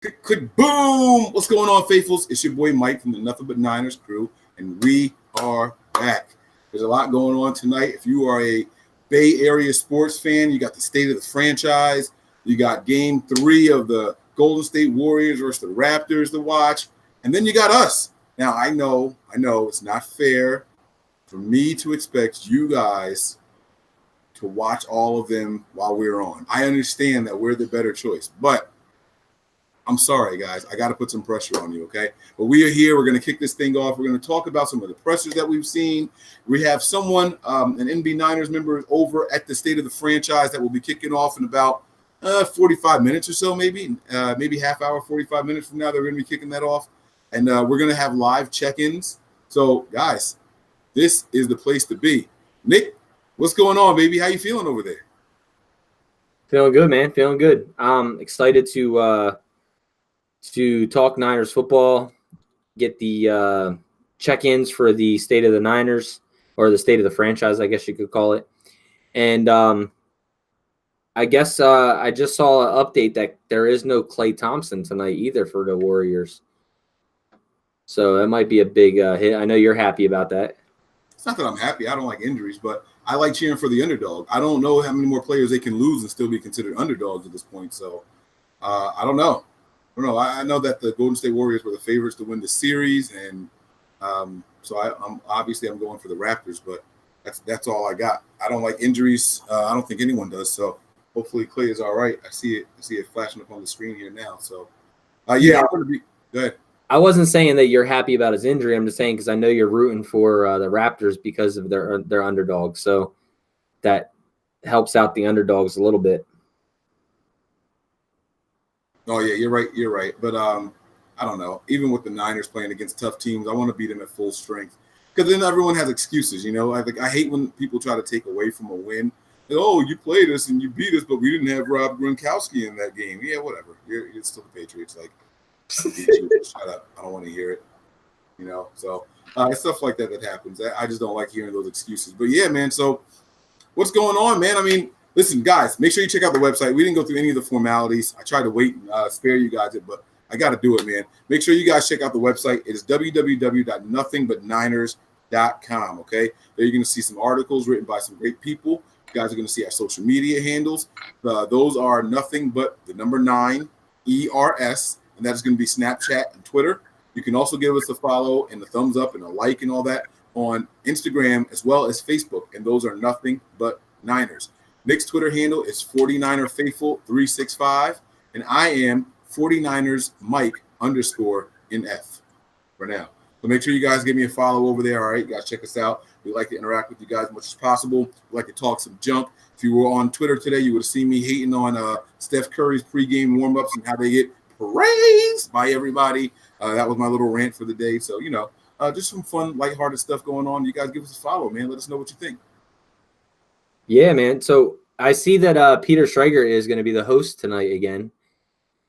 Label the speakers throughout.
Speaker 1: Click, boom! What's going on, faithfuls? It's your boy Mike from the Nothing But Niners crew, and we are back. There's a lot going on tonight. If you are a Bay Area sports fan, you got the state of the franchise. You got game 3 of the Golden State Warriors versus the Raptors to watch. And then you got us. Now, I know it's not fair for me to expect you guys to watch all of them while we're on. I understand that we're the better choice, but I'm sorry, guys. I got to put some pressure on you, okay? But we are here. We're going to kick this thing off. We're going to talk about some of the pressures that we've seen. We have someone, an NB Niners member, over at the State of the Franchise that will be kicking off in about 45 minutes or so, maybe half hour, 45 minutes from now. They're going to be kicking that off. And we're going to have live check-ins. So, guys, this is the place to be. Nick, what's going on, baby? How you feeling over there?
Speaker 2: Feeling good, man. Feeling good. I'm excited to talk Niners football, get the check-ins for the State of the Niners, or the State of the Franchise, I guess you could call it. And I guess I just saw an update that there is no Klay Thompson tonight either for the Warriors. So that might be a big hit. I know you're happy about that.
Speaker 1: It's not that I'm happy. I don't like injuries, but I like cheering for the underdog. I don't know how many more players they can lose and still be considered underdogs at this point. So I don't know. I know that the Golden State Warriors were the favorites to win the series, and so I'm going for the Raptors, but that's all I got. I don't like injuries. I don't think anyone does. So hopefully Klay is all right. I see it flashing up on the screen here now. So yeah, I'm going to be good.
Speaker 2: I wasn't saying that you're happy about his injury. I'm just saying because I know you're rooting for the Raptors because of their underdogs. So that helps out the underdogs a little bit.
Speaker 1: Oh, yeah, you're right. But I don't know. Even with the Niners playing against tough teams, I want to beat them at full strength. Because then everyone has excuses, you know. I hate when people try to take away from a win. Like, oh, you played us and you beat us, but we didn't have Rob Gronkowski in that game. Yeah, whatever. You're still the Patriots. Like, shut up. I don't want to hear it. You know, so stuff like that happens. I just don't like hearing those excuses. But, yeah, man, so what's going on, man? I mean, listen, guys, make sure you check out the website. We didn't go through any of the formalities. I tried to wait and spare you guys it, but I got to do it, man. Make sure you guys check out the website. It is www.nothingbutniners.com, okay? There you're going to see some articles written by some great people. You guys are going to see our social media handles. Those are nothing but the number 9 ERS, and that is going to be Snapchat and Twitter. You can also give us a follow and a thumbs up and a like and all that on Instagram as well as Facebook, and those are nothing but Niners. Nick's Twitter handle is 49erfaithful365, and I am 49ersMike_NF for now. So make sure you guys give me a follow over there, all right? You guys check us out. We like to interact with you guys as much as possible. We like to talk some junk. If you were on Twitter today, you would have seen me hating on Steph Curry's pregame warm-ups and how they get praised by everybody. That was my little rant for the day. So, you know, just some fun, lighthearted stuff going on. You guys give us a follow, man. Let us know what you think.
Speaker 2: Yeah, man. So I see that Peter Schrager is going to be the host tonight again.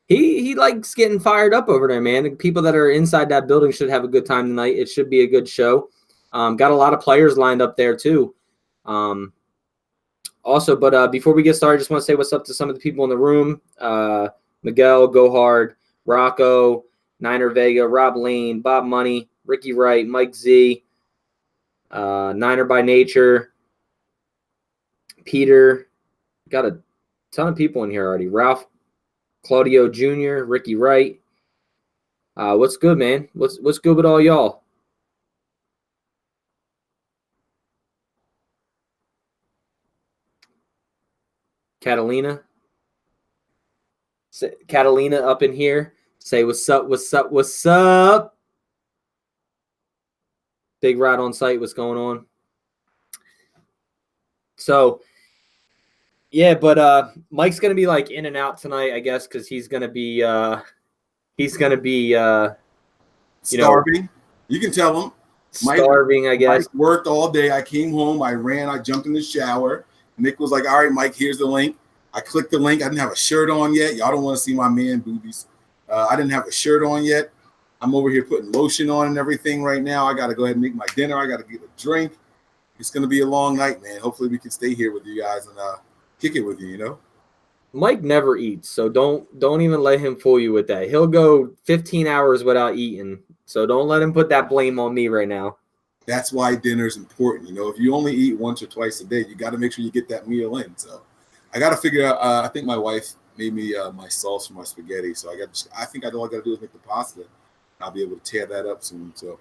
Speaker 2: He likes getting fired up over there, man. The people that are inside that building should have a good time tonight. It should be a good show. Got a lot of players lined up there too. Also, but before we get started, I just want to say what's up to some of the people in the room. Miguel, Go Hard, Rocco, Niner Vega, Rob Lane, Bob Money, Ricky Wright, Mike Z, Niner by Nature, Peter. Got a ton of people in here already. Ralph, Claudio Jr., Ricky Wright. What's good, man? What's good with all y'all? Catalina up in here. Say what's up, what's up, what's up? Big Rod on site, what's going on? So, yeah, but Mike's gonna be like in and out tonight, I guess, because he's gonna be
Speaker 1: starving. You can tell him.
Speaker 2: Starving, I guess.
Speaker 1: Mike worked all day. I came home. I ran. I jumped in the shower. Nick was like, all right, Mike, here's the link. I clicked the link. I didn't have a shirt on yet. Y'all don't want to see my man boobies. I didn't have a shirt on yet. I'm over here putting lotion on and everything right now. I got to go ahead and make my dinner. I got to get a drink. It's going to be a long night, man. Hopefully we can stay here with you guys and kick it with you, you know?
Speaker 2: Mike never eats, so don't even let him fool you with that. He'll go 15 hours without eating, so don't let him put that blame on me right now.
Speaker 1: That's why dinner is important. You know, if you only eat once or twice a day, you got to make sure you get that meal in. So I got to figure out. I think my wife made me my sauce for my spaghetti, so I think all I got to do is make the pasta. I'll be able to tear that up soon. So,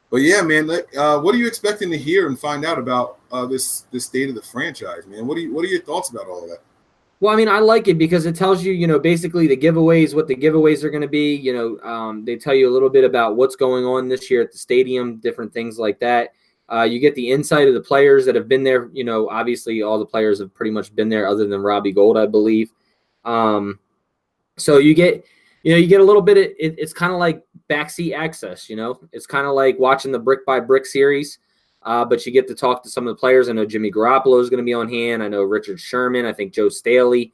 Speaker 1: but yeah, man, what are you expecting to hear and find out about this state of the franchise, man? What are your thoughts about all of that?
Speaker 2: Well, I mean, I like it because it tells you, basically the giveaways, what the giveaways are going to be. They tell you a little bit about what's going on this year at the stadium, different things like that. You get the insight of the players that have been there. Obviously all the players have pretty much been there other than Robbie Gould, I believe. So you get a little bit of it. It's kind of like backseat access, it's kind of like watching the Brick by Brick series. But you get to talk to some of the players. I know Jimmy Garoppolo is going to be on hand. I know Richard Sherman. I think Joe Staley.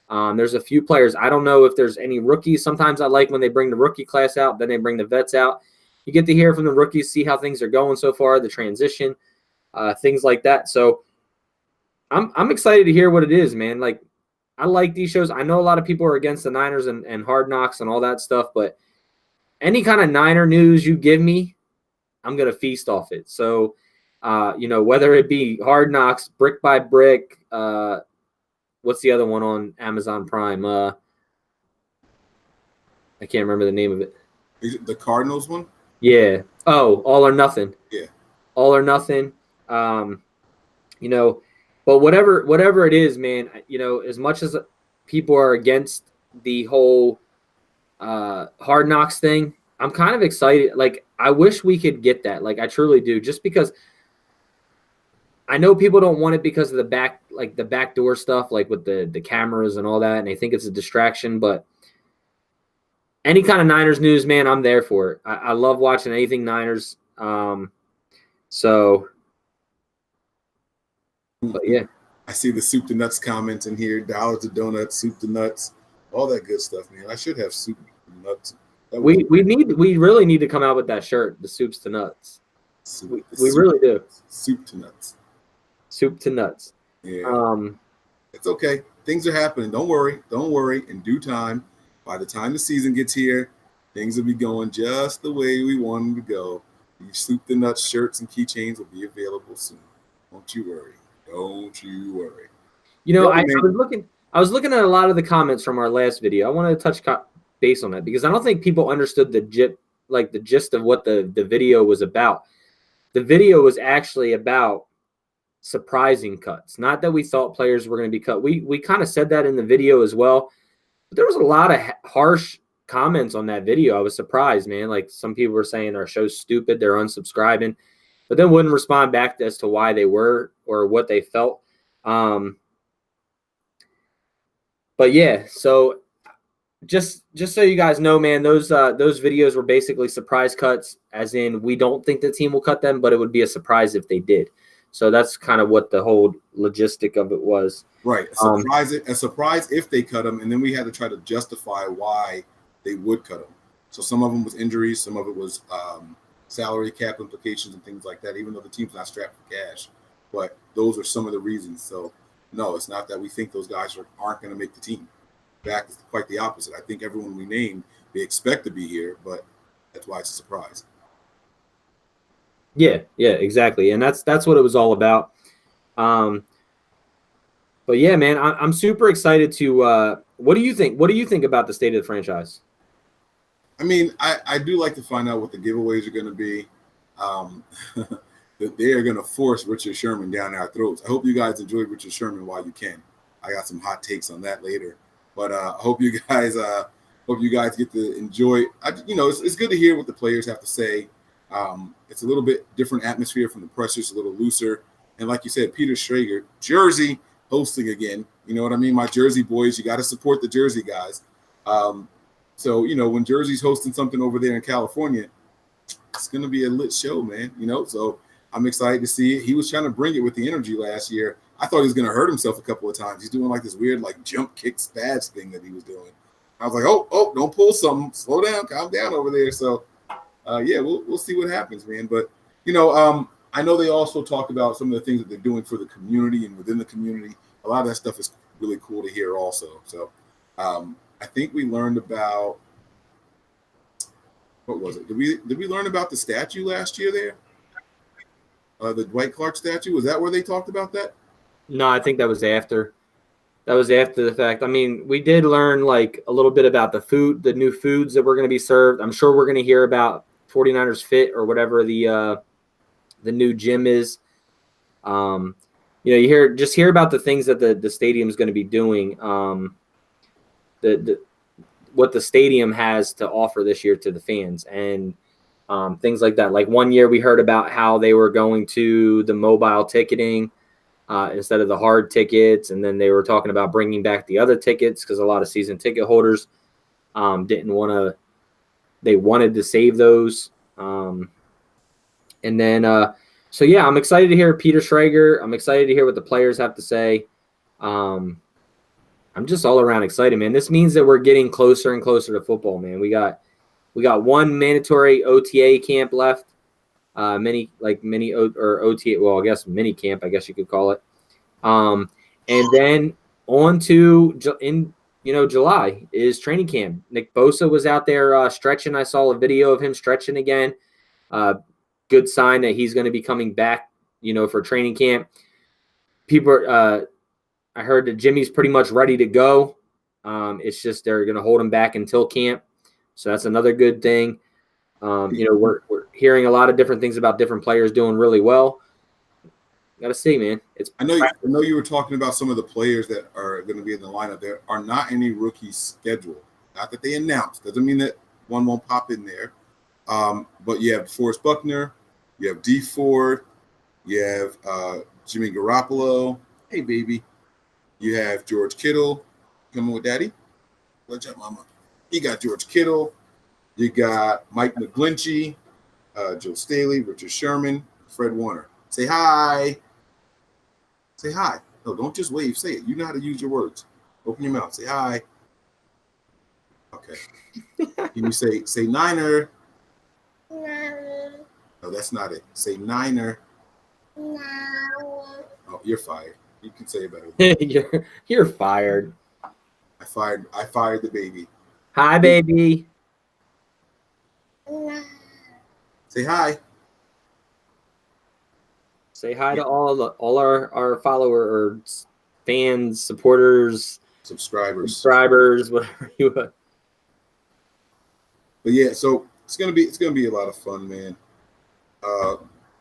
Speaker 2: There's a few players. I don't know if there's any rookies. Sometimes I like when they bring the rookie class out, then they bring the vets out. You get to hear from the rookies, see how things are going so far, the transition, things like that. So I'm excited to hear what it is, man. Like, I like these shows. I know a lot of people are against the Niners and Hard Knocks and all that stuff, but any kind of Niner news you give me, I'm going to feast off it. So, whether it be Hard Knocks, Brick by Brick, what's the other one on Amazon Prime? I can't remember the name of it.
Speaker 1: Is it the Cardinals one?
Speaker 2: Yeah. Oh, All or Nothing.
Speaker 1: Yeah.
Speaker 2: All or Nothing. But whatever it is, man, as much as people are against the whole Hard Knocks thing, I'm kind of excited. Like, I wish we could get that. Like, I truly do, just because I know people don't want it because of the backdoor stuff, like with the cameras and all that, and they think it's a distraction. But any kind of Niners news, man, I'm there for it. I love watching anything Niners. But yeah.
Speaker 1: I see the soup to nuts comments in here. Dollars to donuts, soup to nuts, all that good stuff, man. I should have soup to nuts.
Speaker 2: We really need to come out with that shirt, the soups to nuts. We really do.
Speaker 1: Soup to nuts.
Speaker 2: Soup to nuts.
Speaker 1: Yeah. It's okay. Things are happening. Don't worry. In due time, by the time the season gets here, things will be going just the way we want them to go. These soup to nuts shirts and keychains will be available soon. Don't you worry.
Speaker 2: I was looking at a lot of the comments from our last video. I wanted to touch base on that because I don't think people understood the gist of what the video was about. The video was actually about surprising cuts. Not that we thought players were going to be cut. We kind of said that in the video as well. But there was a lot of harsh comments on that video. I was surprised, man. Like, some people were saying our show's stupid, they're unsubscribing, but then wouldn't respond back as to why they were or what they felt. But yeah, so just so you guys know, man, those videos were basically surprise cuts, as in we don't think the team will cut them, but it would be a surprise if they did. So that's kind of what the whole logistic of it was.
Speaker 1: Right. A surprise if they cut them, and then we had to try to justify why they would cut them. So some of them was injuries, some of it was salary cap implications and things like that, even though the team's not strapped for cash. But those are some of the reasons. So, no, it's not that we think those guys aren't going to make the team. In fact, it's quite the opposite. I think everyone we named, they expect to be here, but that's why it's a surprise.
Speaker 2: Yeah, exactly. And that's what it was all about. But yeah, man, I'm super excited to what do you think? What do you think about the state of the franchise?
Speaker 1: I mean, I do like to find out what the giveaways are going to be. That they are going to force Richard Sherman down our throats. I hope you guys enjoy Richard Sherman while you can. I got some hot takes on that later. But I hope you guys get to enjoy. It's good to hear what the players have to say. It's a little bit different atmosphere from the pressers, a little looser. And like you said, Peter Schrager, Jersey, hosting again. You know what I mean? My Jersey boys, you got to support the Jersey guys. So, when Jersey's hosting something over there in California, it's going to be a lit show, man. So I'm excited to see it. He was trying to bring it with the energy last year. I thought he was going to hurt himself a couple of times. He's doing like this weird, like, jump kick spaz thing that he was doing. I was like, oh, don't pull something. Slow down, calm down over there. So, yeah, we'll see what happens, man. But, I know they also talk about some of the things that they're doing for the community and within the community. A lot of that stuff is really cool to hear also. So I think we learned about, what was it? Did we learn about the statue last year there? The Dwight Clark statue? Was that where they talked about that?
Speaker 2: No, I think that was after. That was after the fact. I mean, we did learn like a little bit about the food, the new foods that were going to be served. I'm sure we're going to hear about 49ers Fit or whatever the new gym is. You hear about the things that the stadium is going to be doing. What the stadium has to offer this year to the fans and things like that. Like one year we heard about how they were going to the mobile ticketing instead of the hard tickets. And then they were talking about bringing back the other tickets because a lot of season ticket holders they wanted to save those. I'm excited to hear Peter Schrager. I'm excited to hear what the players have to say. I'm just all around excited, man. This means that we're getting closer and closer to football, man. We got one mandatory OTA camp left. Mini OTA, well, I guess mini camp, I guess you could call it. And then on to July is training camp. Nick Bosa was out there stretching. I saw a video of him stretching again. Good sign that he's going to be coming back, for training camp. I heard that Jimmy's pretty much ready to go. It's just they're going to hold him back until camp. So that's another good thing. We're hearing a lot of different things about different players doing really well. Got to see, man.
Speaker 1: I know you were talking about some of the players that are going to be in the lineup. There are not any rookies scheduled. Not that they announced. Doesn't mean that one won't pop in there. But you have Forrest Buckner. You have Dee Ford. You have Jimmy Garoppolo. Hey, baby. You have George Kittle coming with daddy. What's up, mama? You got George Kittle. You got Mike McGlinchey, Joe Staley, Richard Sherman, Fred Warner. Say hi. Say hi. No, don't just wave. Say it. You know how to use your words. Open your mouth. Say hi. Okay. Can you say Niner? No, that's not it. Say Niner. No. Oh, you're fired. You can say it better.
Speaker 2: You're fired.
Speaker 1: I fired the baby.
Speaker 2: Hi, baby.
Speaker 1: Say hi.
Speaker 2: Say hi to all our followers, fans, supporters, subscribers, whatever you want.
Speaker 1: But yeah, so it's gonna be a lot of fun, man.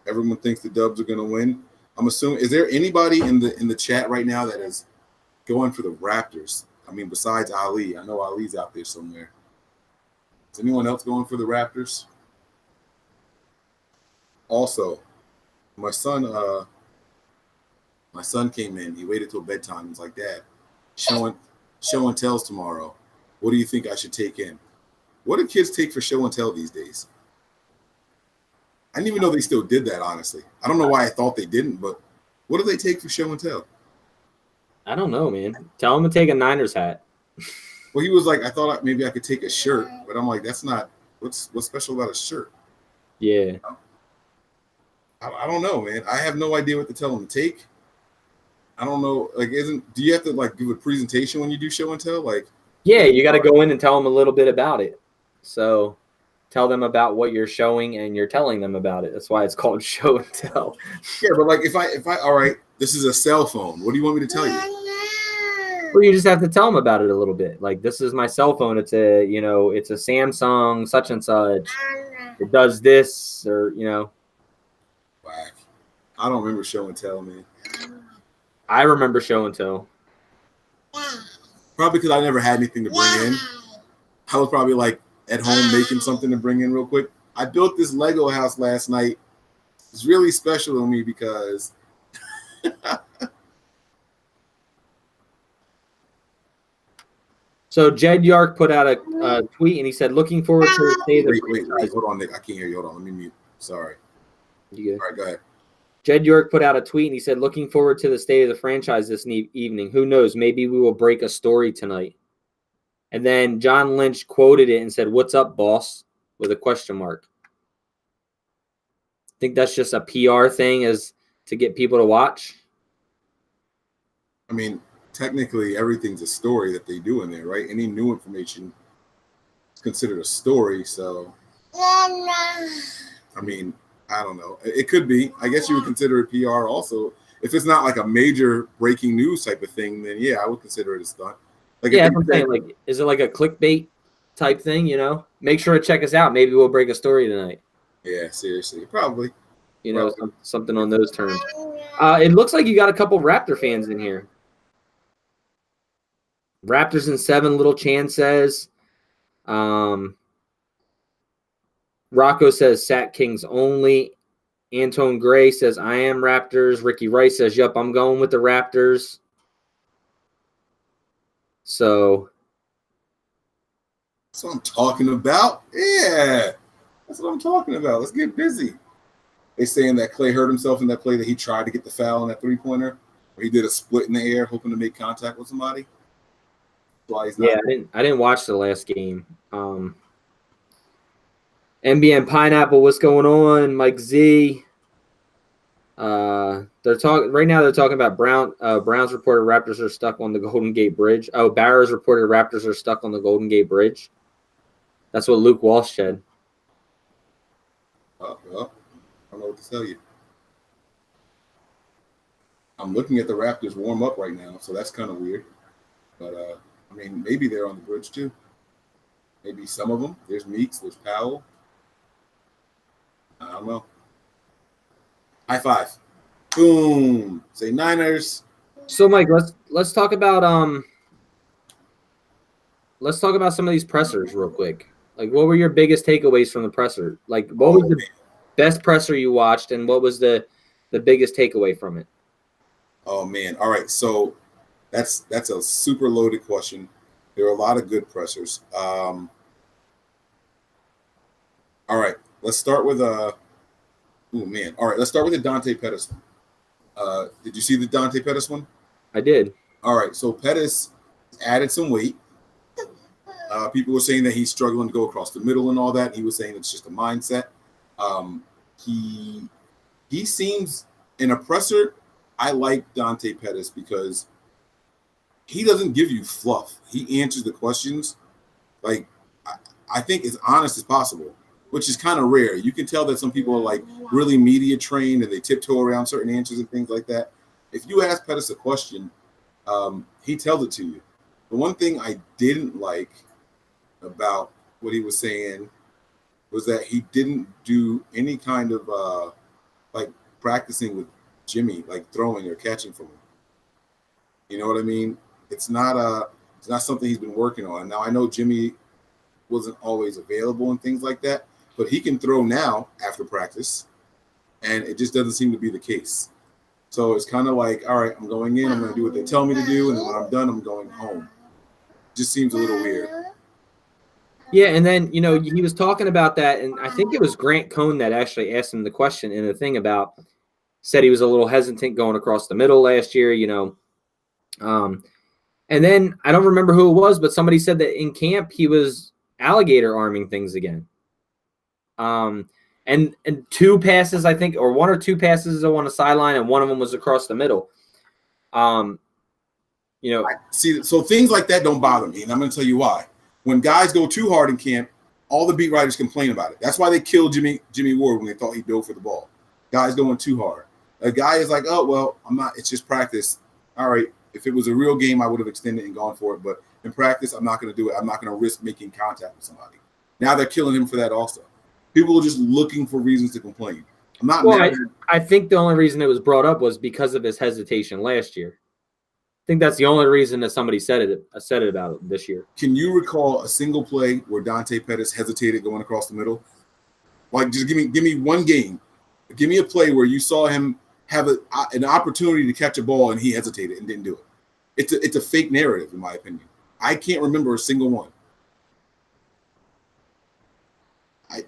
Speaker 1: Everyone thinks the Dubs are gonna win. I'm assuming. Is there anybody in the chat right now that is going for the Raptors? I mean, besides Ali, I know Ali's out there somewhere. Is anyone else going for the Raptors? Also, my son came in. He waited till bedtime. He's like, Dad, show and tells tomorrow. What do you think I should take in? What do kids take for show and tell these days? I didn't even know they still did that, honestly. I don't know why I thought they didn't, but what do they take for show and tell?
Speaker 2: I don't know, man. Tell him to take a Niners hat.
Speaker 1: Well, he was like, I thought maybe I could take a shirt, but I'm like, that's not what's special about a shirt.
Speaker 2: Yeah.
Speaker 1: I don't know, man. I have no idea what to tell them to take. I don't know. Like, do you have to like give a presentation when you do show and tell? Like,
Speaker 2: yeah, you got to go in and tell them a little bit about it. So tell them about what you're showing and you're telling them about it. That's why it's called show and tell.
Speaker 1: Yeah, but like if I all right, this is a cell phone. What do you want me to tell you?
Speaker 2: Well, you just have to tell them about it a little bit. Like, this is my cell phone. It's a Samsung such and such. It does this or.
Speaker 1: Whack. I don't remember show and tell, man.
Speaker 2: I remember show and tell.
Speaker 1: Probably because I never had anything to bring in. I was probably like at home making something to bring in real quick. I built this Lego house last night. It's really special to me because
Speaker 2: So Jed Yark put out a tweet and he said, looking forward to the day.
Speaker 1: Wait, hold on, Nick. I can't hear you. Hold on, let me mute. Sorry.
Speaker 2: You good?
Speaker 1: All right, go ahead.
Speaker 2: Jed York put out a tweet and he said, looking forward to the state of the franchise this evening. Who knows? Maybe we will break a story tonight. And then John Lynch quoted it and said, "What's up, boss?" with a question mark. I think that's just a PR thing as to get people to watch.
Speaker 1: I mean, technically everything's a story that they do in there, right? Any new information is considered a story. So, I mean, I don't know. It could be. I guess you would consider it PR also. If it's not like a major breaking news type of thing, then yeah, I would consider it a stunt. Like,
Speaker 2: Yeah, I'm saying, like, is it like a clickbait type thing? You know, make sure to check us out. Maybe we'll break a story tonight.
Speaker 1: Yeah, seriously, probably.
Speaker 2: You know, something on those terms. It looks like you got a couple Raptor fans in here. Raptors in 7, Little Chan says. Rocco says Sat Kings only. Antone Gray says, I am Raptors. Ricky Rice says, yup, I'm going with the Raptors. So.
Speaker 1: That's what I'm talking about. Yeah, that's what I'm talking about. Let's get busy. They saying that Clay hurt himself in that play that he tried to get the foul on that three-pointer, where he did a split in the air, hoping to make contact with somebody. Why he's not.
Speaker 2: Yeah, I didn't watch the last game. NBN Pineapple, what's going on? Mike Z. They're talking right now. They're talking about Browns reported Raptors are stuck on the Golden Gate Bridge. Oh, Barrows reported Raptors are stuck on the Golden Gate Bridge. That's what Luke Walsh said.
Speaker 1: Well, I don't know what to tell you. I'm looking at the Raptors warm up right now, so that's kind of weird. But I mean, maybe they're on the bridge too. Maybe some of them. There's Meeks. There's Powell. I don't know. High five. Boom. Say Niners.
Speaker 2: So, Mike, let's talk about some of these pressers real quick. Like, what were your biggest takeaways from the presser? Like, what was the best presser you watched, and what was the biggest takeaway from it?
Speaker 1: Oh man. All right. So that's a super loaded question. There are a lot of good pressers. All right. Let's start with oh man. All right. Let's start with the Dante Pettis one. Did you see the Dante Pettis one?
Speaker 2: I did. All
Speaker 1: right. So Pettis added some weight. People were saying that he's struggling to go across the middle and all that. He was saying it's just a mindset. He seems an oppressor. I like Dante Pettis because he doesn't give you fluff. He answers the questions like I think as honest as possible, which is kind of rare. You can tell that some people are like really media trained and they tiptoe around certain answers and things like that. If you ask Pettis a question, he tells it to you. The one thing I didn't like about what he was saying was that he didn't do any kind of like practicing with Jimmy, like throwing or catching from him. You know what I mean? It's not something he's been working on. Now I know Jimmy wasn't always available and things like that, but he can throw now after practice, and it just doesn't seem to be the case. So it's kind of like, all right, I'm going in, I'm going to do what they tell me to do, and then when I'm done, I'm going home. It just seems a little weird.
Speaker 2: Yeah, and then, you know, he was talking about that, and I think it was Grant Cohn that actually asked him the question, and the thing about said he was a little hesitant going across the middle last year, you know. And then I don't remember who it was, but somebody said that in camp he was alligator arming things again. And 2 passes, I think, or 1 or 2 passes on the sideline, and one of them was across the middle. You know,
Speaker 1: see, so things like that don't bother me, and I'm going to tell you why. When guys go too hard in camp, all the beat writers complain about it. That's why they killed Jimmy Ward when they thought he dove for the ball. Guys going too hard. A guy is like, oh, well, I'm not. It's just practice. All right. If it was a real game, I would have extended and gone for it. But in practice, I'm not going to do it. I'm not going to risk making contact with somebody. Now they're killing him for that also. People are just looking for reasons to complain. I'm not mad.
Speaker 2: I think the only reason it was brought up was because of his hesitation last year. I think that's the only reason that somebody said it about it this year.
Speaker 1: Can you recall a single play where Dante Pettis hesitated going across the middle? Like, just give me one game. Give me a play where you saw him have an opportunity to catch a ball and he hesitated and didn't do it. It's a fake narrative, in my opinion. I can't remember a single one.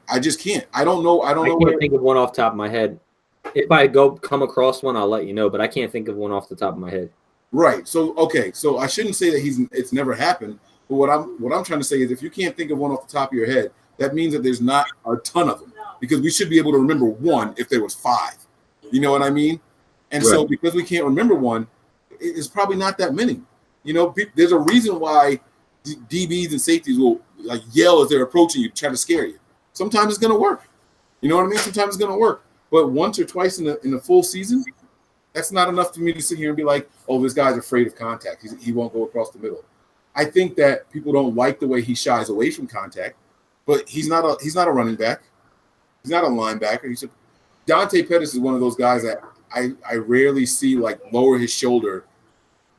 Speaker 1: I just can't. I don't know. I
Speaker 2: can't think of one off the top of my head. If I come across one, I'll let you know, but I can't think of one off the top of my head.
Speaker 1: Right. So okay. So I shouldn't say that it's never happened. But what I'm trying to say is, if you can't think of one off the top of your head, that means that there's not a ton of them, because we should be able to remember one if there was 5. You know what I mean? And right. So because we can't remember one, it's probably not that many. There's a reason why DBs and safeties will like yell as they're approaching you, try to scare you. Sometimes it's going to work. You know what I mean? Sometimes it's going to work. But once or twice in a full season, that's not enough for me to sit here and be like, oh, this guy's afraid of contact. He won't go across the middle. I think that people don't like the way he shies away from contact, but he's not a running back. He's not a linebacker. Dante Pettis is one of those guys that I rarely see like lower his shoulder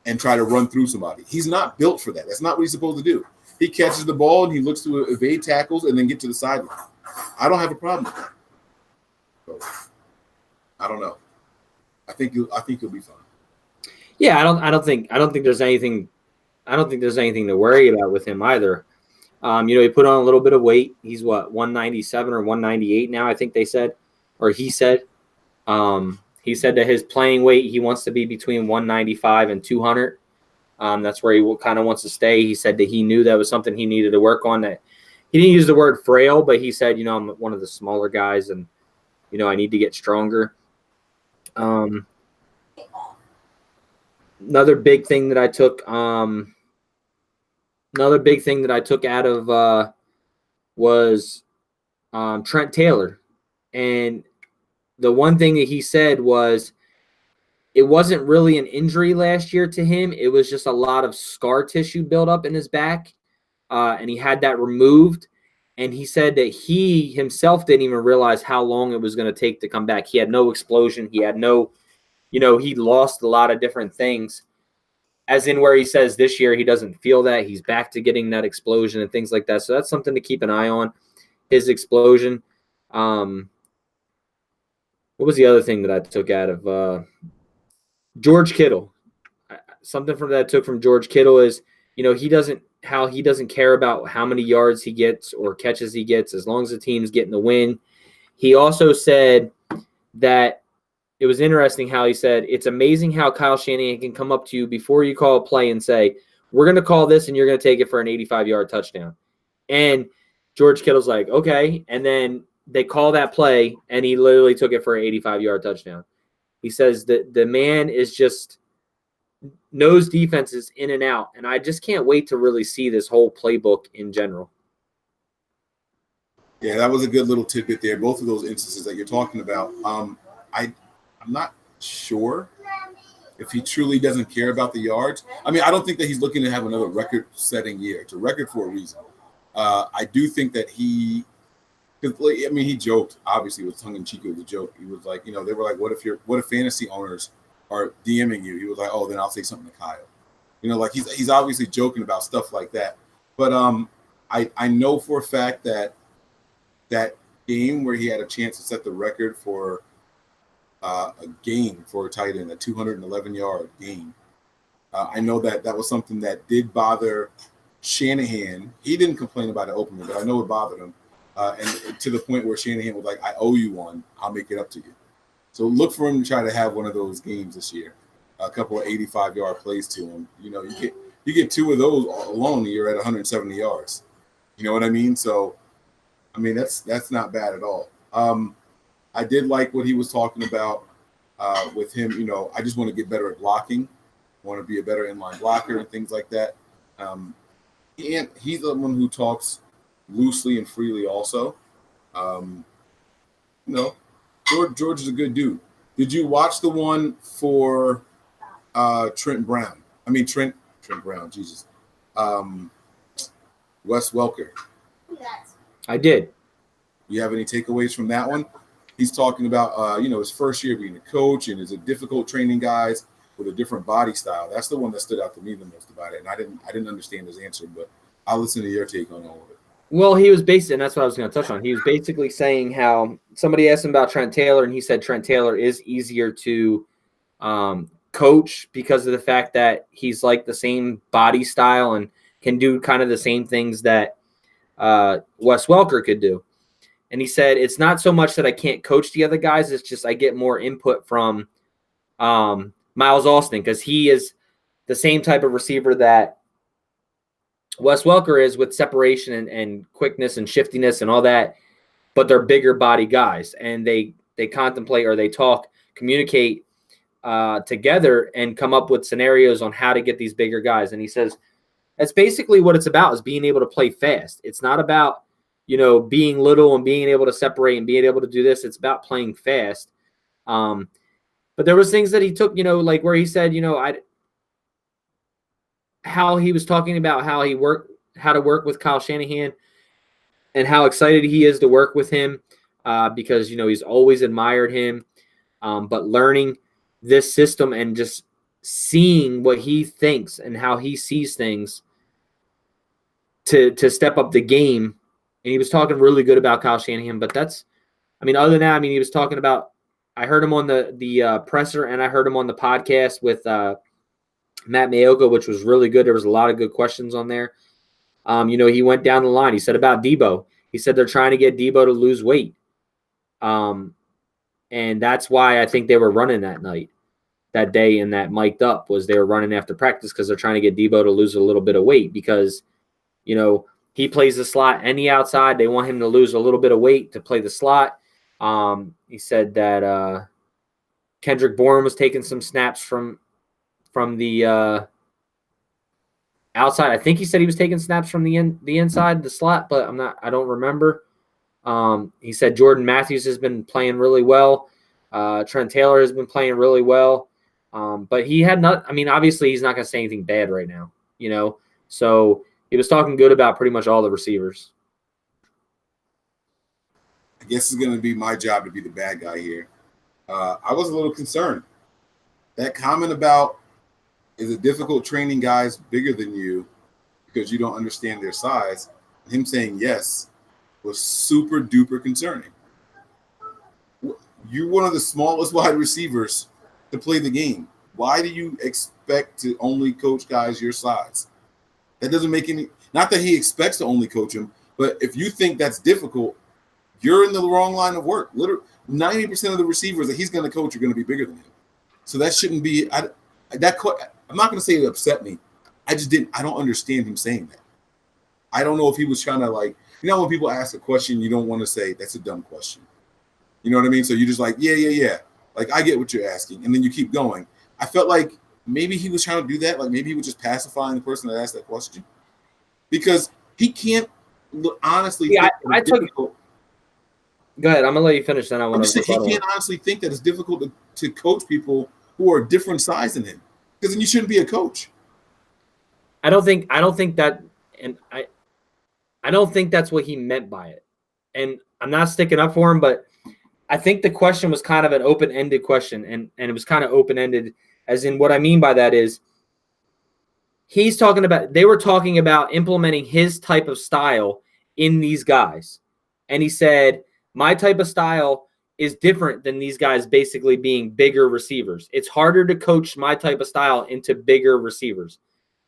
Speaker 1: and try to run through somebody. He's not built for that. That's not what he's supposed to do. He catches the ball and he looks to evade tackles and then get to the sideline. I don't have a problem with that. So, I don't know. I think you'll be fine.
Speaker 2: Yeah, I don't think there's anything to worry about with him either. He put on a little bit of weight. He's 197 or 198 now, I think they said, or he said. He said that his playing weight, he wants to be between 195 and 200. That's where he kind of wants to stay. He said that he knew that was something he needed to work on. That he didn't use the word frail, but he said, I'm one of the smaller guys, and I need to get stronger. Another big thing that I took out of was Trent Taylor, and the one thing that he said was it wasn't really an injury last year to him. It was just a lot of scar tissue buildup in his back, and he had that removed. And he said that he himself didn't even realize how long it was going to take to come back. He had no explosion. He had no, he lost a lot of different things, as in where he says this year he doesn't feel that. He's back to getting that explosion and things like that. So that's something to keep an eye on, his explosion. What was the other thing that I took out of George Kittle? Something from that I took from George Kittle is, he doesn't care about how many yards he gets or catches he gets as long as the team's getting the win. He also said that it was interesting how he said, it's amazing how Kyle Shanahan can come up to you before you call a play and say, we're going to call this and you're going to take it for an 85-yard touchdown. And George Kittle's like, okay. And then they call that play and he literally took it for an 85-yard touchdown. He says that the man is just knows defenses in and out. And I just can't wait to really see this whole playbook in general.
Speaker 1: Yeah, that was a good little tidbit there. Both of those instances that you're talking about. I'm not sure if he truly doesn't care about the yards. I mean, I don't think that he's looking to have another record-setting year. It's a record for a reason. I do think that he joked. Obviously, it was tongue-in-cheek. It was a joke. He was like, they were like, what if fantasy owners are DMing you? He was like, oh, then I'll say something to Kyle. Like he's obviously joking about stuff like that. But I know for a fact that game where he had a chance to set the record for a game for a tight end, a 211-yard game. I know that was something that did bother Shanahan. He didn't complain about it openly, but I know it bothered him. And to the point where Shanahan was like, I owe you one. I'll make it up to you. So look for him to try to have one of those games this year. A couple of 85-yard plays to him. You get two of those alone, and you're at 170 yards. You know what I mean? So, I mean, that's not bad at all. I did like what he was talking about with him. I just want to get better at blocking. I want to be a better inline blocker and things like that. And he's the one who talks loosely and freely also. George is a good dude. Did you watch the one for Trent Brown? I mean, Trent Brown, Jesus. Wes Welker.
Speaker 2: I did.
Speaker 1: You have any takeaways from that one? He's talking about, his first year being a coach and is a difficult training guys with a different body style. That's the one that stood out to me the most about it. And I didn't understand his answer, but I'll listen to your take on all of it.
Speaker 2: Well, he was basically, and that's what I was going to touch on. He was basically saying how somebody asked him about Trent Taylor, and he said Trent Taylor is easier to coach because of the fact that he's like the same body style and can do kind of the same things that Wes Welker could do. And he said, it's not so much that I can't coach the other guys. It's just I get more input from Miles Austin because he is the same type of receiver that Wes Welker is with separation and quickness and shiftiness and all that. But they're bigger body guys. And they contemplate or they communicate together and come up with scenarios on how to get these bigger guys. And he says that's basically what it's about, is being able to play fast. It's not about, being little and being able to separate and being able to do this. It's about playing fast. But there was things that he took, like where he said, how he was talking about how to work with Kyle Shanahan and how excited he is to work with him because, he's always admired him. But learning this system and just seeing what he thinks and how he sees things to step up the game. And he was talking really good about Kyle Shanahan, but other than that, he was talking about, I heard him on the presser and I heard him on the podcast with Matt Mayoka, which was really good. There was a lot of good questions on there. He went down the line. He said about Debo. He said they're trying to get Debo to lose weight. And that's why I think they were running that day, and that mic'd up was they were running after practice because they're trying to get Debo to lose a little bit of weight because, he plays the slot and the outside. They want him to lose a little bit of weight to play the slot. He said that Kendrick Bourne was taking some snaps from the outside. I think he said he was taking snaps from the inside, the slot, but I don't remember. He said Jordan Matthews has been playing really well. Trent Taylor has been playing really well. But he had not, obviously he's not going to say anything bad right now, so he was talking good about pretty much all the receivers.
Speaker 1: I guess it's going to be my job to be the bad guy here. I was a little concerned. That comment about, is it difficult training guys bigger than you because you don't understand their size, him saying yes was super duper concerning. You're one of the smallest wide receivers to play the game. Why do you expect to only coach guys your size? That doesn't make any – not that he expects to only coach them, but if you think that's difficult, you're in the wrong line of work. Literally, 90% of the receivers that he's going to coach are going to be bigger than him. So that shouldn't be – I'm not going to say it upset me. I don't understand him saying that. I don't know if he was trying to when people ask a question, you don't want to say that's a dumb question. You know what I mean? So you're just like, yeah. Like, I get what you're asking. And then you keep going. I felt like maybe he was trying to do that. Like, maybe he was just pacifying the person that asked that question. Because he can't honestly
Speaker 2: Go ahead. I'm going to let you finish. Then
Speaker 1: he can't honestly think that it's difficult to coach people who are different size than him. Because then you shouldn't be a coach.
Speaker 2: I don't think that, and I don't think that's what he meant by it. And I'm not sticking up for him, but I think the question was kind of an open-ended question, and it was kind of open-ended, as in what I mean by that is they were talking about implementing his type of style in these guys. And he said, my type of style is different than these guys basically being bigger receivers. It's harder to coach my type of style into bigger receivers.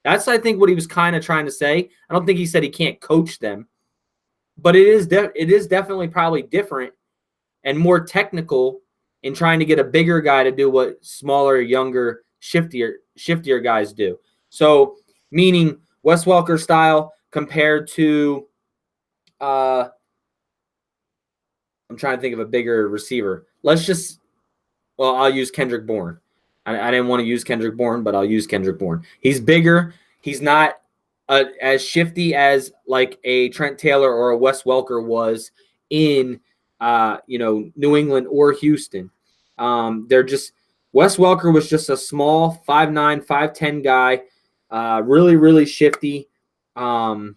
Speaker 2: That's, I think, what he was kind of trying to say. I don't think he said he can't coach them, but it is definitely probably different and more technical in trying to get a bigger guy to do what smaller, younger, shiftier guys do. So, meaning Wes Welker style compared to, I'm trying to think of a bigger receiver. I'll use Kendrick Bourne. I didn't want to use Kendrick Bourne, but I'll use Kendrick Bourne. He's bigger. He's not as shifty as like a Trent Taylor or a Wes Welker was in New England or Houston. Wes Welker was just a small 5'9", 5'10" guy, really, really shifty. And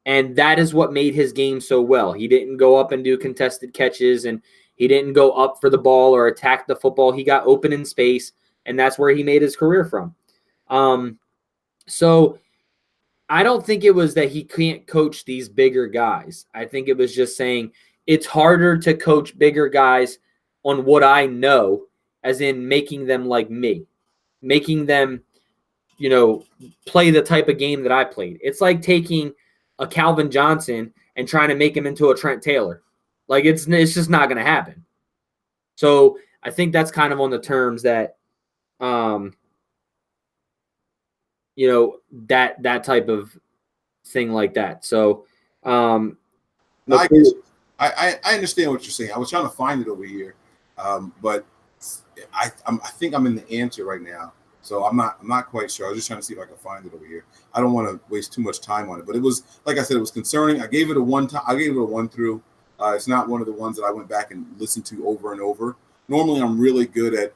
Speaker 2: that is what made his game so well. He didn't go up and do contested catches, and he didn't go up for the ball or attack the football. He got open in space, and that's where he made his career from. So I don't think it was that he can't coach these bigger guys. I think it was just saying it's harder to coach bigger guys on what I know, as in making them like me, making them, play the type of game that I played. It's like taking a Calvin Johnson and trying to make him into a Trent Taylor. Like, it's just not going to happen. So I think that's kind of on the terms that, that type of thing like that. So,
Speaker 1: I understand what you're saying. I was trying to find it over here, but I think I'm in the answer right now, so I'm not quite sure. I was just trying to see if I can find it over here. I don't want to waste too much time on it, but it was, like I said, it was concerning. I gave it a one time. I gave it a one through. It's not one of the ones that I went back and listened to over and over. Normally, I'm really good at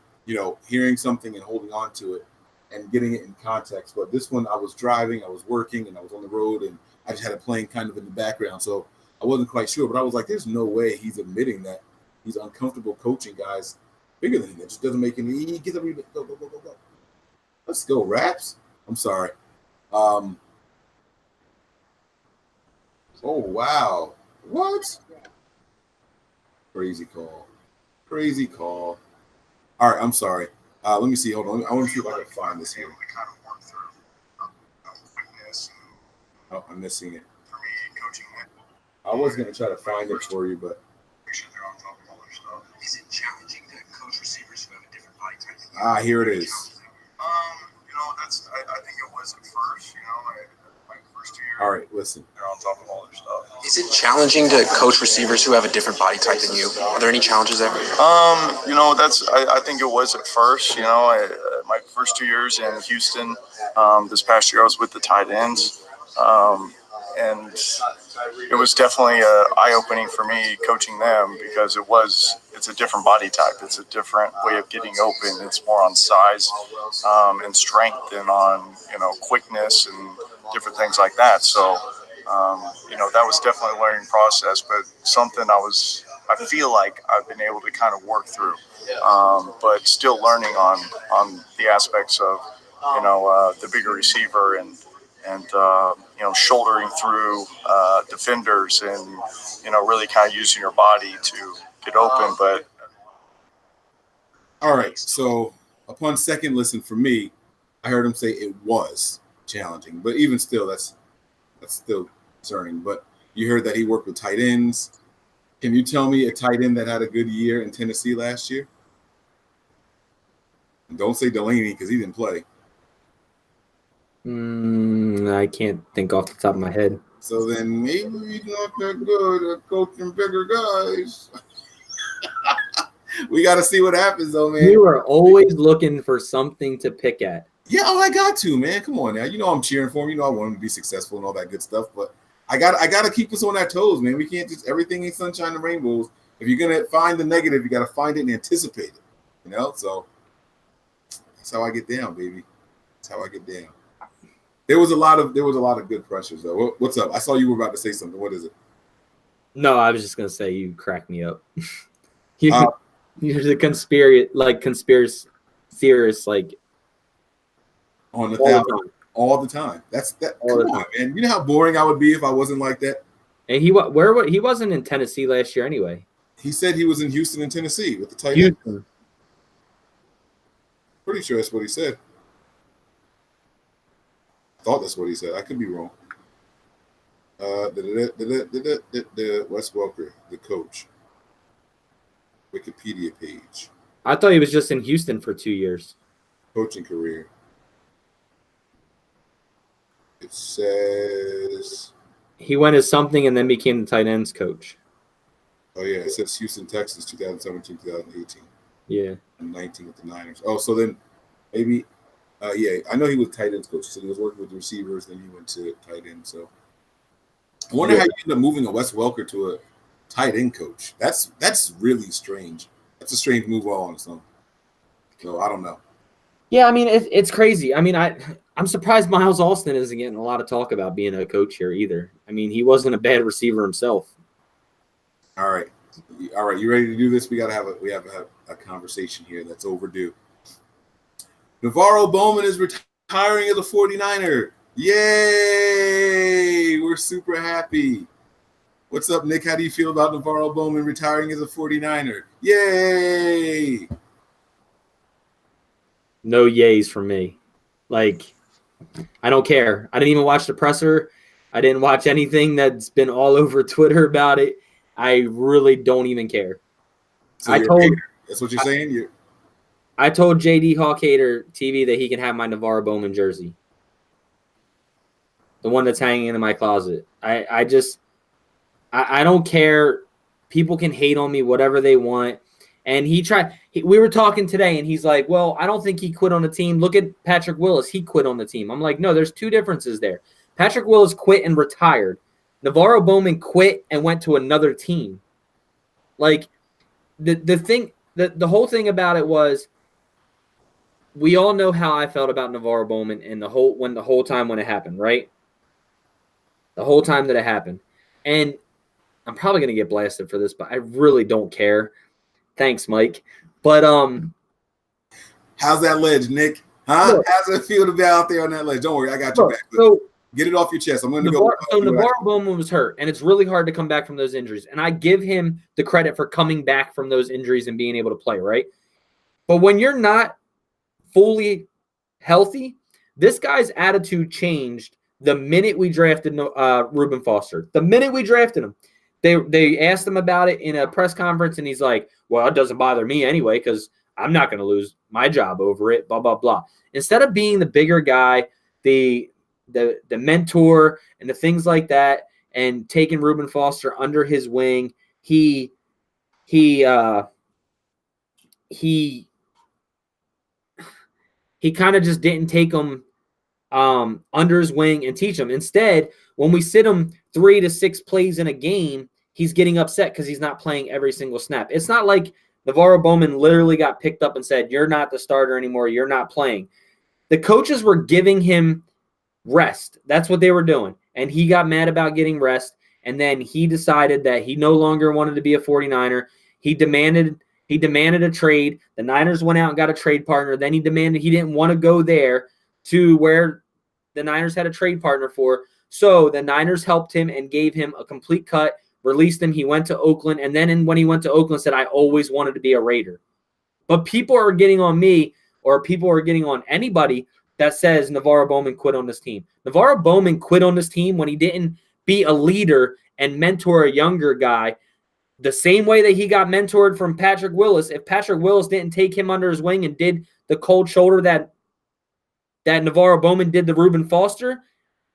Speaker 1: hearing something and holding on to it and getting it in context. But this one, I was driving, I was working, and I was on the road, and I just had it playing kind of in the background, so I wasn't quite sure. But I was like, "There's no way he's admitting that he's uncomfortable coaching guys bigger than him. It just doesn't make any. He gets every go, go, go, go, go. Let's go, Raps. I'm sorry. Oh wow, what? Crazy call. Crazy call. All right, I'm sorry. Let me see. Hold on. I want to see if I can find this here. Oh, I'm missing it. I was gonna try to find it for you, but
Speaker 3: Is it challenging to coach receivers who have a different body type?
Speaker 1: here it is.
Speaker 3: I think it was at first. My first 2 years.
Speaker 1: All right, listen.
Speaker 3: They're on top of all their stuff. Is it challenging to coach receivers who have a different body type than you? Are there any challenges there? I think it was at first. My first 2 years in Houston. This past year I was with the tight ends. And it was definitely eye-opening for me coaching them because it's a different body type. It's a different way of getting open. It's more on size and strength and on quickness and different things like that. So that was definitely a learning process, but something I feel like I've been able to kind of work through, but still learning on the aspects of the bigger receiver and shouldering through defenders and really kind of using your body to get open. But
Speaker 1: all right, so upon second listen for me, I heard him say it was challenging, but even still, that's still concerning. But you heard that he worked with tight ends. Can you tell me a tight end that had a good year in Tennessee last year? And don't say Delaney because he didn't play.
Speaker 2: I can't think off the top of my head.
Speaker 1: So then maybe he's not that good at coaching bigger guys. We got to see what happens, though, man.
Speaker 2: You are always looking for something to pick at.
Speaker 1: Yeah, I got to, man. Come on now. I'm cheering for him. I want him to be successful and all that good stuff. But I got to keep us on our toes, man. We can't just everything ain't sunshine and rainbows. If you're gonna find the negative, you got to find it and anticipate it. So that's how I get down, baby. That's how I get down. There was a lot of good pressures though. What's up? I saw you were about to say something. What is it?
Speaker 2: No, I was just gonna say you crack me up. You're the conspiracy theorist, like
Speaker 1: on the all the time. That's that. Come on, man. You know how boring I would be if I wasn't like that.
Speaker 2: And he wasn't in Tennessee last year anyway.
Speaker 1: He said he was in Houston and Tennessee with the tight end. Pretty sure that's what he said. Thought that's what he said. I could be wrong. Wes Welker, the coach. Wikipedia page.
Speaker 2: I thought he was just in Houston for 2 years.
Speaker 1: Coaching career. It says
Speaker 2: he went as something and then became the tight ends coach.
Speaker 1: Oh yeah, it says Houston, Texas, 2017, 2018.
Speaker 2: Yeah.
Speaker 1: And 19 with the Niners. Oh, so then maybe yeah, I know he was tight ends coach. So he was working with the receivers, then he went to tight end. So I wonder how you end up moving a Wes Welker to a tight end coach. That's really strange. That's a strange move all on its own. So I don't know.
Speaker 2: Yeah, I mean it's crazy. I mean I'm surprised Miles Alston isn't getting a lot of talk about being a coach here either. I mean he wasn't a bad receiver himself.
Speaker 1: All right. You ready to do this? We have a conversation here that's overdue. Navarro Bowman is retiring as a 49er. Yay! We're super happy. What's up, Nick? How do you feel about Navarro Bowman retiring as a 49er? Yay!
Speaker 2: No yays from me. Like, I don't care. I didn't even watch the presser. I didn't watch anything that's been all over Twitter about it. I really don't even care.
Speaker 1: So that's what you're saying?
Speaker 2: I told JD Hawkhater TV that he can have my Navarro Bowman jersey. The one that's hanging in my closet. I don't care. People can hate on me, whatever they want. And we were talking today, and he's like, well, I don't think he quit on the team. Look at Patrick Willis. He quit on the team. I'm like, no, there's two differences there. Patrick Willis quit and retired. Navarro Bowman quit and went to another team. Like, the whole thing about it was, we all know how I felt about Navarro Bowman and the whole time when it happened, right? The whole time that it happened. And I'm probably going to get blasted for this, but I really don't care. Thanks, Mike. But
Speaker 1: how's that ledge, Nick? Huh?
Speaker 2: Look,
Speaker 1: how's it feel to be out there on that ledge? Don't worry, I got your back.
Speaker 2: So
Speaker 1: get it off your chest. I'm going to go.
Speaker 2: So Navarro Bowman was hurt, and it's really hard to come back from those injuries. And I give him the credit for coming back from those injuries and being able to play, right? But when you're not fully healthy, this guy's attitude changed the minute we drafted Reuben Foster. The minute we drafted him, they asked him about it in a press conference, and he's like, well, it doesn't bother me anyway because I'm not going to lose my job over it, blah, blah, blah. Instead of being the bigger guy, the mentor and the things like that, and taking Reuben Foster under his wing, he kind of just didn't take him under his wing and teach him. Instead, when we sit him 3 to 6 plays in a game, he's getting upset because he's not playing every single snap. It's not like Navarro Bowman literally got picked up and said, you're not the starter anymore, you're not playing. The coaches were giving him rest. That's what they were doing. And he got mad about getting rest, and then he decided that he no longer wanted to be a 49er. He demanded a trade. The Niners went out and got a trade partner. Then he demanded he didn't want to go there to where the Niners had a trade partner for. So the Niners helped him and gave him a complete cut, released him. He went to Oakland. And then when he went to Oakland, said, I always wanted to be a Raider. But people are getting on me, or people are getting on anybody that says Navarro Bowman quit on this team. Navarro Bowman quit on this team when he didn't be a leader and mentor a younger guy the same way that he got mentored from Patrick Willis. If Patrick Willis didn't take him under his wing and did the cold shoulder that Navarro Bowman did to Reuben Foster,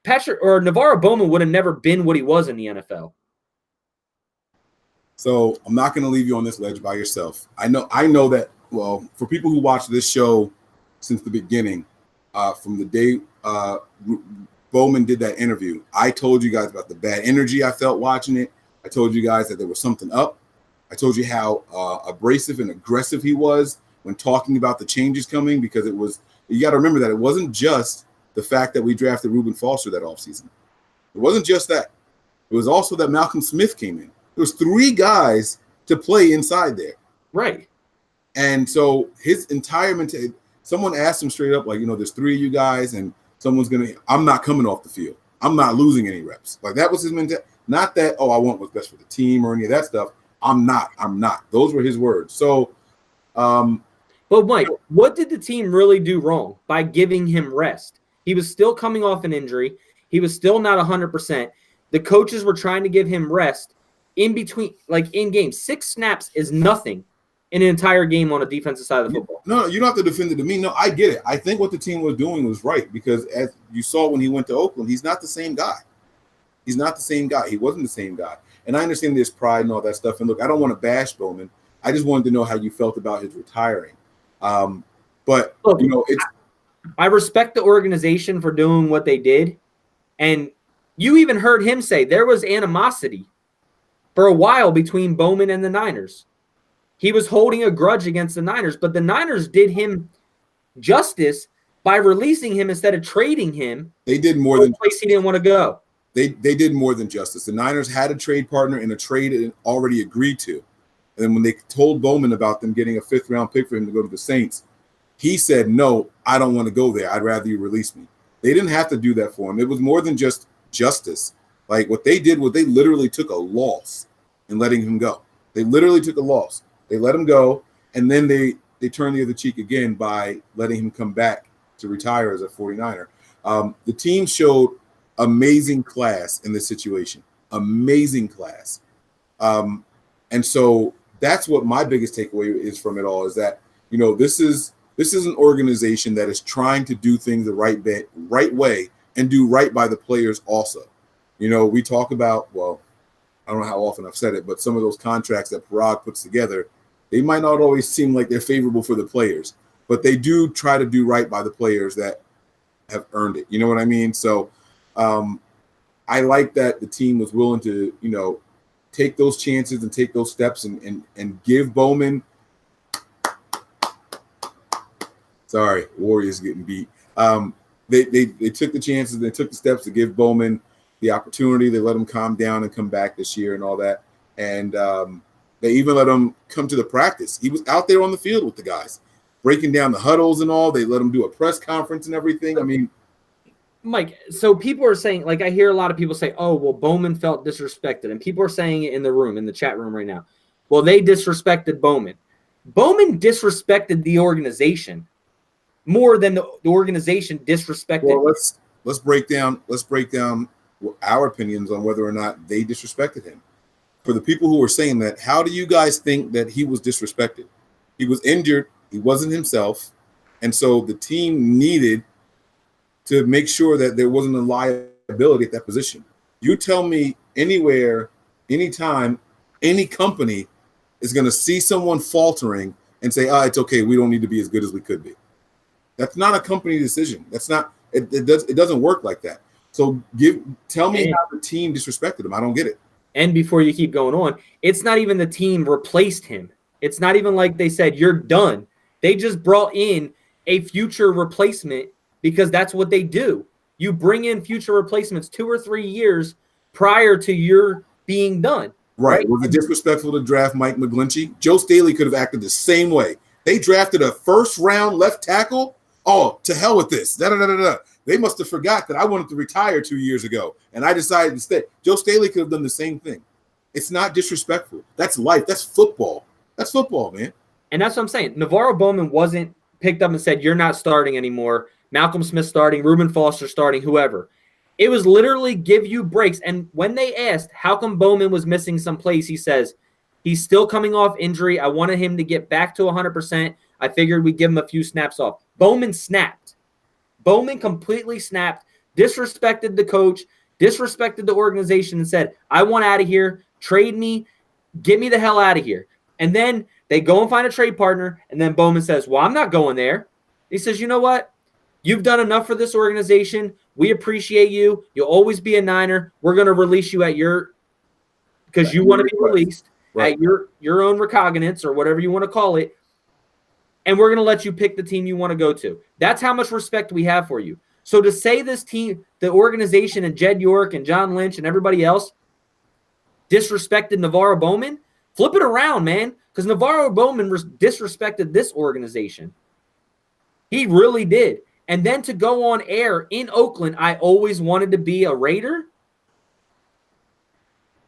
Speaker 2: Navarro Bowman would have never been what he was in the NFL.
Speaker 1: So I'm not going to leave you on this ledge by yourself. I know that, well, for people who watch this show since the beginning, from the day Bowman did that interview, I told you guys about the bad energy I felt watching it. I told you guys that there was something up. I told you how abrasive and aggressive he was when talking about the changes coming, because you got to remember that it wasn't just the fact that we drafted Reuben Foster that offseason. It wasn't just that. It was also that Malcolm Smith came in. There was 3 guys to play inside there.
Speaker 2: Right.
Speaker 1: And so his entire mentality, someone asked him straight up, like, there's 3 of you guys, and I'm not coming off the field. I'm not losing any reps. Like, that was his mentality. Not that, I want what's best for the team or any of that stuff. I'm not. Those were his words. So,
Speaker 2: but Mike, what did the team really do wrong by giving him rest? He was still coming off an injury. He was still not 100%. The coaches were trying to give him rest in between, like in game. 6 snaps is nothing in an entire game on a defensive side of the football.
Speaker 1: No, you don't have to defend it to me. No, I get it. I think what the team was doing was right, because as you saw when he went to Oakland, he's not the same guy. He's not the same guy. He wasn't the same guy. And I understand there's pride and all that stuff. And look, I don't want to bash Bowman. I just wanted to know how you felt about his retiring. But,
Speaker 2: look,
Speaker 1: it's.
Speaker 2: I respect the organization for doing what they did. And you even heard him say there was animosity for a while between Bowman and the Niners. He was holding a grudge against the Niners, but the Niners did him justice by releasing him instead of trading him.
Speaker 1: They did more than
Speaker 2: place he didn't want to go.
Speaker 1: They did more than justice. The Niners had a trade partner in a trade already agreed to. And when they told Bowman about them getting a 5th-round pick for him to go to the Saints, he said, no, I don't want to go there. I'd rather you release me. They didn't have to do that for him. It was more than just justice. Like, what they did was they literally took a loss in letting him go. They literally took a loss. They let him go, and then they turned the other cheek again by letting him come back to retire as a 49er. The team showed amazing class in this situation. Amazing class. And so that's what my biggest takeaway is from it all, is that, this is an organization that is trying to do things the right way and do right by the players also. We talk about, well, I don't know how often I've said it, but some of those contracts that Parag puts together, They might not always seem like they're favorable for the players, but they do try to do right by the players that have earned it. You know what I mean? So I like that the team was willing to, take those chances and take those steps and give Bowman. Sorry, Warriors getting beat. They took the chances, they took the steps to give Bowman the opportunity. They let him calm down and come back this year and all that. And they even let him come to the practice. He was out there on the field with the guys, breaking down the huddles and all. They let him do a press conference and everything. I mean,
Speaker 2: Mike, so people are saying, like, I hear a lot of people say, oh, well, Bowman felt disrespected. And people are saying it in the chat room right now. Well, they disrespected Bowman. Bowman disrespected the organization more than the organization disrespected.
Speaker 1: Well, let's break down our opinions on whether or not they disrespected him. For the people who are saying that, how do you guys think that he was disrespected? He was injured. He wasn't himself. And so the team needed to make sure that there wasn't a liability at that position. You tell me anywhere, anytime, any company is going to see someone faltering and say, it's okay, we don't need to be as good as we could be. That's not a company decision. That's not it doesn't work like that. So tell me how the team disrespected him. I don't get it.
Speaker 2: And before you keep going on, it's not even the team replaced him. It's not even like they said, you're done. They just brought in a future replacement because that's what they do. You bring in future replacements 2 or 3 years prior to your being done.
Speaker 1: Right. Was it disrespectful to draft Mike McGlinchey? Joe Staley could have acted the same way. They drafted a first-round left tackle. Oh, to hell with this. They must have forgot that I wanted to retire 2 years ago, and I decided to stay. Joe Staley could have done the same thing. It's not disrespectful. That's life. That's football. That's football, man.
Speaker 2: And that's what I'm saying. Navarro Bowman wasn't picked up and said, you're not starting anymore. Malcolm Smith starting, Reuben Foster starting, whoever. It was literally give you breaks. And when they asked how come Bowman was missing some plays, he says, he's still coming off injury. I wanted him to get back to 100%. I figured we'd give him a few snaps off. Bowman snapped. Bowman completely snapped, disrespected the coach, disrespected the organization, and said, I want out of here. Trade me. Get me the hell out of here. And then they go and find a trade partner, and then Bowman says, well, I'm not going there. He says, you know what? You've done enough for this organization. We appreciate you. You'll always be a Niner. We're going to release you at your – because you want to be released at your own recognizance or whatever you want to call it. And we're going to let you pick the team you want to go to. That's how much respect we have for you. So to say this team, the organization and Jed York and John Lynch and everybody else disrespected Navarro Bowman, flip it around, man, because Navarro Bowman disrespected this organization. He really did. And then to go on air in Oakland, I always wanted to be a Raider.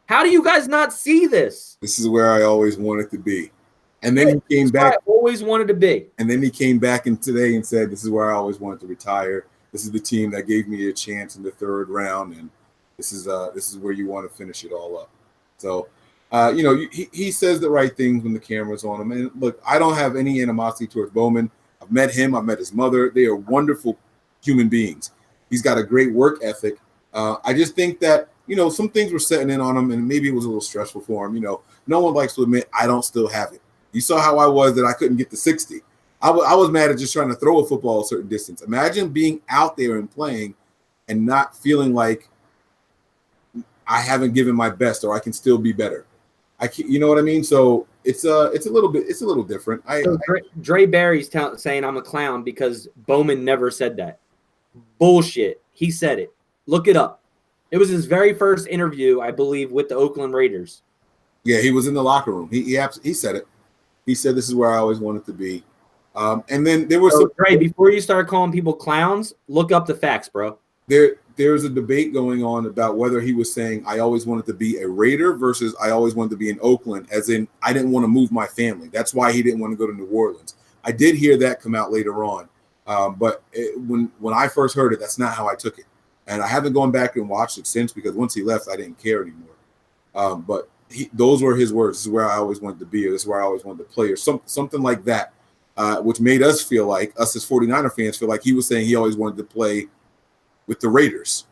Speaker 2: How do you guys not see this?
Speaker 1: This is where I always wanted to be. And then he came back.
Speaker 2: I always wanid to be.
Speaker 1: And then he came back in today and said, this is where I always wanted to retire. This is the team that gave me a chance in the 3rd round. And this is where you want to finish it all up. So, he says the right things when the camera's on him. And look, I don't have any animosity towards Bowman. I've met him. I've met his mother. They are wonderful human beings. He's got a great work ethic. I just think that, some things were setting in on him, and maybe it was a little stressful for him. No one likes to admit I don't still have it. You saw how I was that I couldn't get to 60. I was mad at just trying to throw a football a certain distance. Imagine being out there and playing and not feeling like I haven't given my best or I can still be better. You know what I mean? So it's a little different.
Speaker 2: Dre Barry's saying I'm a clown because Bowman never said that. Bullshit. He said it. Look it up. It was his very first interview, I believe, with the Oakland Raiders. Yeah,
Speaker 1: he was in the locker room. He said it. He said, this is where I always wanted to be. And then there was
Speaker 2: Dre, before you start calling people clowns, look up the facts, bro.
Speaker 1: There's a debate going on about whether he was saying I always wanted to be a Raider versus I always wanted to be in Oakland, as in I didn't want to move my family. That's why he didn't want to go to New Orleans. I did hear that come out later on. But when I first heard it, that's not how I took it. And I haven't gone back and watched it since because once he left, I didn't care anymore. But those were his words. This is where I always wanted to be, or this is where I always wanted to play, or something like that, which made us feel like, us as 49er fans, feel like he was saying he always wanted to play with the Raiders.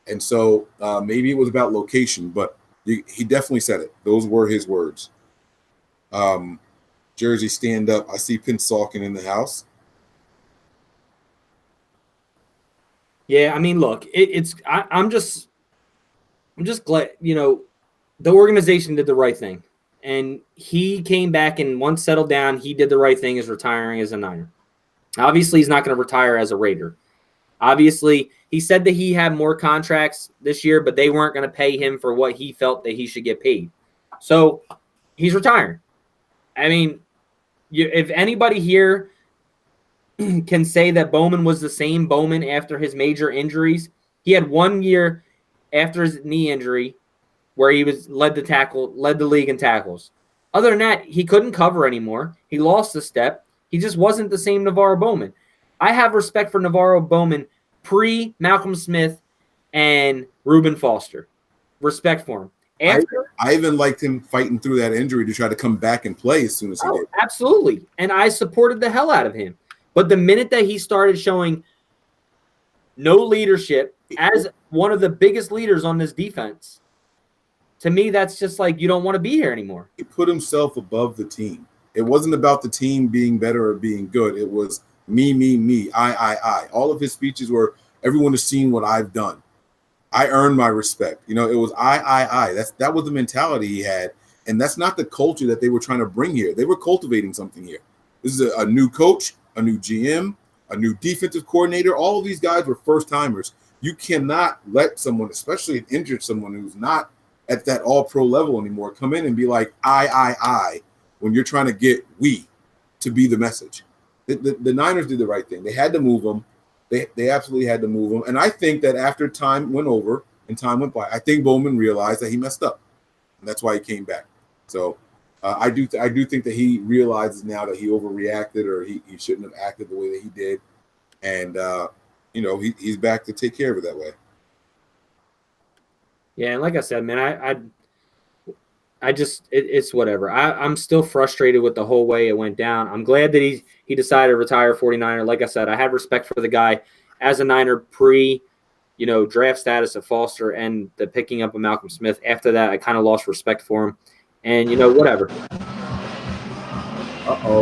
Speaker 1: And so maybe it was about location, but he definitely said it. Those were his words. jersey stand up. I see Pinsalkin in the house.
Speaker 2: Yeah, I mean, look, I'm just glad, the organization did the right thing. And he came back and once settled down, he did the right thing as retiring as a Niner. Obviously, he's not going to retire as a Raider. Obviously, he said that he had more contracts this year, but they weren't going to pay him for what he felt that he should get paid. So he's retiring. I mean, if anybody here can say that Bowman was the same Bowman after his major injuries, he had 1 year after his knee injury where he led the league in tackles. Other than that, he couldn't cover anymore. He lost a step. He just wasn't the same Navarro Bowman. I have respect for Navarro Bowman pre-Malcolm Smith and Reuben Foster. Respect for him.
Speaker 1: I even liked him fighting through that injury to try to come back and play as soon as he did.
Speaker 2: Absolutely. And I supported the hell out of him. But the minute that he started showing no leadership as one of the biggest leaders on this defense, to me, that's just like, you don't want to be here anymore.
Speaker 1: He put himself above the team. It wasn't about the team being better or being good. It was me, I. All of his speeches were, everyone has seen what I've done. I earned my respect. It was I. That was the mentality he had. And that's not the culture that they were trying to bring here. They were cultivating something here. This is a new coach, a new GM, a new defensive coordinator. All of these guys were first-timers. You cannot let someone, especially an injured someone who's not at that all-pro level anymore, come in and be like, I, when you're trying to get we to be the message. The Niners did the right thing. They had to move him. They absolutely had to move him. And I think that after time went over and time went by, I think Bowman realized that he messed up. And that's why he came back. So I do think that he realizes now that he overreacted or he shouldn't have acted the way that he did. And, he's back to take care of it that way.
Speaker 2: Yeah, and like I said, man, I just it's whatever. I'm still frustrated with the whole way it went down. I'm glad that he decided to retire 49er. Like I said, I had respect for the guy as a Niner pre, draft status of Foster and the picking up of Malcolm Smith. After that, I kind of lost respect for him. And whatever.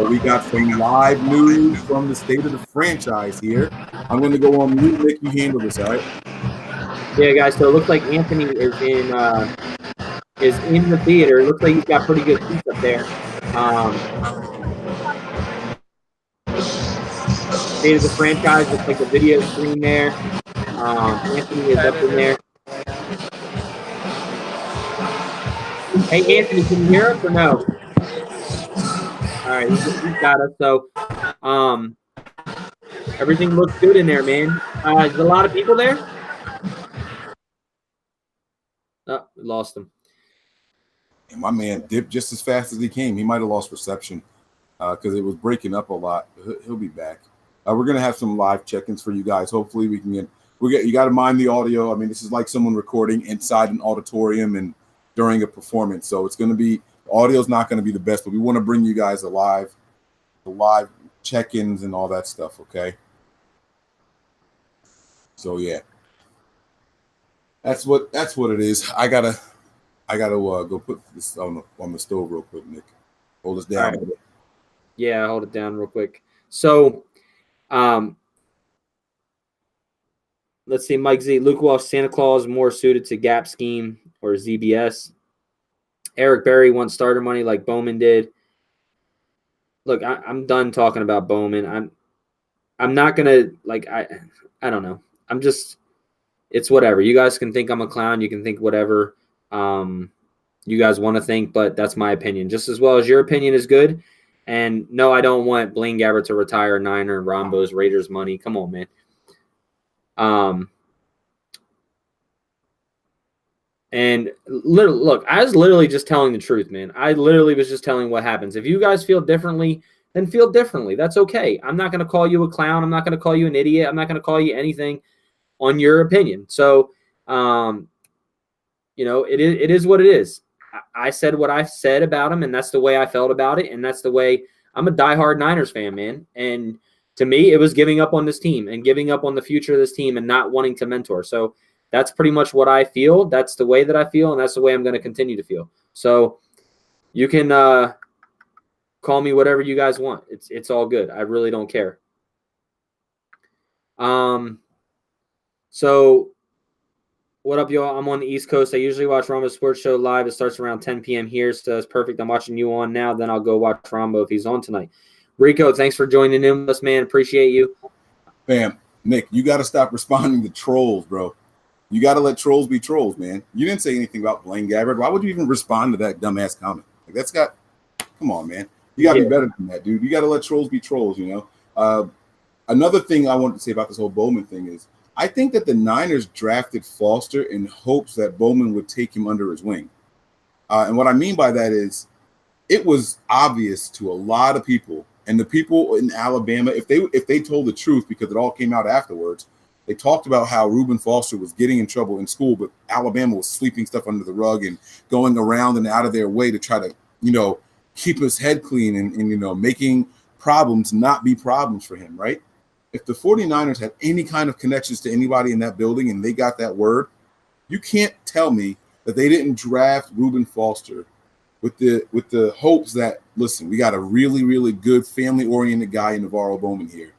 Speaker 1: We got some live news from the state of the franchise here. I'm going to go on mute, Nick. You handle this, all right?
Speaker 2: Yeah, guys. So it looks like Anthony is in the theater. It looks like he's got pretty good seats up there. State of the franchise looks like the video screen there. Anthony is up in there. Hey, Anthony, can you hear us or no? All right, he's got us. So, everything looks good in there, man. Is a lot of people there? Oh, we lost him.
Speaker 1: And my man dipped just as fast as he came. He might have lost reception because it was breaking up a lot. He'll be back. We're gonna have some live check-ins for you guys. Hopefully, we can get. You got to mind the audio. I mean, this is like someone recording inside an auditorium and during a performance. So it's going to be audio is not going to be the best, but we want to bring you guys the live check-ins and all that stuff. Okay. So yeah, that's what it is. I gotta go put this on the stove real quick, Nick. Hold us down.
Speaker 2: Right. Yeah, hold it down real quick. So, let's see, Mike Z. Luke Walsh, Santa Claus more suited to Gap scheme or ZBS. Eric Berry wants starter money like Bowman did. Look, I'm done talking about Bowman. I'm not gonna I don't know. I'm just, it's whatever. You guys can think I'm a clown. You can think whatever you guys want to think, but that's my opinion. Just as well as your opinion is good. And no, I don't want Blaine Gabbert to retire Niner and Rombo's Raiders money. Come on, man. And look, I was literally just telling the truth, man. I literally was just telling what happens. If you guys feel differently, then feel differently. That's okay. I'm not going to call you a clown. I'm not going to call you an idiot. I'm not going to call you anything on your opinion. So, it is what it is. I said what I said about him, and that's the way I felt about it, and that's the way I'm a diehard Niners fan, man. And to me, it was giving up on this team and giving up on the future of this team and not wanting to mentor. So that's pretty much what I feel. That's the way that I feel, and that's the way I'm going to continue to feel. So you can Call me whatever you guys want. It's all good. I really don't care. So what up, y'all? I'm on the East Coast. I usually watch Rambo's Sports Show live. It starts around 10 p.m. here, so that's perfect. I'm watching you on now. Then I'll go watch Rambo if he's on tonight. Rico, thanks for joining in with us, man. Appreciate you.
Speaker 1: Bam. Nick, you got to stop responding to trolls, bro. You got to let trolls be trolls, man. You didn't say anything about Blaine Gabbert. Why would you even respond to that dumbass comment? Like, that's got – come on, man. You got to be better than that, dude. You got to let trolls be trolls, you know. Another thing I wanted to say about this whole Bowman thing is I think that the Niners drafted Foster in hopes that Bowman would take him under his wing. And what I mean by that is it was obvious to a lot of people, and the people in Alabama, if they told the truth, because it all came out afterwards, they talked about how Reuben Foster was getting in trouble in school, but Alabama was sweeping stuff under the rug and going around and out of their way to try to, you know, keep his head clean and you know, making problems not be problems for him, right? If the 49ers had any kind of connections to anybody in that building and they got that word, you can't tell me that they didn't draft Reuben Foster with the hopes that, listen, we got a really, really good family-oriented guy in Navarro Bowman here.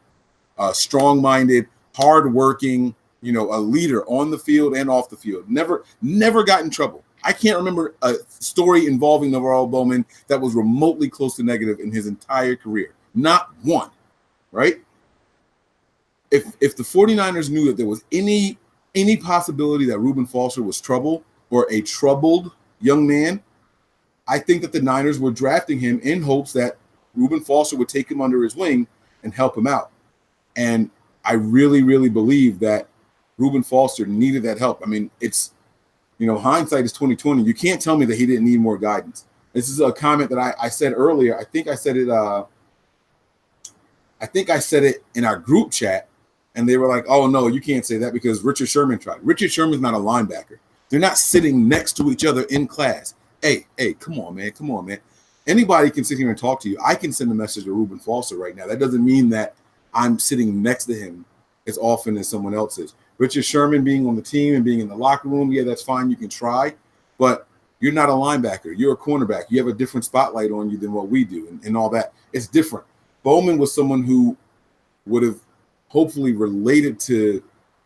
Speaker 1: Strong-minded, hard-working, you know, a leader on the field and off the field. Never got in trouble. I can't remember a story involving Navarro Bowman that was remotely close to negative in his entire career. Not one, right? If the 49ers knew that there was any possibility that Reuben Foster was trouble or a troubled young man, I think that the Niners were drafting him in hopes that Reuben Foster would take him under his wing and help him out. And I really, really believe that Reuben Foster needed that help. I mean, it's, you know, hindsight is 2020. You can't tell me that he didn't need more guidance. This is a comment that I said earlier. I think I said it in our group chat, and they were like, oh, no, you can't say that because Richard Sherman tried. Richard Sherman's not a linebacker. They're not sitting next to each other in class. Hey, come on, man. Come on, man. Anybody can sit here and talk to you. I can send a message to Reuben Foster right now. That doesn't mean that I'm sitting next to him as often as someone else is. Richard Sherman being on the team and being in the locker room, yeah, that's fine. You can try. But you're not a linebacker. You're a cornerback. You have a different spotlight on you than what we do and all that. It's different. Bowman was someone who would have hopefully related to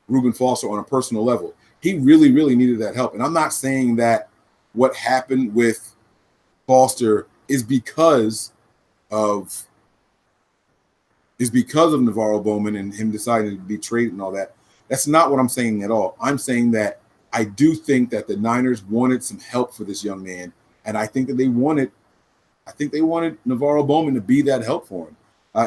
Speaker 1: Reuben Foster on a personal level. He really, really needed that help. And I'm not saying that what happened with Foster is because of Navarro Bowman and him deciding to be traded and all that. That's not what I'm saying at all. I'm saying that I do think that the Niners wanted some help for this young man, and I think they wanted Navarro Bowman to be that help for him.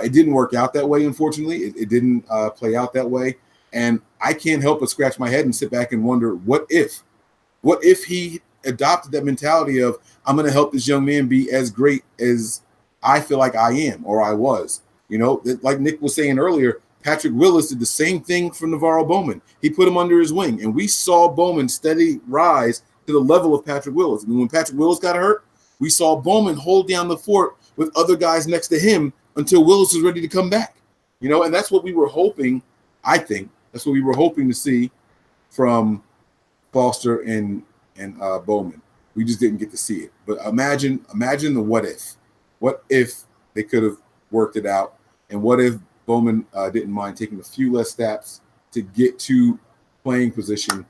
Speaker 1: It didn't work out that way, unfortunately. It didn't play out that way, and I can't help but scratch my head and sit back and wonder, what if he adopted that mentality of, I'm going to help this young man be as great as I feel like I am or I was. You know, like Nick was saying earlier, Patrick Willis did the same thing for Navarro Bowman. He put him under his wing, and we saw Bowman steady rise to the level of Patrick Willis. And when Patrick Willis got hurt, we saw Bowman hold down the fort with other guys next to him until Willis was ready to come back. You know, and that's what we were hoping. I think that's what we were hoping to see from Foster and Bowman. We just didn't get to see it. But imagine the what if. What if they could have worked it out? And what if Bowman didn't mind taking a few less steps to get to playing position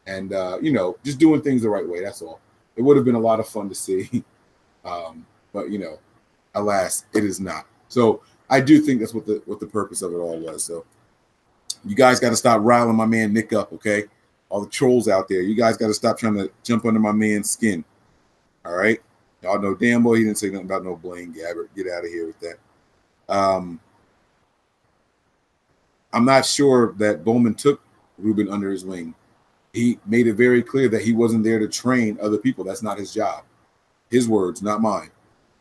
Speaker 1: and, you know, just doing things the right way. That's all. It would have been a lot of fun to see. But, you know, alas, it is not. So I do think that's what the purpose of it all was. So you guys got to stop riling my man Nick up, okay? All the trolls out there, you guys got to stop trying to jump under my man's skin. All right? Y'all know damn well he didn't say nothing about no Blaine Gabbert. Get out of here with that. I'm not sure that Bowman took Reuben under his wing. He made it very clear that he wasn't there to train other people. That's not his job. His words, not mine.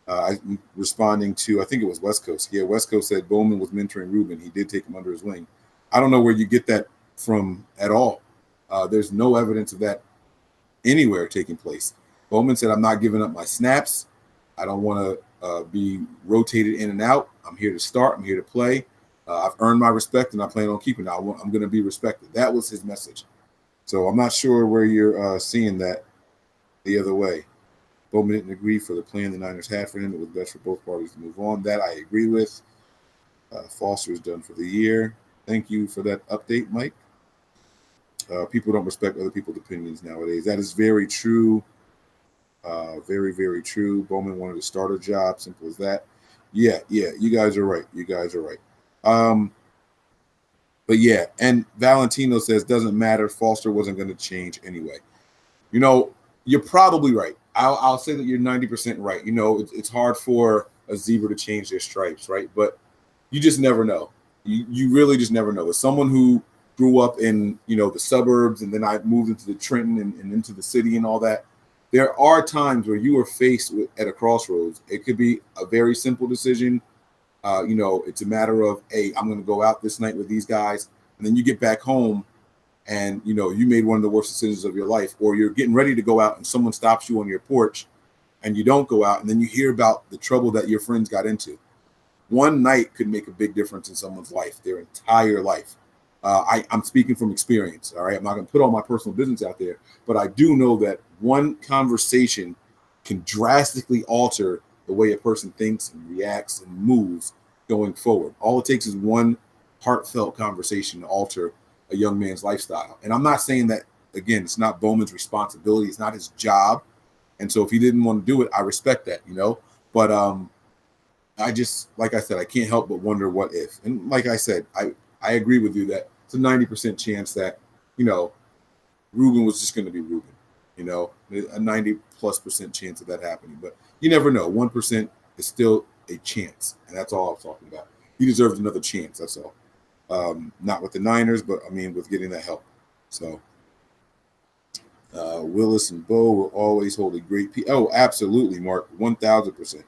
Speaker 1: I'm responding to, I think it was West Coast. Yeah, West Coast said Bowman was mentoring Reuben. He did take him under his wing. I don't know where you get that from at all. There's no evidence of that anywhere taking place. Bowman said, I'm not giving up my snaps. I don't want to be rotated in and out. I'm here to start. I'm here to play. I've earned my respect, and I plan on keeping it. I'm going to be respected. That was his message. So I'm not sure where you're seeing that the other way. Bowman didn't agree for the plan the Niners had for him. It was best for both parties to move on. That I agree with. Foster is done for the year. Thank you for that update, Mike. People don't respect other people's opinions nowadays. That is very true. Very, very true. Bowman wanted to start a job. Simple as that. Yeah. You guys are right. But yeah, and Valentino says doesn't matter. Foster wasn't going to change anyway. You're probably right. I'll say that you're 90% right. It's hard for a zebra to change their stripes, right? But you just never know. You really just never know. As someone who grew up in the suburbs, and then I moved into the Trenton and into the city and all that, there are times where you are faced at a crossroads. It could be a very simple decision. It's a matter of, hey, I'm going to go out this night with these guys, and then you get back home, and you made one of the worst decisions of your life, or you're getting ready to go out and someone stops you on your porch, and you don't go out, and then you hear about the trouble that your friends got into. One night could make a big difference in someone's life, their entire life. I'm speaking from experience, all right? I'm not going to put all my personal business out there, but I do know that one conversation can drastically alter the way a person thinks and reacts and moves going forward. All it takes is one heartfelt conversation to alter a young man's lifestyle. And I'm not saying that, again, it's not Bowman's responsibility. It's not his job. And so if he didn't want to do it, I respect that, But I just, like I said, I can't help but wonder what if. And like I said, I agree with you that it's a 90% chance that, Ruben was just going to be Ruben, a 90+% chance of that happening. But you never know. 1% is still a chance. And that's all I'm talking about. He deserves another chance. That's all. Not with the Niners, but with getting that help. So Willis and Bo will always hold a great Oh, absolutely, Mark. 1,000%.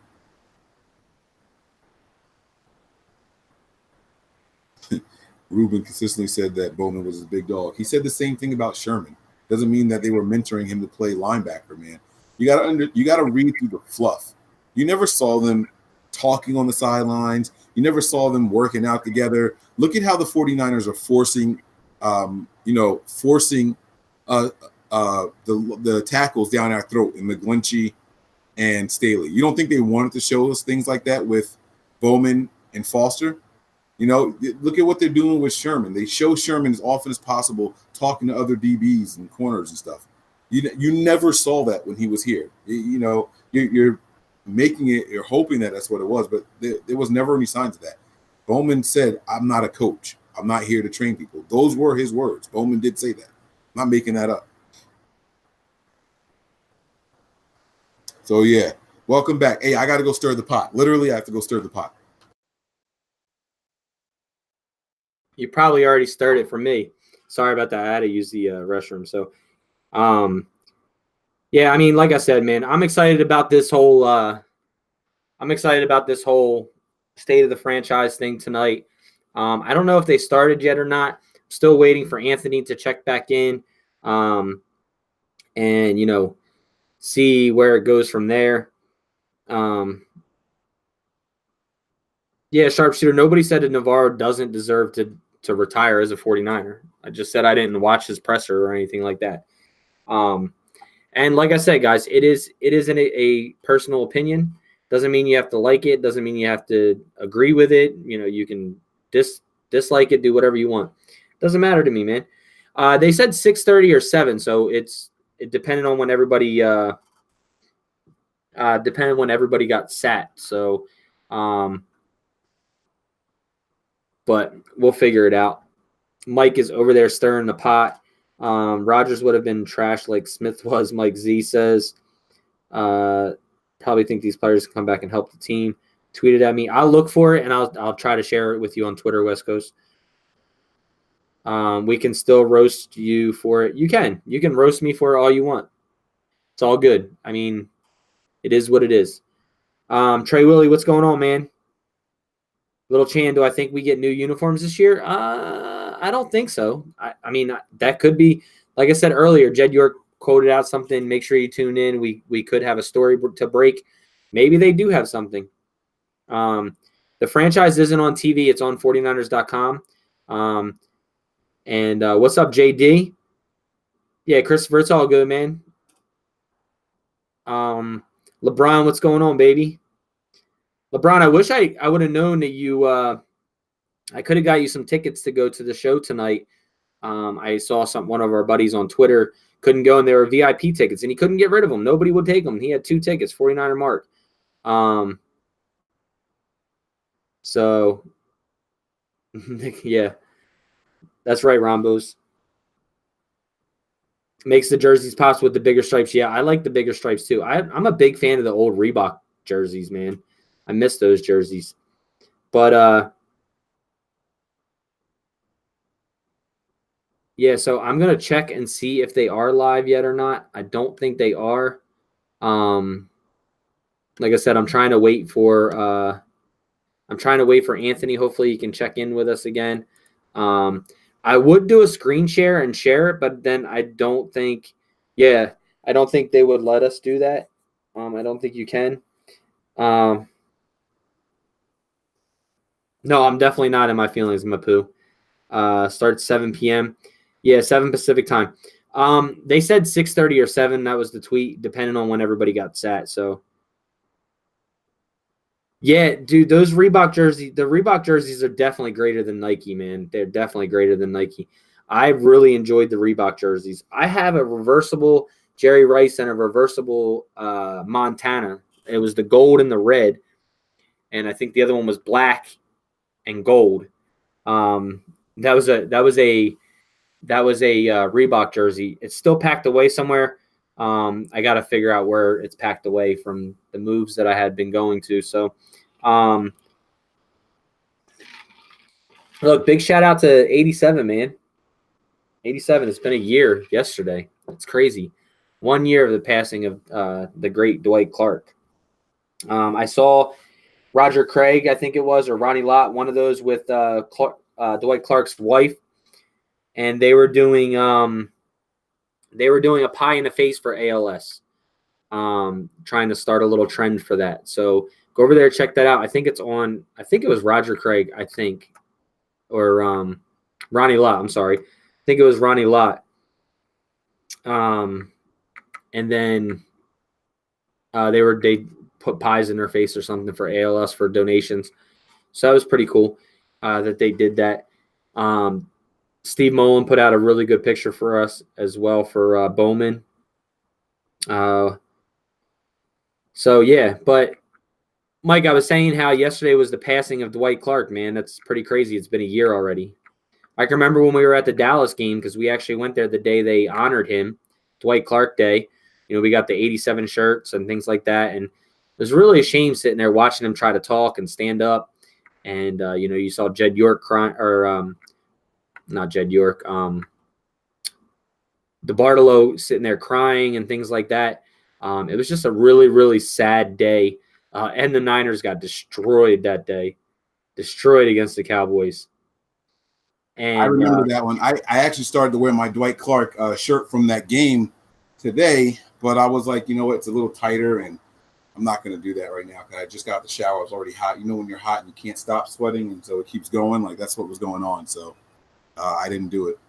Speaker 1: Ruben consistently said that Bowman was his big dog. He said the same thing about Sherman. Doesn't mean that they were mentoring him to play linebacker, man. You gotta read through the fluff. You never saw them talking on the sidelines. You never saw them working out together. Look at how the 49ers are forcing the tackles down our throat in McGlinchey and Staley. You don't think they wanted to show us things like that with Bowman and Foster? Look at what they're doing with Sherman. They show Sherman as often as possible talking to other DBs and corners and stuff. You never saw that when he was here. You're making it, you're hoping that that's what it was, but there was never any signs of that. Bowman said, I'm not a coach. I'm not here to train people. Those were his words. Bowman did say that. I'm not making that up. So, yeah, welcome back. Hey, I got to go stir the pot. Literally, I have to go stir the pot.
Speaker 2: You probably already stirred it for me. Sorry about that. I had to use the restroom. So, yeah, like I said, man, I'm excited about this whole state of the franchise thing tonight. I don't know if they started yet or not. I'm still waiting for Anthony to check back in, and see where it goes from there. Yeah, sharpshooter. Nobody said that Navarro doesn't deserve to retire as a 49er. I just said I didn't watch his presser or anything like that. And like I said, guys, it is a personal opinion. Doesn't mean you have to like it. Doesn't mean you have to agree with it. You can dislike it, do whatever you want. Doesn't matter to me, man. They said 6:30 or 7, so it depended on when everybody got sat. So, but we'll figure it out. Mike is over there stirring the pot. Rodgers would have been trashed like Smith was, Mike Z says. Probably think these players can come back and help the team. Tweeted at me. I'll look for it, and I'll try to share it with you on Twitter, West Coast. We can still roast you for it. You can roast me for it all you want. It's all good. It is what it is. Trey Willie, what's going on, man? Little Chan, do I think we get new uniforms this year? I don't think so. That could be, like I said earlier, Jed York quoted out something. Make sure you tune in. We could have a story to break. Maybe they do have something. The franchise isn't on TV. It's on 49ers.com. And what's up, JD? Yeah, Christopher, it's all good, man. LeBron, what's going on, baby? LeBron, I wish I would have known that you I could have got you some tickets to go to the show tonight. I saw one of our buddies on Twitter couldn't go, and they were VIP tickets, and he couldn't get rid of them. Nobody would take them. He had 2 tickets, 49er Mark. So, yeah, that's right, Rombos. Makes the jerseys pop with the bigger stripes. Yeah, I like the bigger stripes too. I'm a big fan of the old Reebok jerseys, man. I miss those jerseys. But yeah, so I'm gonna check and see if they are live yet or not. I don't think they are. Like I said, I'm trying to wait for Anthony. Hopefully he can check in with us again. I would do a screen share and share it, but then I don't think they would let us do that. I don't think you can. No, I'm definitely not in my feelings, Mapu. Starts 7 p.m. Yeah, 7 Pacific time. They said 6:30 or 7. That was the tweet, depending on when everybody got sat. So, yeah, dude, the Reebok jerseys are definitely greater than Nike, man. They're definitely greater than Nike. I really enjoyed the Reebok jerseys. I have a reversible Jerry Rice and a reversible Montana. It was the gold and the red, and I think the other one was black and gold. That was a Reebok jersey. It's still packed away somewhere. I got to figure out where it's packed away from the moves that I had been going to. So, look, big shout out to 87, man. 87. It's been a year yesterday. It's crazy. 1 year of the passing of the great Dwight Clark. I saw Roger Craig, I think it was, or Ronnie Lott, one of those with Dwight Clark's wife, and they were doing a pie in the face for ALS, trying to start a little trend for that. So go over there, check that out. I think it was Roger Craig, or Ronnie Lott. I'm sorry. I think it was Ronnie Lott. And then they put pies in their face or something for ALS for donations. So that was pretty cool that they did that. Steve Mullen put out a really good picture for us as well for Bowman. So, yeah. But, Mike, I was saying how yesterday was the passing of Dwight Clark, man. That's pretty crazy. It's been a year already. I can remember when we were at the Dallas game because we actually went there the day they honored him, Dwight Clark Day. We got the 87 shirts and things like that. And it was really a shame sitting there watching him try to talk and stand up. And, you saw Jed York crying, or not Jed York, DeBartolo sitting there crying and things like that. It was just a really, really sad day. And the Niners got destroyed that day, destroyed against the Cowboys. And
Speaker 1: I remember that one. I actually started to wear my Dwight Clark shirt from that game today, but I was like, it's a little tighter, and I'm not going to do that right now because I just got out the shower. I was already hot. When you're hot and you can't stop sweating, and so it keeps going. Like, that's what was going on. So I didn't do it.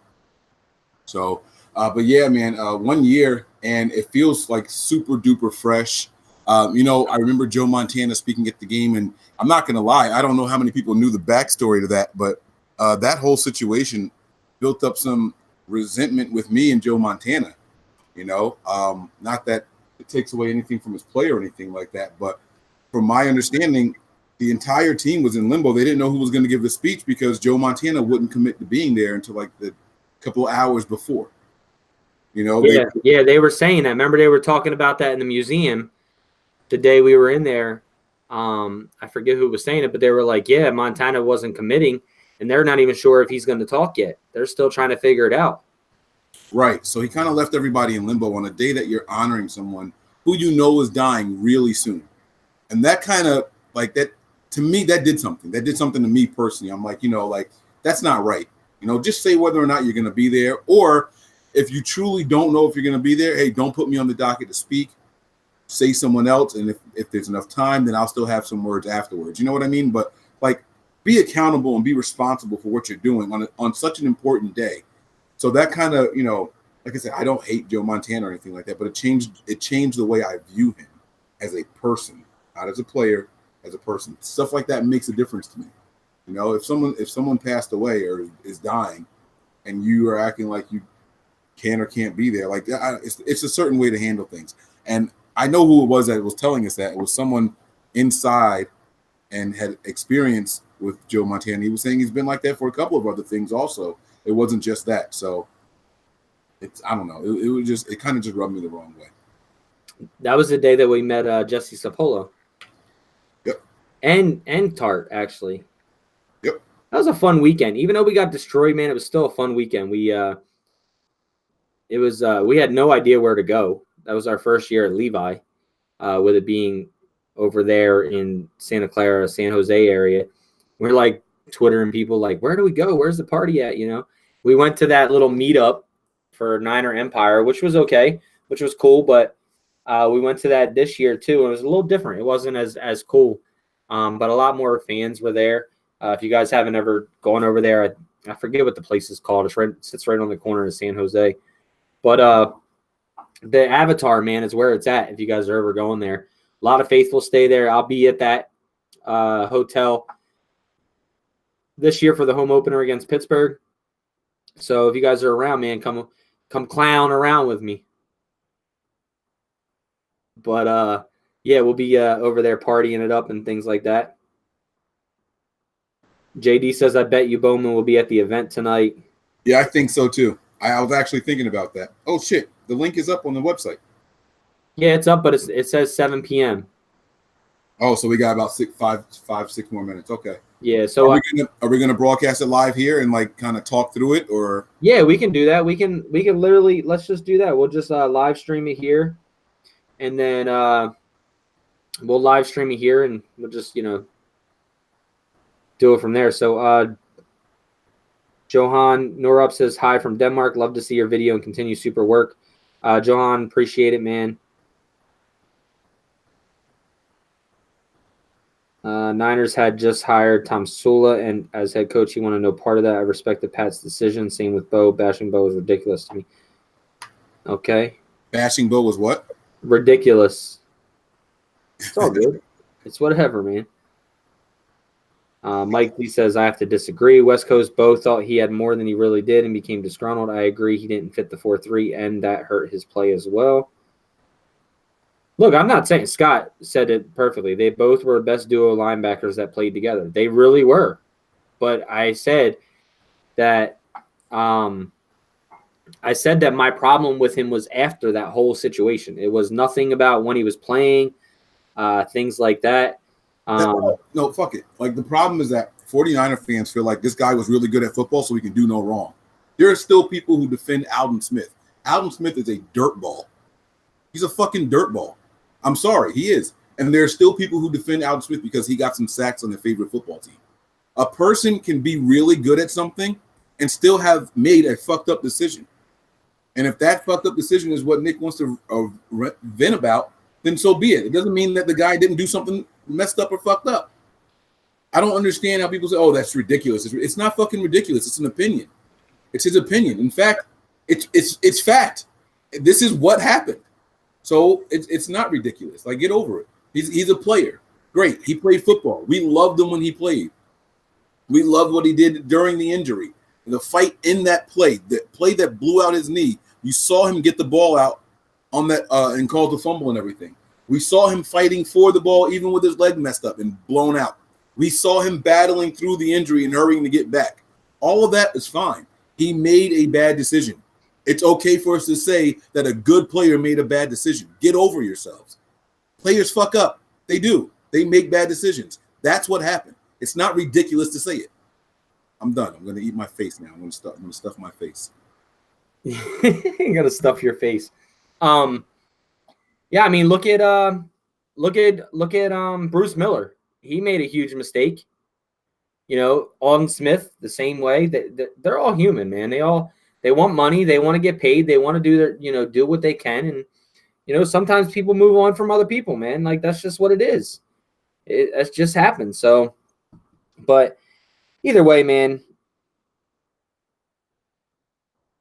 Speaker 1: So, but yeah, man, 1 year, and it feels like super duper fresh. I remember Joe Montana speaking at the game, and I'm not going to lie. I don't know how many people knew the backstory to that, but that whole situation built up some resentment with me and Joe Montana. Not that it takes away anything from his play or anything like that, but from my understanding, the entire team was in limbo. They didn't know who was going to give the speech because Joe Montana wouldn't commit to being there until like the couple of hours before. They
Speaker 2: were saying that. Remember, they were talking about that in the museum the day we were in there. I forget who was saying it, but they were like, yeah, Montana wasn't committing, and they're not even sure if he's going to talk yet. They're still trying to figure it out.
Speaker 1: Right. So he kind of left everybody in limbo on a day that you're honoring someone who is dying really soon. And that kind of like that, to me, that did something. That did something to me personally. I'm like, that's not right. Just say whether or not you're going to be there. Or if you truly don't know if you're going to be there, hey, don't put me on the docket to speak. Say someone else. And if there's enough time, then I'll still have some words afterwards. You know what I mean? But like, be accountable and be responsible for what you're doing on such an important day. So that kind of, like I said, I don't hate Joe Montana or anything like that, but it changed the way I view him. as a person, not as a player, as a person. Stuff like that makes a difference to me. You know, if someone passed away or is dying, and you are acting like you can or can't be there, like it's a certain way to handle things. And I know who it was that was telling us that. It was someone inside and had experience with Joe Montana. He was saying he's been like that for a couple of other things also. It wasn't just that. So I don't know. It kind of just rubbed me the wrong way.
Speaker 2: That was the day that we met Jesse Sapolo.
Speaker 1: Yep.
Speaker 2: And Tart, actually.
Speaker 1: Yep.
Speaker 2: That was a fun weekend. Even though we got destroyed, man, it was still a fun weekend. We had no idea where to go. That was our first year at Levi, with it being over there in Santa Clara, San Jose area. We're like Twittering people like, where do we go? Where's the party at? You know, we went to that little meetup for Niner Empire, which was okay, which was cool. But we went to that this year too. And it was a little different. It wasn't as cool, but a lot more fans were there. If you guys haven't ever gone over there, I forget what the place is called. It sits right on the corner of San Jose. But the Avatar, man, is where it's at if you guys are ever going there. A lot of faithful stay there. I'll be at that hotel this year for the home opener against Pittsburgh. So if you guys are around, man, come clown around with me. But yeah, we'll be over there partying it up and things like that. JD says, I bet you Bowman will be at the event tonight.
Speaker 1: Yeah, I think so too. I was actually thinking about that. Oh shit, the link is up on the website.
Speaker 2: Yeah, it's up, but it says 7 p.m.
Speaker 1: Oh, so we got about 6 more minutes. Okay.
Speaker 2: Yeah. So
Speaker 1: are we gonna broadcast it live here and like kind of talk through it, or?
Speaker 2: Yeah, we can do that. We can literally, let's just do that. We'll just live stream it here, and then we'll live stream it here, and we'll just do it from there. So Johan Norup says hi from Denmark. Love to see your video and continue super work. Johan, appreciate it, man. Niners had just hired Tom Sula, and as head coach, he wanted no part of that. I respected Pat's decision. Same with Bo. Bashing Bo was ridiculous to me. Okay.
Speaker 1: Bashing Bo was what?
Speaker 2: Ridiculous. It's all good. It's whatever, man. Mike Lee says, I have to disagree. West Coast Bo thought he had more than he really did and became disgruntled. I agree. He didn't fit the 4-3, and that hurt his play as well. Look, I'm not saying Scott said it perfectly. They both were best duo linebackers that played together. They really were. But I said that my problem with him was after that whole situation. It was nothing about when he was playing, things like that.
Speaker 1: No, fuck it. Like, the problem is that 49er fans feel like this guy was really good at football, so he can do no wrong. There are still people who defend Alden Smith. Alden Smith is a dirtball. He's a fucking dirtball. I'm sorry, he is. And there are still people who defend Alden Smith because he got some sacks on their favorite football team. A person can be really good at something and still have made a fucked up decision. And if that fucked up decision is what Nick wants to vent about, then so be it. It doesn't mean that the guy didn't do something messed up or fucked up. I don't understand how people say, oh, that's ridiculous. It's not fucking ridiculous. It's an opinion. It's his opinion. In fact, it's fact. This is what happened. So it's not ridiculous. Like, get over it. He's a player. Great. He played football. We loved him when he played. We loved what he did during the injury. The fight in that play that blew out his knee. You saw him get the ball out on that and cause the fumble and everything. We saw him fighting for the ball even with his leg messed up and blown out. We saw him battling through the injury and hurrying to get back. All of that is fine. He made a bad decision. It's okay for us to say that a good player made a bad decision. Get over yourselves. Players fuck up. They do. They make bad decisions. That's what happened. It's not ridiculous to say it. I'm done. I'm going to eat my face now. I'm going to stuff my face.
Speaker 2: You're going to stuff your face. Yeah, I mean, look at Bruce Miller. He made a huge mistake. Alden Smith the same way. They're all human, man. They want money. They want to get paid. They want to do their, do what they can. And sometimes people move on from other people, man. Like, that's just what it is. That's just happened. So, but either way, man.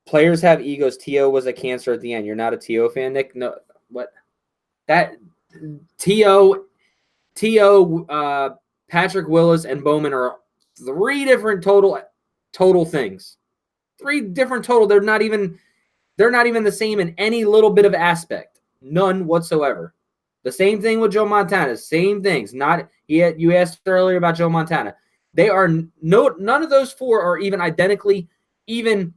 Speaker 2: Players have egos. T.O. was a cancer at the end. You're not a T.O. fan, Nick? No, what? T.O., Patrick Willis, and Bowman are three different total things. Three different total. They're not even the same in any little bit of aspect. None whatsoever. The same thing with Joe Montana. Same things. You asked earlier about Joe Montana. They are none of those four are even identically, even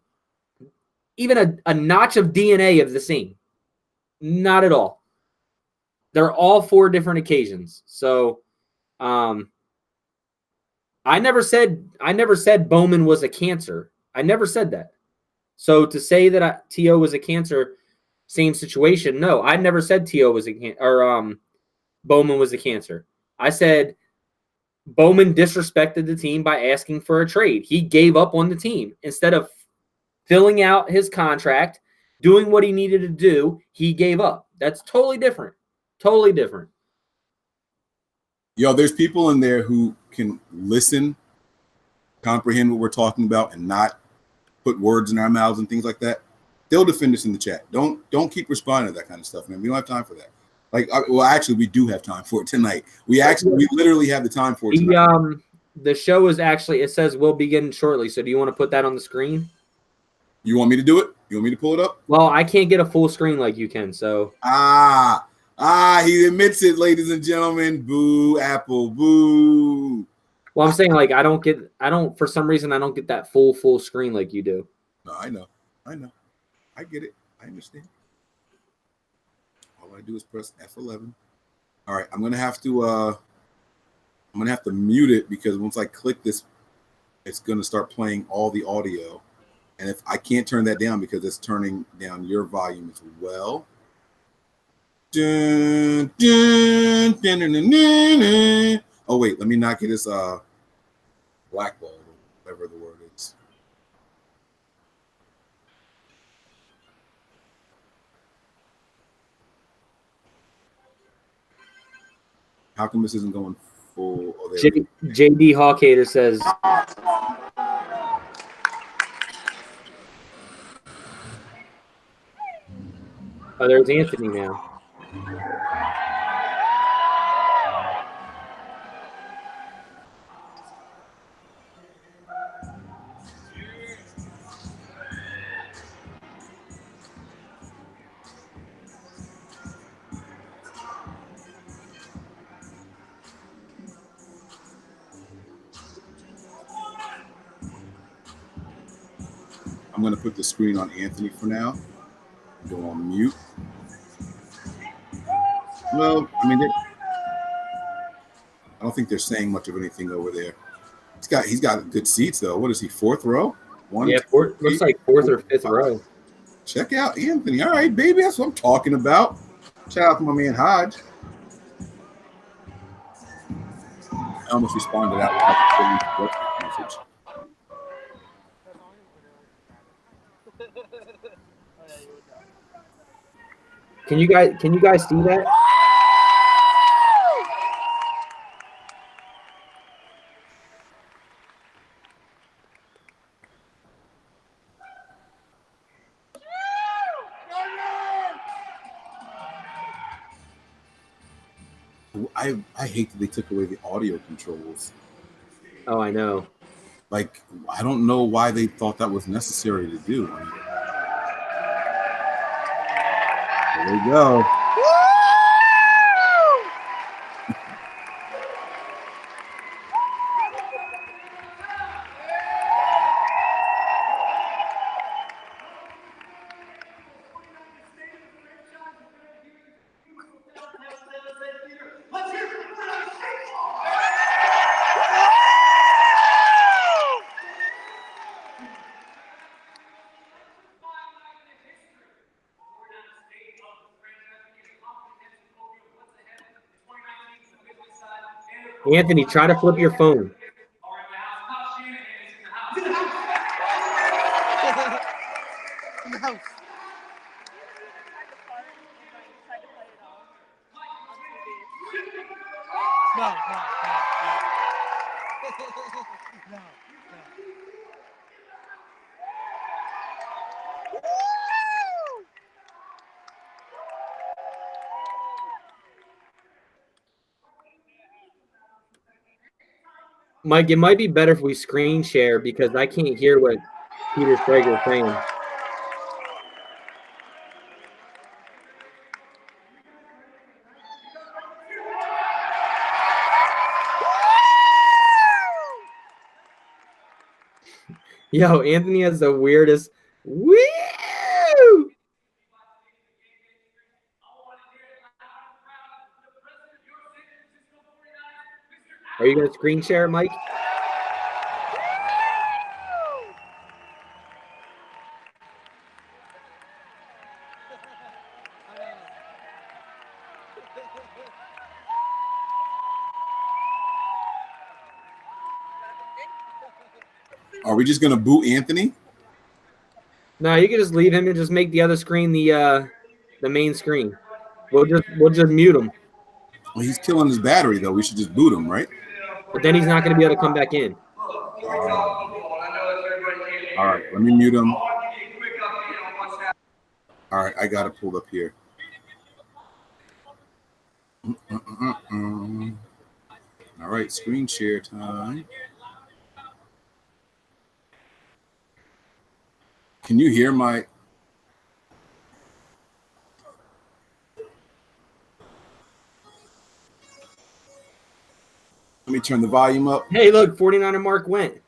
Speaker 2: a notch of DNA of the same. Not at all. They're all four different occasions. So, I never said Bowman was a cancer. I never said that. So to say that T.O. was a cancer, same situation. No, I never said T.O. was a cancer or Bowman was a cancer. I said Bowman disrespected the team by asking for a trade. He gave up on the team instead of filling out his contract, doing what he needed to do. He gave up. That's totally different. Totally different.
Speaker 1: Yo, there's people in there who can listen, comprehend what we're talking about, and not put words in our mouths and things like that. They'll defend us in the chat. Don't keep responding to that kind of stuff, man. We don't have time for that. Actually, we do have time for it tonight. We literally have the time for it tonight.
Speaker 2: The show is actually, it says we'll begin shortly. So do you want to put that on the screen?
Speaker 1: You want me to do it? You want me to pull it up?
Speaker 2: Well, I can't get a full screen like you can, so.
Speaker 1: He admits it, ladies and gentlemen. Boo, Apple, boo.
Speaker 2: Well, I'm saying for some reason, I don't get that full screen like you do.
Speaker 1: No, I know. I get it. I understand. All I do is press F11. All right, I'm gonna have to mute it because once I click this, it's gonna start playing all the audio. And if I can't turn that down because it's turning down your volume as well. Dun, dun, dun, dun, dun, dun, dun. Oh wait, let me not get this blackballed, whatever the word is. How come this isn't going full? Oh,
Speaker 2: JD Hawkhater says. Oh, there's Anthony now.
Speaker 1: I'm going to put the screen on Anthony for now. Go on mute. Well, I mean, I don't think they're saying much of anything over there. He's got good seats though. What is he? Fourth row?
Speaker 2: Looks like fourth or fifth row.
Speaker 1: Check out Anthony. All right, baby, that's what I'm talking about. Shout out to my man Hodge. I almost responded out loud message.
Speaker 2: Can you guys see that?
Speaker 1: I hate that they took away the audio controls.
Speaker 2: Oh, I know.
Speaker 1: Like, I don't know why they thought that was necessary to do. There we go.
Speaker 2: Anthony, try to flip your phone. Mike, it might be better if we screen share because I can't hear what Peter Schrager is saying. Yo, Anthony has the weirdest. Woo! Are you gonna screen share, Mike?
Speaker 1: Are we just gonna boo Anthony?
Speaker 2: No, you can just leave him and just make the other screen the main screen. We'll just mute him.
Speaker 1: Well, he's killing his battery though. We should just boot him, right?
Speaker 2: But then he's not going to be able to come back in.
Speaker 1: All right, let me mute him. All right, I got it pulled up here. All right, screen share time. Can you hear my? Let me turn the volume up.
Speaker 2: Hey, look, 49er Mark went.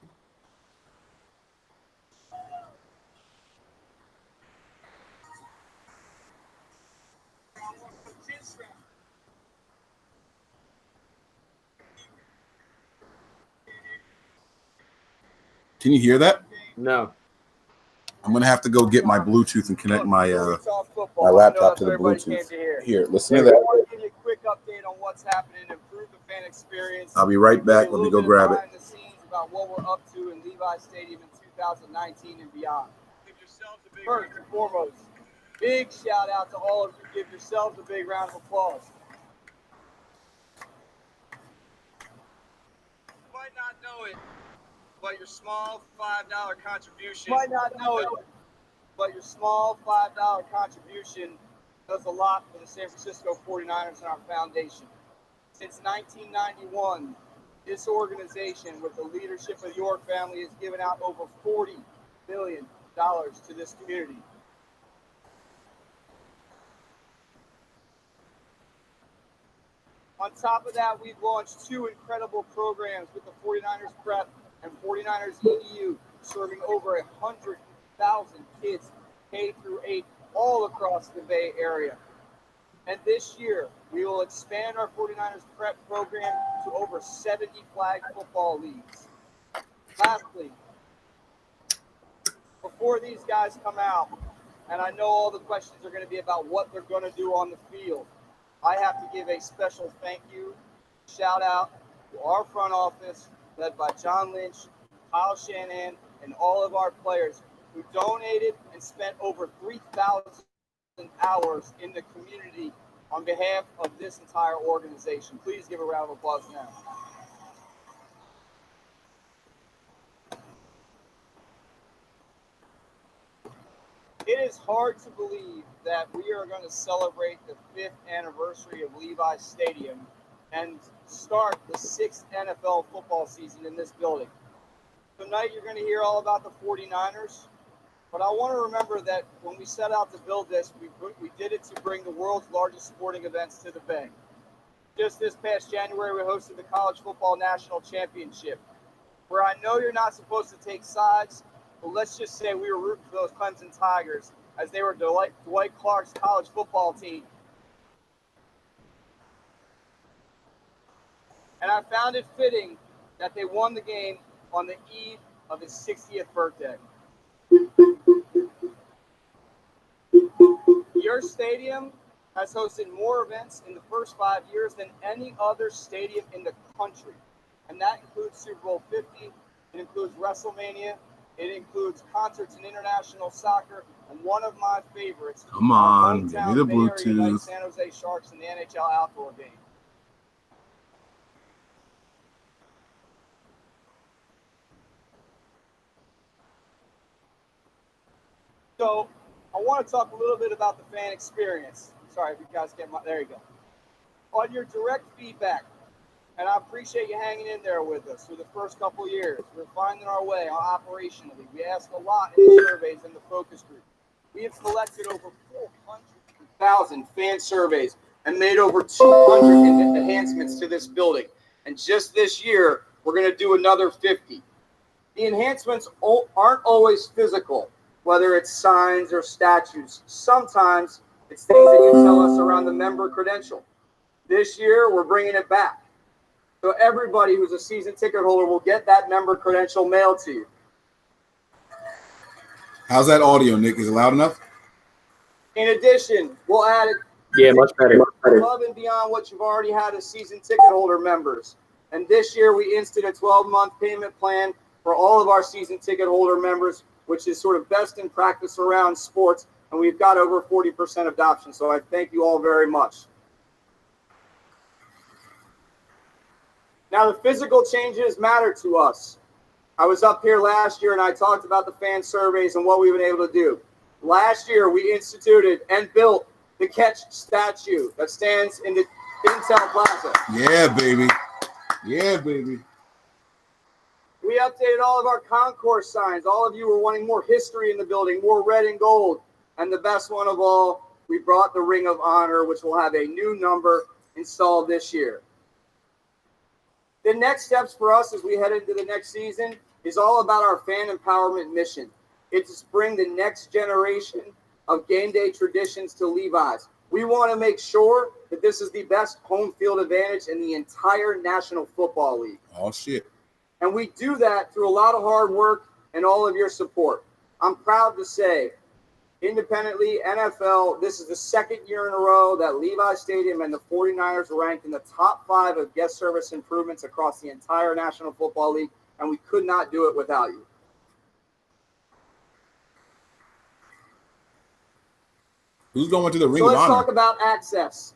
Speaker 1: Can you hear that?
Speaker 2: No.
Speaker 1: I'm gonna have to go get my Bluetooth and connect my laptop to the Bluetooth. Here, listen to that.
Speaker 4: I want to give you a quick update on what's happening to improve the fan experience.
Speaker 1: I'll be right back. Let me go grab it.
Speaker 4: Behind the scenes about what we're up to in Levi Stadium in 2019 and beyond. First and foremost, big shout out to all of you. Give yourselves a big round of applause. You might not know it, but your small $5 contribution. Does a lot for the San Francisco 49ers and our foundation. Since 1991, this organization, with the leadership of your family, has given out over $40 million to this community. On top of that, we've launched two incredible programs with the 49ers Prep and 49ers EDU, serving over 100,000 kids K through 8 all across the Bay Area. And this year, we will expand our 49ers Prep program to over 70 flag football leagues. Lastly, before these guys come out, and I know all the questions are going to be about what they're going to do on the field, I have to give a special thank you, shout out to our front office, led by John Lynch, Kyle Shanahan, and all of our players who donated and spent over 3,000 hours in the community on behalf of this entire organization. Please give a round of applause now. It is hard to believe that we are going to celebrate the 5th anniversary of Levi Stadium and start the 6th NFL football season in this building. Tonight you're going to hear all about the 49ers, but I want to remember that when we set out to build this, we did it to bring the world's largest sporting events to the Bay. Just this past January, we hosted the College Football National Championship, where I know you're not supposed to take sides, but let's just say we were rooting for those Clemson Tigers as they were Dwight Clark's college football team. And I found it fitting that they won the game on the eve of his 60th birthday. Your stadium has hosted more events in the first 5 years than any other stadium in the country. And that includes Super Bowl 50, it includes WrestleMania, it includes concerts in international soccer, and one of my favorites,
Speaker 1: Come on, give me the Bluetooth.
Speaker 4: San Jose Sharks in the NHL outdoor game. So I want to talk a little bit about the fan experience. Sorry if you guys get there you go. On your direct feedback, And I appreciate you hanging in there with us for the first couple years. We're finding our way operationally. We ask a lot in the surveys and the focus group. We have collected over 400,000 fan surveys and made over 200 enhancements to this building. And just this year, we're going to do another 50. The enhancements aren't always physical, whether it's signs or statues. Sometimes it's things that you tell us around the member credential. This year, we're bringing it back. So everybody who's a season ticket holder will get that member credential mailed to you.
Speaker 1: How's that audio, Nick? Is it loud enough?
Speaker 4: In addition, we'll add it.
Speaker 2: Yeah, much better.
Speaker 4: Above and beyond what you've already had as season ticket holder members. And this year we instituted a 12-month payment plan for all of our season ticket holder members, which is sort of best in practice around sports. And we've got over 40% adoption. So I thank you all very much. Now, the physical changes matter to us. I was up here last year and I talked about the fan surveys and what we've been able to do. Last year, we instituted and built the Catch statue that stands in the Intel Plaza.
Speaker 1: Yeah, baby. Yeah, baby.
Speaker 4: We updated all of our concourse signs. All of you were wanting more history in the building, more red and gold. And the best one of all, we brought the Ring of Honor, which will have a new number installed this year. The next steps for us as we head into the next season is all about our fan empowerment mission. It's to bring the next generation of game day traditions to Levi's. We want to make sure that this is the best home field advantage in the entire National Football League.
Speaker 1: Oh, shit.
Speaker 4: And we do that through a lot of hard work and all of your support. I'm proud to say, independently, NFL, this is the second year in a row that Levi Stadium and the 49ers are ranked in the top 5 of guest service improvements across the entire National Football League, and we could not do it without you.
Speaker 1: Who's going to the Ring
Speaker 4: So
Speaker 1: of
Speaker 4: let's
Speaker 1: Honor?
Speaker 4: talk about access.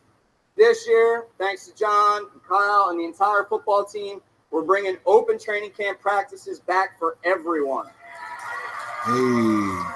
Speaker 4: This year, thanks to John, and Kyle, and the entire football team, we're bringing open training camp practices back for everyone.
Speaker 1: Hey.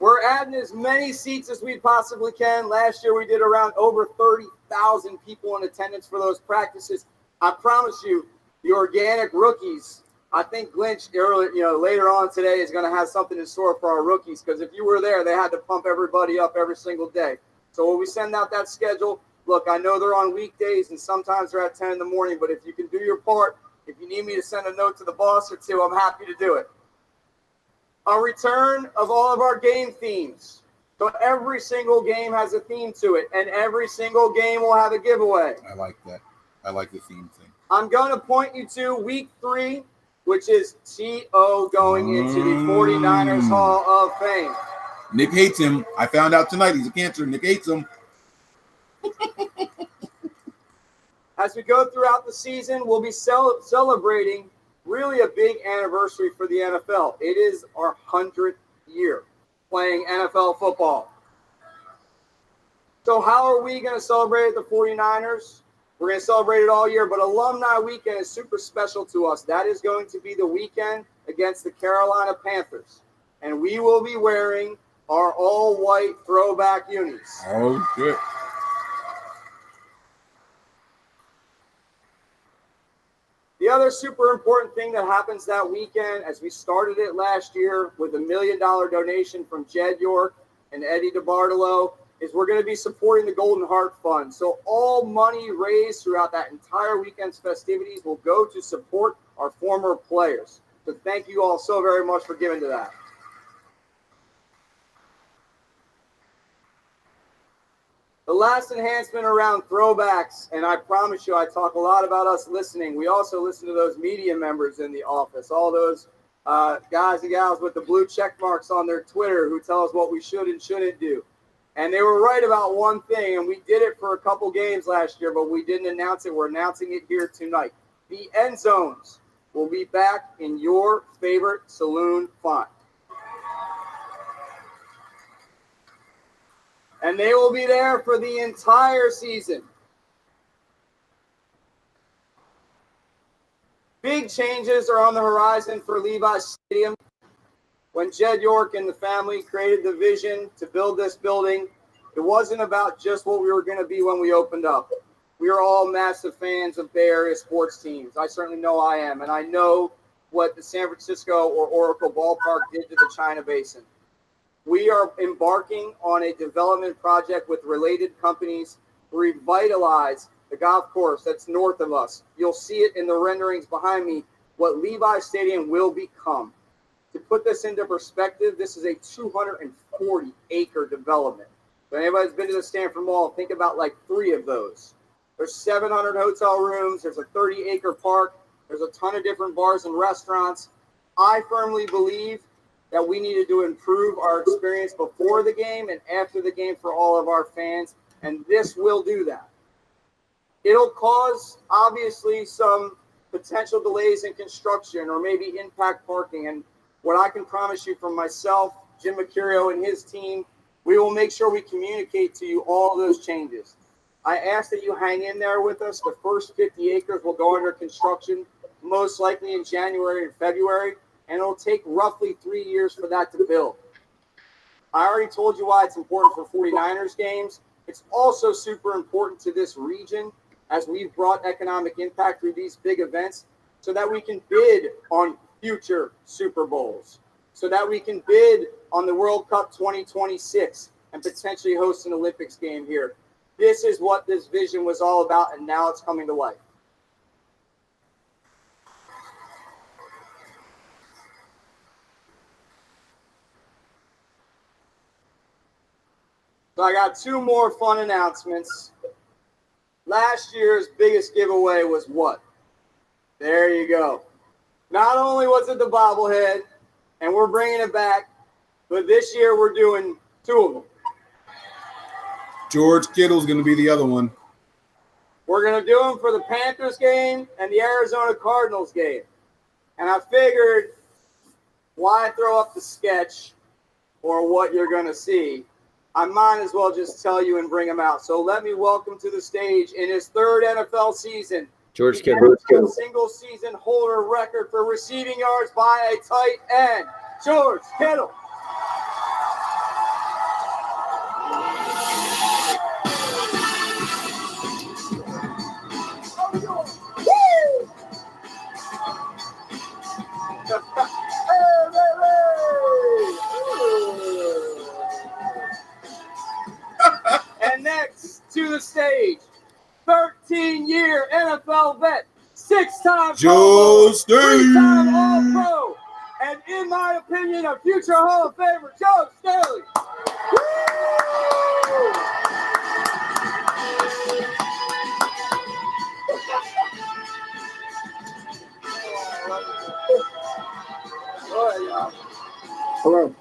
Speaker 4: We're adding as many seats as we possibly can. Last year, we did around over 30,000 people in attendance for those practices. I promise you, the organic rookies, I think Lynch later on today is going to have something in store for our rookies, because if you were there, they had to pump everybody up every single day. So when we send out that schedule, look, I know they're on weekdays and sometimes they're at 10 in the morning, but if you can do your part, if you need me to send a note to the boss or two, I'm happy to do it. A return of all of our game themes. So every single game has a theme to it, and every single game will have a giveaway.
Speaker 1: I like that. I like the theme thing.
Speaker 4: I'm going to point you to week 3, which is T.O. going into the 49ers Hall of Fame.
Speaker 1: Nick hates him. I found out tonight he's a cancer. Nick hates him.
Speaker 4: As we go throughout the season, we'll be celebrating really a big anniversary for the NFL. It is our 100th year playing NFL football. So how are we going to celebrate the 49ers? We're going to celebrate it all year, but Alumni Weekend is super special to us. That is going to be the weekend against the Carolina Panthers. And we will be wearing our all-white throwback unis.
Speaker 1: Oh, shit.
Speaker 4: The other super important thing that happens that weekend, as we started it last year with a $1 million donation from Jed York and Eddie DeBartolo, is we're going to be supporting the Golden Heart Fund. So all money raised throughout that entire weekend's festivities will go to support our former players. So thank you all so very much for giving to that. The last enhancement around throwbacks, and I promise you I talk a lot about us listening. We also listen to those media members in the office, all those guys and gals with the blue check marks on their Twitter who tell us what we should and shouldn't do. And they were right about one thing, and we did it for a couple games last year, but we didn't announce it. We're announcing it here tonight. The end zones will be back in your favorite saloon font. And they will be there for the entire season. Big changes are on the horizon for Levi Stadium. When Jed York and the family created the vision to build this building, It wasn't about just what we were going to be when we opened up. We are all massive fans of Bay Area sports teams. I certainly know I am, and I know what the San Francisco or Oracle Ballpark did to the China Basin. We are embarking on a development project with related companies to revitalize the golf course that's north of us. You'll see it in the renderings behind me, what Levi Stadium will become. To put this into perspective, this is a 240-acre development. If anybody's been to the Stanford Mall, think about like 3 of those. There's 700 hotel rooms. There's a 30-acre park. There's a ton of different bars and restaurants. I firmly believe that we needed to improve our experience before the game and after the game for all of our fans, and this will do that. It'll cause, obviously, some potential delays in construction or maybe impact parking. And what I can promise you from myself, Jim Mercurio, and his team, we will make sure we communicate to you all those changes. I ask that you hang in there with us. The first 50 acres will go under construction, most likely in January and February, and it'll take roughly 3 years for that to build. I already told you why it's important for 49ers games. It's also super important to this region as we've brought economic impact through these big events so that we can bid on future Super Bowls, so that we can bid on the World Cup 2026 and potentially host an Olympics game here. This is what this vision was all about, and now it's coming to life. So I got 2 more fun announcements. Last year's biggest giveaway was what? There you go. Not only was it the bobblehead, and we're bringing it back, but this year we're doing 2 of them.
Speaker 1: George Kittle's going to be the other one.
Speaker 4: We're going to do them for the Panthers game and the Arizona Cardinals game. And I figured, why throw up the sketch or what you're going to see? I might as well just tell you and bring him out. So let me welcome to the stage in his 3rd NFL season,
Speaker 2: George Kittle.
Speaker 4: Single season holder record for receiving yards by a tight end, George Kittle. And next to the stage, 13-year NFL vet, 6-time
Speaker 1: Joe Staley.
Speaker 4: 3-time All-Pro, and in my opinion, a future Hall of Famer, Joe Staley.
Speaker 5: Hello.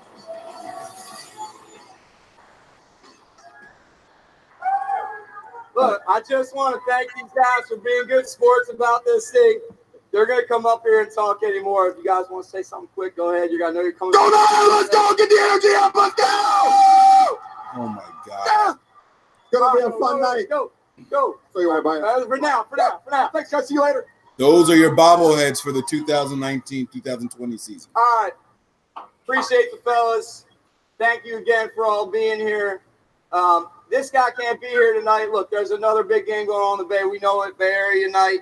Speaker 4: Look, I just want to thank these guys for being good sports about this thing. They're going to come up here and talk anymore. If you guys want to say something quick, go ahead. You guys know you're coming.
Speaker 5: Go, let's go. Get the energy up. Let's go.
Speaker 1: Oh, my God.
Speaker 5: Yeah. It's going to be a fun night.
Speaker 4: Go.
Speaker 5: So you want to buy it?
Speaker 4: For now. Thanks, guys. See you later.
Speaker 1: Those are your bobbleheads for the 2019-2020 season.
Speaker 4: All right. Appreciate the fellas. Thank you again for all being here. This guy can't be here tonight. Look, there's another big game going on in the Bay. We know it, Bay Area night.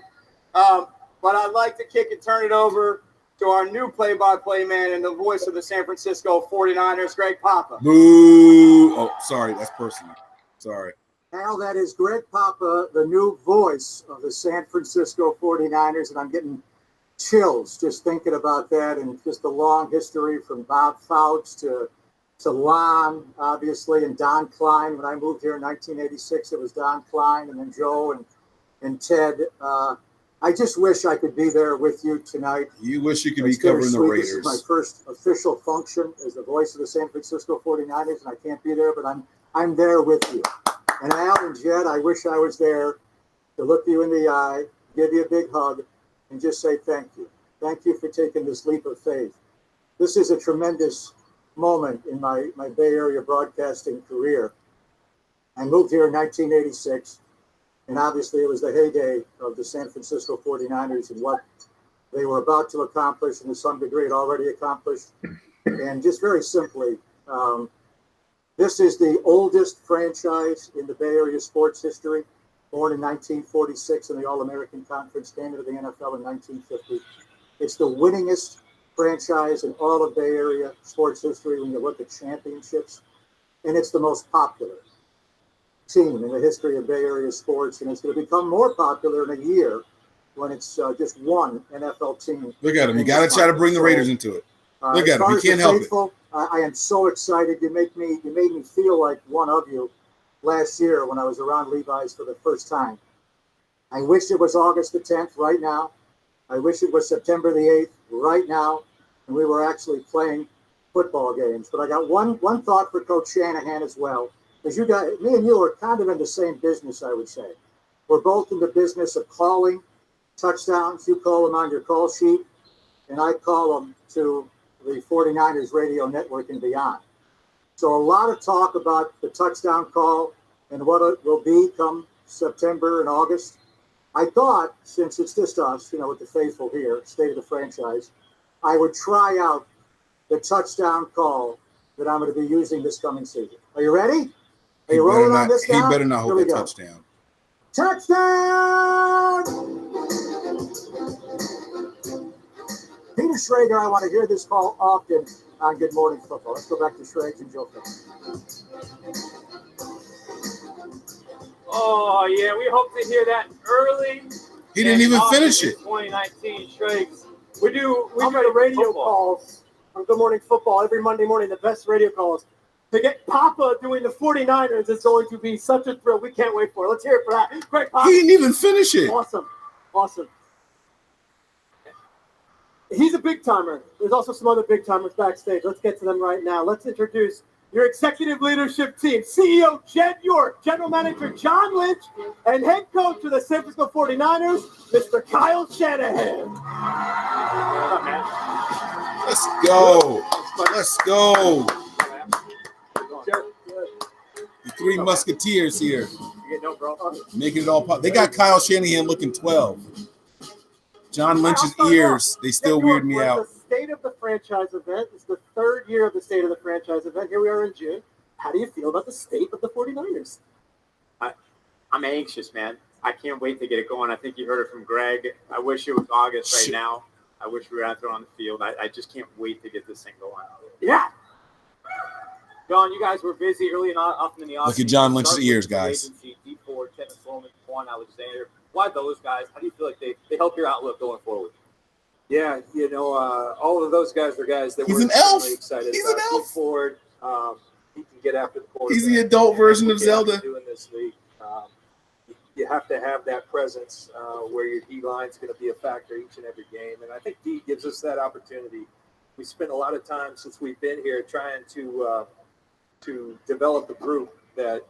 Speaker 4: But I'd like to turn it over to our new play-by-play man and the voice of the San Francisco 49ers, Greg Papa.
Speaker 1: Boo. Oh, sorry. That's personal. Sorry.
Speaker 5: Al, that is Greg Papa, the new voice of the San Francisco 49ers, and I'm getting chills just thinking about that, and just a long history from Bob Fouts to Lon, obviously, and Don Klein. When I moved here in 1986, it was Don Klein, and then Joe and Ted. I just wish I could be there with you tonight.
Speaker 1: You wish you could be covering the Raiders.
Speaker 5: This is my first official function as the voice of the San Francisco 49ers, and I can't be there, but I'm there with you. And Al and Jed, I wish I was there to look you in the eye, give you a big hug, and just say thank you. Thank you for taking this leap of faith. This is a tremendous moment in my Bay Area broadcasting career. I moved here in 1986, and obviously it was the heyday of the San Francisco 49ers and what they were about to accomplish, and to some degree had already accomplished. And just very simply, This is the oldest franchise in the Bay Area sports history, born in 1946 in the All-American Conference, came into the NFL in 1950. It's the winningest franchise in all of Bay Area sports history when you look at championships, and it's the most popular team in the history of Bay Area sports, and it's going to become more popular in a year when it's just one NFL team.
Speaker 1: Look at him. You got to try to bring the Raiders into it. Look at him. He can't help it.
Speaker 5: I am so excited. You made me feel like one of you last year when I was around Levi's for the first time. I wish it was August the 10th right now. I wish it was September the 8th right now, and we were actually playing football games. But I got one thought for Coach Shanahan as well, because you guys, me and you are kind of in the same business, I would say. We're both in the business of calling touchdowns. You call them on your call sheet, and I call them to the 49ers radio network and beyond. So a lot of talk about the touchdown call and what it will be come September and August. I thought, since it's just us, with the faithful here, state of the franchise, I would try out the touchdown call that I'm going to be using this coming season. Are you ready? Are you rolling on this now?
Speaker 1: He better not hold a touchdown.
Speaker 5: Touchdown! Peter Schrager, I want to hear this call often on Good Morning Football. Let's go back to Schrager and Joe Phillips.
Speaker 6: Oh, yeah, we hope to hear that early.
Speaker 1: He didn't even finish it.
Speaker 6: 2019 Schrags. We do
Speaker 7: the radio calls on Good Morning Football every Monday morning, the best radio calls. To get Papa doing the 49ers is going to be such a thrill. We can't wait for it. Let's hear it for that. Great, Papa.
Speaker 1: He didn't even finish it.
Speaker 7: Awesome. He's a big-timer. There's also some other big-timers backstage. Let's get to them right now. Let's introduce your executive leadership team, CEO Jed York, General Manager John Lynch, and head coach of the San Francisco 49ers, Mr. Kyle Shanahan.
Speaker 1: Let's go. Let's go. The three musketeers here. Making it all pop. They got Kyle Shanahan looking 12. John Lynch's ears, they still weird me out.
Speaker 7: The State of the Franchise event is the third year of the State of the Franchise event. Here we are in June. How do you feel about the state of the 49ers?
Speaker 6: I'm anxious, man. I can't wait to get it going. I think you heard it from Greg. I wish it was August right now. I wish we were out there on the field. I just can't wait to get this thing going.
Speaker 7: Yeah.
Speaker 6: John, you guys were busy early and often in the offseason.
Speaker 1: Look at John Lynch's ears, guys.
Speaker 6: D Ford, Kevin Coleman, Juan Alexander. Why those guys? How do you feel like they help your outlook going forward?
Speaker 8: Yeah, all of those guys are guys that
Speaker 1: He's
Speaker 8: we're
Speaker 1: an elf.
Speaker 8: excited
Speaker 1: He's
Speaker 8: about.
Speaker 1: an elf.
Speaker 8: Ford, he can get after the quarterback.
Speaker 1: He's the adult version of Zelda.
Speaker 8: In this league, you have to have that presence where your D line is going to be a factor each and every game, and I think D gives us that opportunity. We spent a lot of time since we've been here trying to develop a group that,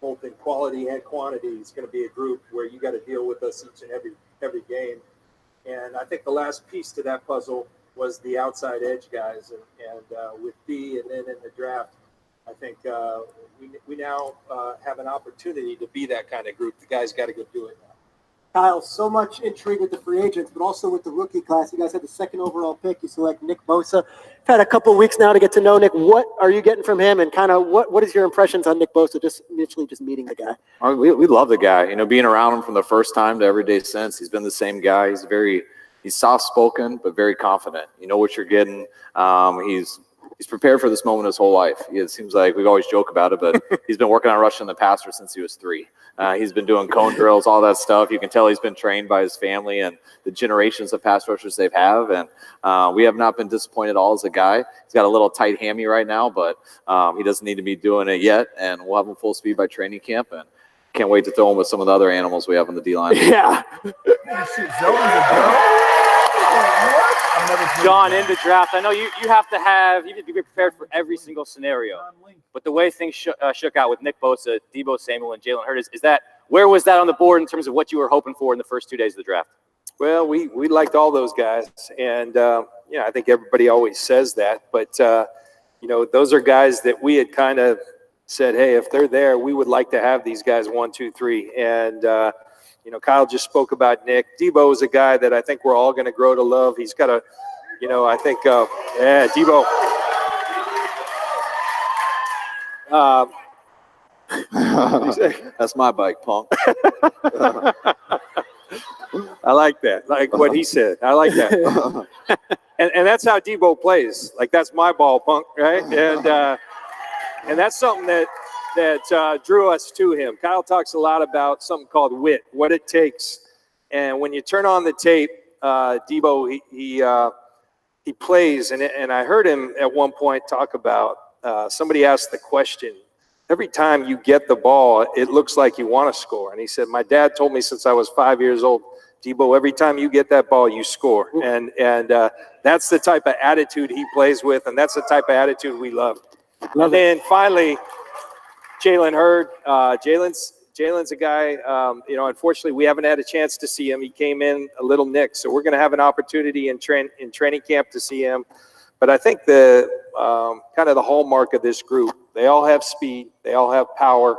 Speaker 8: both in quality and quantity, is going to be a group where you got to deal with us each and every game. And I think the last piece to that puzzle was the outside edge guys, and with D, and then in the draft, I think we now have an opportunity to be that kind of group. The guys got to go do it now.
Speaker 7: Kyle, so much intrigue with the free agents, but also with the rookie class. You guys had the second overall pick. You select Nick Bosa. You've had a couple of weeks now to get to know Nick. What are you getting from him, and kind of what is your impressions on Nick Bosa, just initially just meeting the guy?
Speaker 9: We love the guy. Being around him from the first time to every day since, he's been the same guy. He's soft-spoken, but very confident. You know what you're getting. He's prepared for this moment his whole life. It seems like we always joke about it, but he's been working on rushing the passer since he was 3. He's been doing cone drills, all that stuff. You can tell he's been trained by his family and the generations of pass rushers they've have. And we have not been disappointed at all as a guy. He's got a little tight hammy right now, but he doesn't need to be doing it yet. And we'll have him full speed by training camp. And can't wait to throw him with some of the other animals we have on the D-line.
Speaker 7: Yeah.
Speaker 6: John, in the draft, I know you have to be prepared for every single scenario. But the way things shook out with Nick Bosa, Deebo Samuel, and Jalen Hurts, where was that on the board in terms of what you were hoping for in the first 2 days of the draft?
Speaker 8: Well, we liked all those guys, and I think everybody always says that, but those are guys that we had kind of said, hey, if they're there, we would like to have these guys 1, 2, 3, and Kyle just spoke about Nick. Deebo is a guy that I think we're all going to grow to love. He's got a, Deebo.
Speaker 9: That's my bike, punk.
Speaker 10: I like that. Like what he said. I like that. And that's how Debo plays. Like, that's my ball, punk, right? And that's something that drew us to him. Kyle talks a lot about something called wit, what it takes. And when you turn on the tape, Debo, he plays, and I heard him at one point talk about, somebody asked the question, every time you get the ball, it looks like you want to score. And he said, my dad told me since I was 5 years old, Debo, every time you get that ball, you score. And that's the type of attitude he plays with, and that's the type of attitude we love. And then finally, Jalen Hurd. Jalen's a guy, unfortunately, we haven't had a chance to see him. He came in a little nicked, so we're going to have an opportunity in training camp to see him. But I think the kind of the hallmark of this group, they all have speed, they all have power,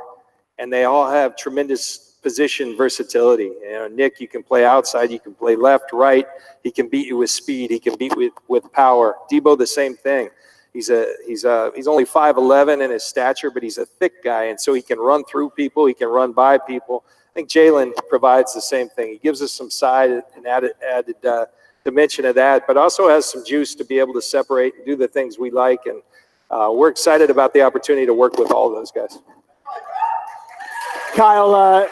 Speaker 10: and they all have tremendous position versatility. Nick, you can play outside, you can play left, right. He can beat you with speed. He can beat with power. Debo, the same thing. He's only 5'11" in his stature, but he's a thick guy, and so he can run through people. He can run by people. I think Jalen provides the same thing. He gives us some side and added dimension of that, but also has some juice to be able to separate and do the things we like. And we're excited about the opportunity to work with all of those guys.
Speaker 7: Kyle,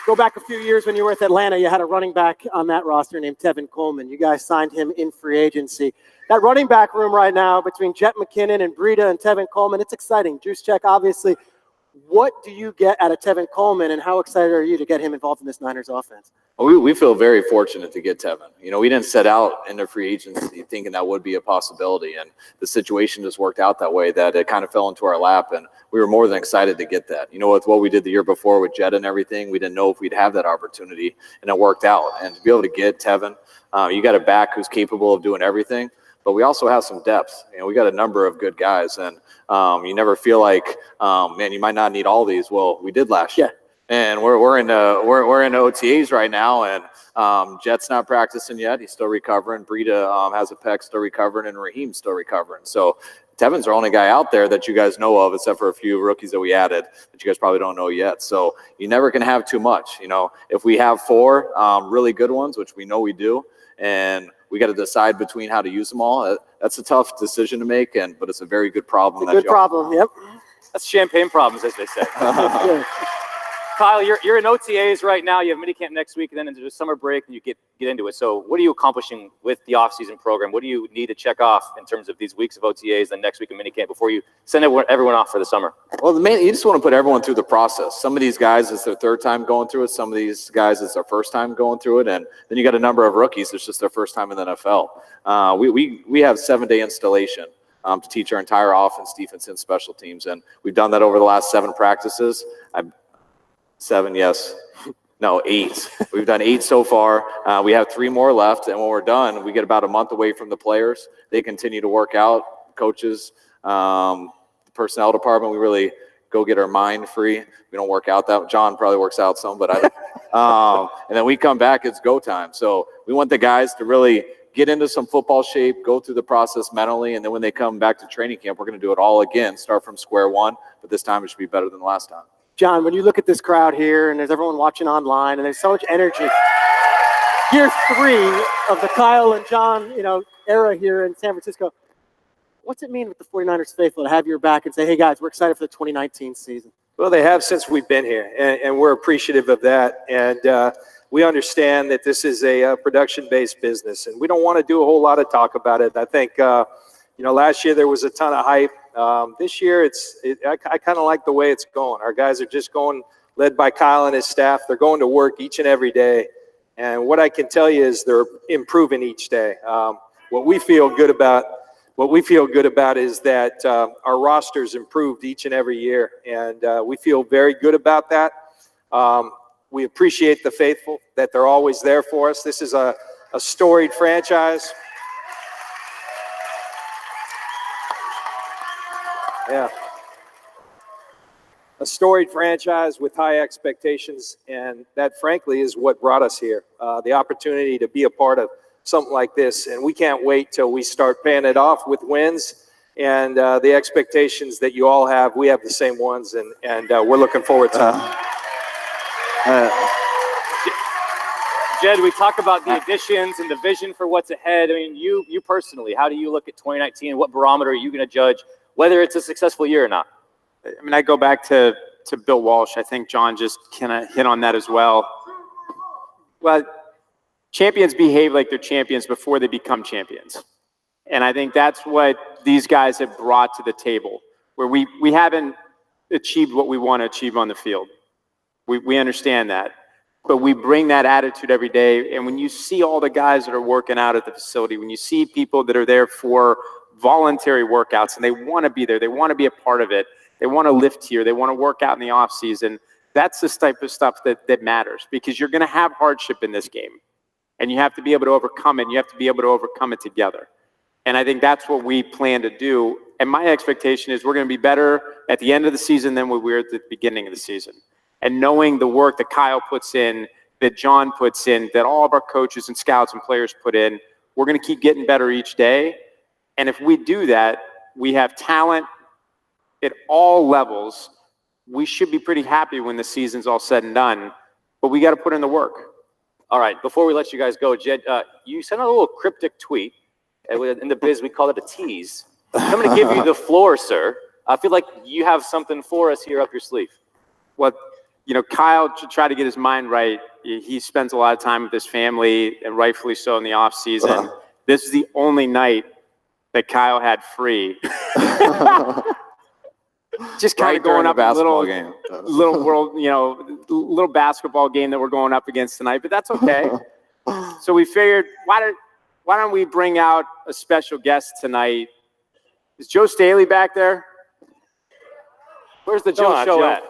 Speaker 7: go back a few years when you were with Atlanta, you had a running back on that roster named Tevin Coleman. You guys signed him in free agency. That running back room right now between Jet McKinnon and Breida and Tevin Coleman, it's exciting. Juice check, obviously. What do you get out of Tevin Coleman, and how excited are you to get him involved in this Niners offense?
Speaker 9: We feel very fortunate to get Tevin. We didn't set out into free agency thinking that would be a possibility, and the situation just worked out that way that it kind of fell into our lap, and we were more than excited to get that. With what we did the year before with Jet and everything, we didn't know if we'd have that opportunity, and it worked out. And to be able to get Tevin, you got a back who's capable of doing everything, but we also have some depth. We got a number of good guys, and you never feel like, man, you might not need all these. Well, we did last year. And we're in OTAs right now, and Jet's not practicing yet. He's still recovering. Breida has a pec, still recovering, and Raheem's still recovering. So Tevin's our only guy out there that you guys know of, except for a few rookies that we added that you guys probably don't know yet. So you never can have too much. If we have four really good ones, which we know we do, and we got to decide between how to use them all, that's a tough decision to make, but it's a very good problem.
Speaker 7: It's a good problem, yep.
Speaker 6: That's champagne problems, as they say. Kyle, you're in OTAs right now. You have minicamp next week, and then into the summer break, and you get into it. So what are you accomplishing with the off-season program? What do you need to check off in terms of these weeks of OTAs and next week of minicamp before you send everyone off for the summer?
Speaker 9: Well, you just want to put everyone through the process. Some of these guys, it's their third time going through it. Some of these guys, it's their first time going through it. And then you got a number of rookies. It's just their first time in the NFL. We have 7-day installation to teach our entire offense, defense, and special teams. And we've done that over the last 7 practices. 7, yes. No, 8. We've done 8 so far. We have 3 more left, and when we're done, we get about a month away from the players. They continue to work out, coaches, the personnel department. We really go get our mind free. We don't work out that. John probably works out some, but I don't. And then we come back, it's go time. So we want the guys to really get into some football shape, go through the process mentally, and then when they come back to training camp, we're going to do it all again, start from square one, but this time it should be better than the last time.
Speaker 7: John, when you look at this crowd here, and there's everyone watching online, and there's so much energy, year 3 of the Kyle and John, era here in San Francisco, what's it mean with the 49ers faithful to have your back and say, hey, guys, we're excited for the 2019 season?
Speaker 10: Well, they have since we've been here, and we're appreciative of that. And we understand that this is a production-based business, and we don't want to do a whole lot of talk about it. I think, last year there was a ton of hype. This year, I kind of like the way it's going. Our guys are just going, led by Kyle and his staff. They're going to work each and every day. And what I can tell you is they're improving each day. What we feel good about is that our roster's improved each and every year. And we feel very good about that. We appreciate the faithful, that they're always there for us. This is a storied franchise. Yeah. A storied franchise with high expectations, and that, frankly, is what brought us here. The opportunity to be a part of something like this, and we can't wait till we start paying it off with wins And the expectations that you all have, we have the same ones, and we're looking forward to it.
Speaker 6: Jed, we talk about the additions and the vision for what's ahead. I mean, you personally, how do you look at 2019? What barometer are you going to judge whether it's a successful year or not?
Speaker 11: I mean, I go back to Bill Walsh. I think John just kind of hit on that as well. Well, champions behave like they're champions before they become champions. And I think that's what these guys have brought to the table, where we haven't achieved what we want to achieve on the field. We understand that. But we bring that attitude every day. And when you see all the guys that are working out at the facility, when you see people that are there for voluntary workouts and they want to be there, they want to be a part of it, they want to lift here, they want to work out in the off season, that's the type of stuff that matters, because you're going to have hardship in this game. And you have to be able to overcome it, and you have to be able to overcome it together. And I think that's what we plan to do. And my expectation is we're going to be better at the end of the season than we were at the beginning of the season. And knowing the work that Kyle puts in, that John puts in, that all of our coaches and scouts and players put in, we're going to keep getting better each day. And if we do that, we have talent at all levels. We should be pretty happy when the season's all said and done, but we got to put in the work.
Speaker 6: All right, before we let you guys go, Jed, you sent out a little cryptic tweet. In the biz, we call it a tease. I'm going to give you the floor, sir. I feel like you have something for us here up your sleeve.
Speaker 11: Well, you know, Kyle, to try to get his mind right, he spends a lot of time with his family, and rightfully so, in the off season. This is the only night that Kyle had free. Just kind of going up a little world, you know, little basketball game that we're going up against tonight, but that's okay. So we figured, why don't we bring out a special guest tonight? Is Joe Staley back there?
Speaker 6: Where's the Joe Show at?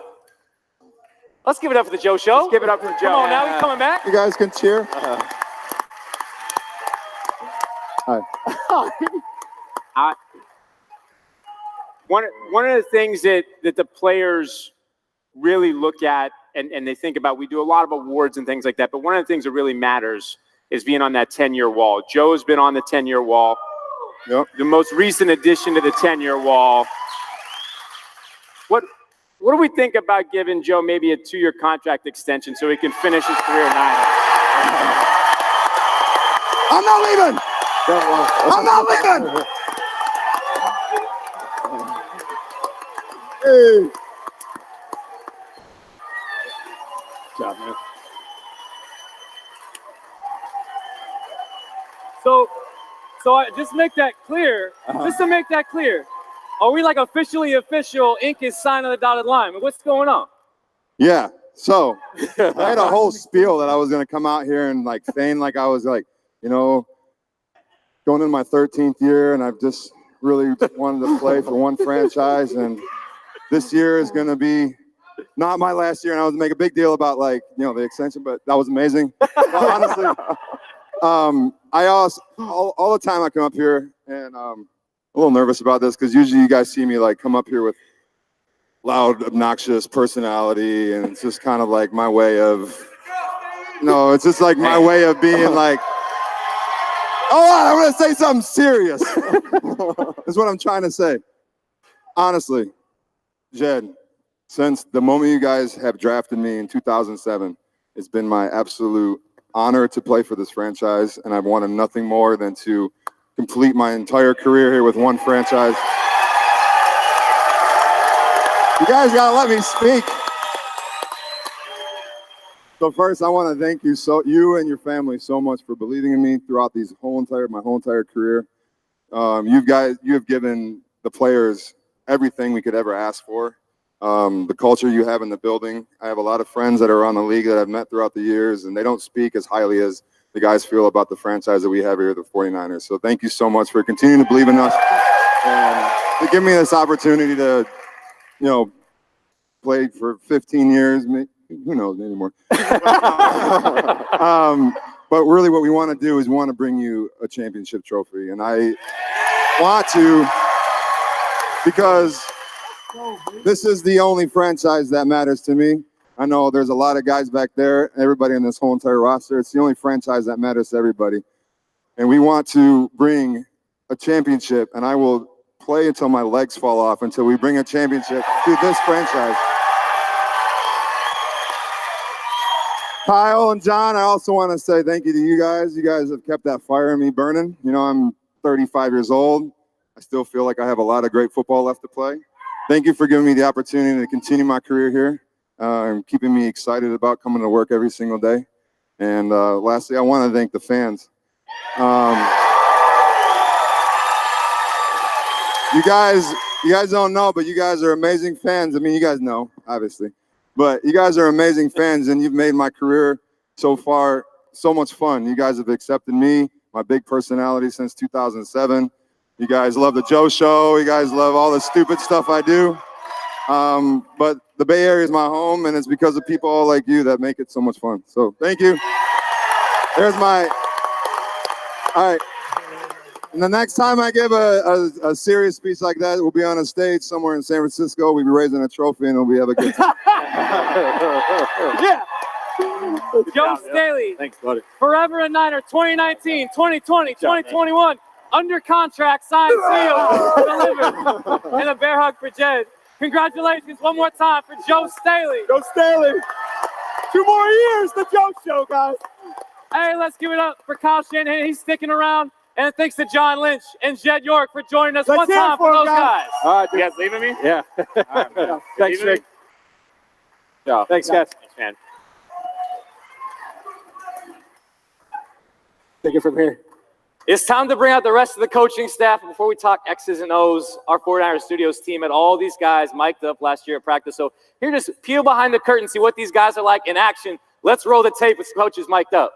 Speaker 6: Let's give it up for the Joe Show.
Speaker 11: Let's give it up for Joe.
Speaker 6: Come on now, he's coming back.
Speaker 12: You guys can cheer.
Speaker 11: Hi. One of the things that the players really look at and they think about, we do a lot of awards and things like that, but one of the things that really matters is being on that 10-year wall. Joe's been on the 10-year wall.
Speaker 12: Yep.
Speaker 11: The most recent addition to the 10-year wall. What do we think about giving Joe maybe a 2-year contract extension so he can finish his career at Niners?
Speaker 12: I'm not leaving. I'm not leaving. Hey.
Speaker 11: Good job, man.
Speaker 6: So just make that clear. Just to make that clear, are we like officially official? Ink is signed on the dotted line. What's going on?
Speaker 12: Yeah. So I had a whole spiel that I was going to come out here and like feign like I was like, you know, going in my 13th year, and I've just really wanted to play for one franchise, and this year is going to be not my last year, and I was make a big deal about like, you know, the extension, but that was amazing. But honestly, I also all the time I come up here, and I'm a little nervous about this because usually you guys see me like come up here with loud, obnoxious personality, and it's just kind of like my way of, no, it's just like my way of being like, oh, I'm going to say something serious. That's what I'm trying to say. Honestly, Jed, since the moment you guys have drafted me in 2007, it's been my absolute honor to play for this franchise, and I've wanted nothing more than to complete my entire career here with one franchise. You guys gotta let me speak. So first, I want to thank you and your family so much for believing in me throughout my whole entire career. You have given the players everything we could ever ask for. The culture you have in the building. I have a lot of friends that are around the league that I've met throughout the years, and they don't speak as highly as the guys feel about the franchise that we have here at the 49ers. So thank you so much for continuing to believe in us and to give me this opportunity to, you know, play for 15 years. Who knows anymore? But really what we want to do is we want to bring you a championship trophy. And I want to, because this is the only franchise that matters to me. I know there's a lot of guys back there, everybody in this whole entire roster. It's the only franchise that matters to everybody. And we want to bring a championship, and I will play until my legs fall off until we bring a championship to this franchise. Kyle and John, I also want to say thank you to you guys. You guys have kept that fire in me burning. You know, I'm 35 years old. I still feel like I have a lot of great football left to play. Thank you for giving me the opportunity to continue my career here and keeping me excited about coming to work every single day. And lastly, I want to thank the fans. You guys don't know, but you guys are amazing fans. I mean, you guys know, obviously. But you guys are amazing fans, and you've made my career so far so much fun. You guys have accepted me, my big personality since 2007. You guys love the Joe Show. You guys love all the stupid stuff I do. But the Bay Area is my home, and it's because of people all like you that make it so much fun. So thank you. There's my, all right. And the next time I give a serious speech like that, we'll be on a stage somewhere in San Francisco. We'll be raising a trophy, and we'll have a good time.
Speaker 6: Yeah. Joe Staley.
Speaker 10: Thanks, buddy.
Speaker 6: Forever a Niner, 2019, 2020, 2021. Under contract, signed, sealed, delivered. And a bear hug for Jed. Congratulations one more time for Joe Staley.
Speaker 10: Joe Staley. 2 more years, the Joe Show, guys.
Speaker 6: Hey, let's give it up for Kyle Shanahan. He's sticking around. And thanks to John Lynch and Jed York for joining us one time for those guys.
Speaker 10: All right,
Speaker 6: you guys leaving me?
Speaker 10: Yeah. Thanks, Nick.
Speaker 9: Yeah.
Speaker 10: Thanks, guys.
Speaker 6: Thanks, man.
Speaker 7: Take it from here.
Speaker 6: It's time to bring out the rest of the coaching staff. Before we talk X's and O's, our 49ers Studios team had all these guys mic'd up last year at practice. So here, just peel behind the curtain, see what these guys are like in action. Let's roll the tape with coaches mic'd up.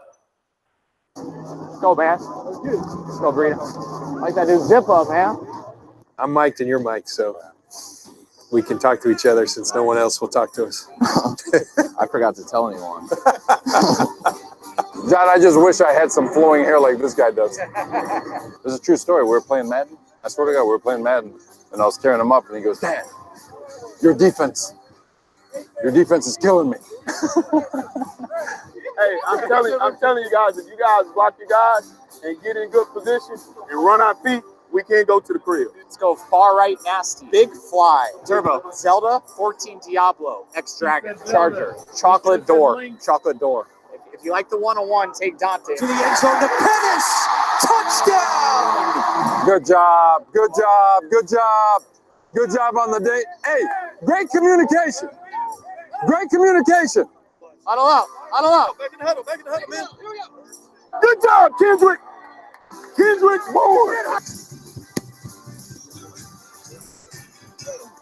Speaker 11: Let's go, man. Let's go, Brina. Like that new zip up, man.
Speaker 13: I'm mic'd and you're mic'd, so we can talk to each other since no one else will talk to us.
Speaker 9: I forgot to tell anyone.
Speaker 14: John, I just wish I had some flowing hair like this guy does. This is a true story. We were playing Madden. I swear to God, we were playing Madden, and I was tearing him up, and he goes, "Dan, your defense is killing me."
Speaker 15: Hey, I'm telling you guys, if you guys block your guys and get in good position and run our feet, we can't go to the crib.
Speaker 11: Let's go far right nasty. Big fly. Turbo. Zelda. 14 Diablo. X Dragon. Charger. Chocolate door. Chocolate door. If you like the 101, take Dante.
Speaker 14: To the end zone to Pettis. Touchdown. Good job. Good job. Good job. Good job on the day. Hey, great communication. Great communication.
Speaker 11: Huddle up. Huddle up.
Speaker 15: Back in the huddle, man. Good job, Kendrick. Kendrick Moore.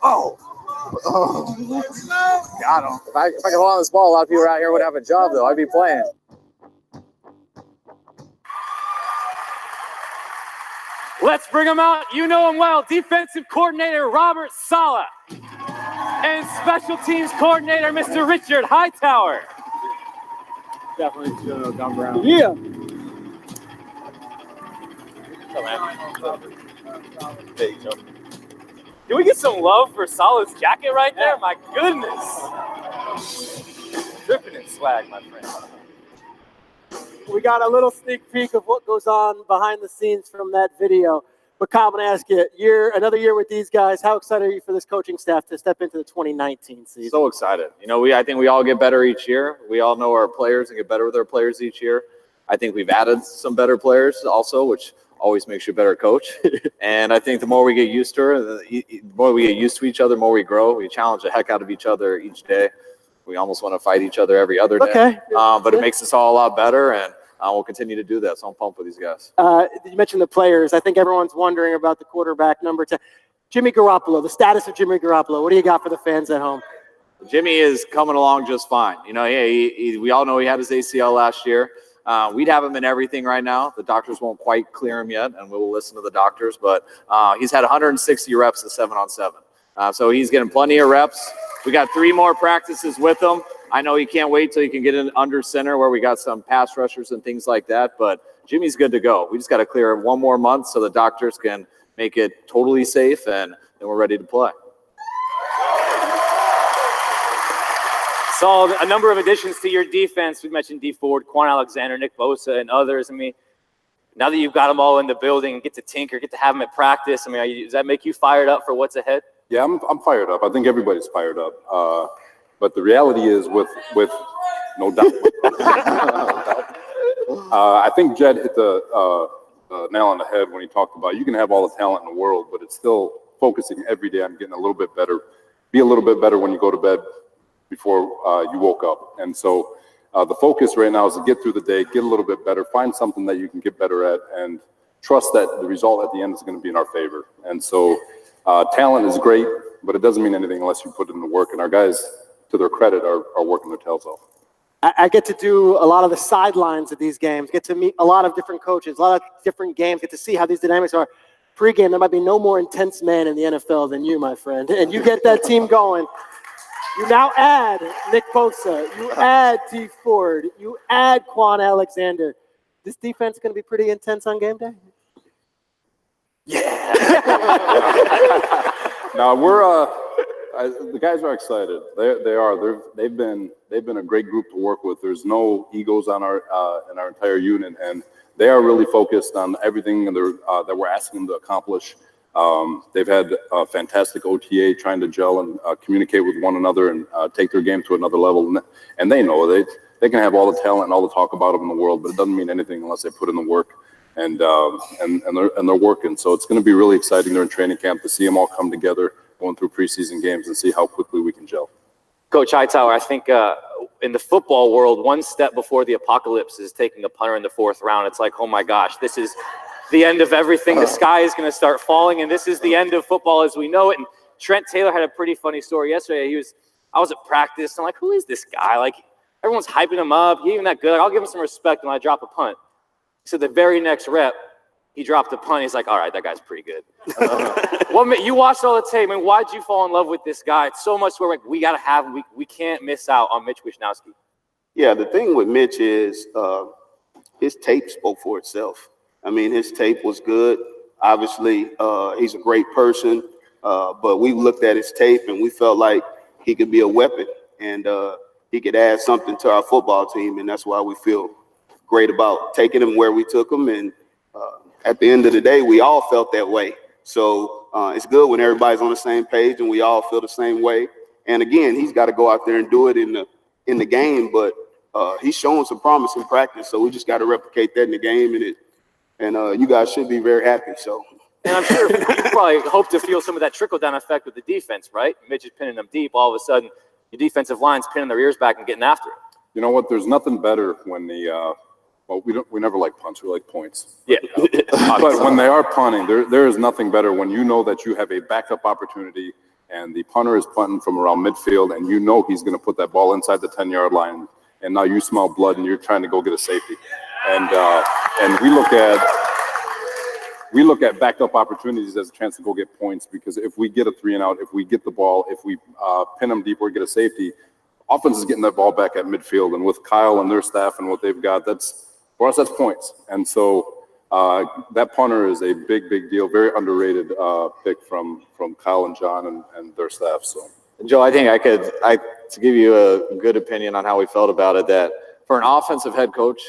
Speaker 14: Oh.
Speaker 11: Got him. If I could hold on this ball, a lot of people out here would have a job, though. I'd be playing.
Speaker 6: Let's bring him out. You know him well. Defensive coordinator Robert Saleh. And special teams coordinator Mr. Richard Hightower.
Speaker 10: Definitely Don Brown.
Speaker 7: Yeah.
Speaker 6: There you go. Can we get some love for Saleh's jacket right there? My goodness. Dripping in swag, my friend.
Speaker 7: We got a little sneak peek of what goes on behind the scenes from that video. But Kyle, I'm going to ask you, another year with these guys, how excited are you for this coaching staff to step into the 2019 season?
Speaker 9: So excited. You know, I think we all get better each year. We all know our players and get better with our players each year. I think we've added some better players also, which always makes you a better coach. And I think the more we get used to her, the more we get used to each other, the more we grow. We challenge the heck out of each other each day. We almost want to fight each other every other day.
Speaker 7: Okay.
Speaker 9: But it makes us all a lot better, and we'll continue to do that. So I'm pumped with these guys.
Speaker 7: You mentioned the players. I think everyone's wondering about the quarterback number 10. Jimmy Garoppolo, the status of Jimmy Garoppolo. What do you got for the fans at home?
Speaker 9: Jimmy is coming along just fine. You know, we all know he had his ACL last year. We'd have him in everything right now. The doctors won't quite clear him yet, and we'll listen to the doctors. But he's had 160 reps at 7-on-7. So he's getting plenty of reps. We got 3 more practices with him. I know he can't wait till he can get in under center where we got some pass rushers and things like that. But Jimmy's good to go. We just got to clear 1 more month so the doctors can make it totally safe, and then we're ready to play.
Speaker 6: Saw a number of additions to your defense. We mentioned D Ford, Quan Alexander, Nick Bosa, and others. I mean, Now that you've got them all in the building, get to tinker, get to have them at practice, I mean, does that make you fired up for what's ahead?
Speaker 14: Yeah, I'm fired up. I think everybody's fired up. But the reality is, with no doubt, I think Jed hit the nail on the head when he talked about you can have all the talent in the world, but it's still focusing every day on getting a little bit better. Be a little bit better when you go to bed before you woke up. And so the focus right now is to get through the day, get a little bit better, find something that you can get better at, and trust that the result at the end is going to be in our favor. And so talent is great, but it doesn't mean anything unless you put in the work. And our guys, to their credit, are working their tails off.
Speaker 7: I get to do a lot of the sidelines of these games, get to meet a lot of different coaches, a lot of different games, get to see how these dynamics are. Pre-game, there might be no more intense man in the NFL than you, my friend. And you get that team going. You now add Nick Bosa. You add T. Ford. You add Quan Alexander. This defense is going to be pretty intense on game day?
Speaker 14: Yeah. No, the guys are excited. They are. They've been a great group to work with. There's no egos on in our entire unit, and they are really focused on everything that we're asking them to accomplish. They've had a fantastic OTA trying to gel and communicate with one another and take their game to another level. And they know they can have all the talent and all the talk about them in the world, but it doesn't mean anything unless they put in the work and they're working. So it's going to be really exciting during training camp to see them all come together, going through preseason games, and see how quickly we can gel.
Speaker 6: Coach Hightower, I think in the football world, one step before the apocalypse is taking a punter in the 4th round. It's like, oh my gosh, this is the end of everything. The sky is going to start falling, and this is the end of football as we know it. And Trent Taylor had a pretty funny story yesterday. I was at practice, and I'm like, who is this guy? Like, everyone's hyping him up. He ain't even that good. Like, I'll give him some respect when I drop a punt. So the very next rep, he dropped a punt. He's like, all right, that guy's pretty good. You watched all the tape. I mean, why'd you fall in love with this guy? It's so much where like, we got to have him. We can't miss out on Mitch Wishnowsky.
Speaker 16: Yeah, the thing with Mitch is his tape spoke for itself. I mean, his tape was good. Obviously, he's a great person, but we looked at his tape and we felt like he could be a weapon and he could add something to our football team, and that's why we feel great about taking him where we took him. And at the end of the day, we all felt that way. So it's good when everybody's on the same page and we all feel the same way. And again, he's got to go out there and do it in the game, but he's showing some promise in practice. So we just got to replicate that in the game, and you guys should be very happy. So.
Speaker 6: And I'm sure you probably hope to feel some of that trickle-down effect with the defense, right? Mitch is pinning them deep. All of a sudden, your defensive line's pinning their ears back and getting after it.
Speaker 14: You know what? There's nothing better when we never like punts. We like points.
Speaker 6: Yeah.
Speaker 14: But when they are punting, there is nothing better when you know that you have a backup opportunity and the punter is punting from around midfield and you know he's going to put that ball inside the 10-yard line, and now you smell blood and you're trying to go get a safety. And we look at backup opportunities as a chance to go get points, because if we get a 3-and-out, if we get the ball, if we pin them deep or get a safety, offense is getting that ball back at midfield. And with Kyle and their staff and what they've got, for us, that's points. And so that punter is a big, big deal, very underrated pick from Kyle and John and their staff. So,
Speaker 9: Joe, I think to give you a good opinion on how we felt about it, that for an offensive head coach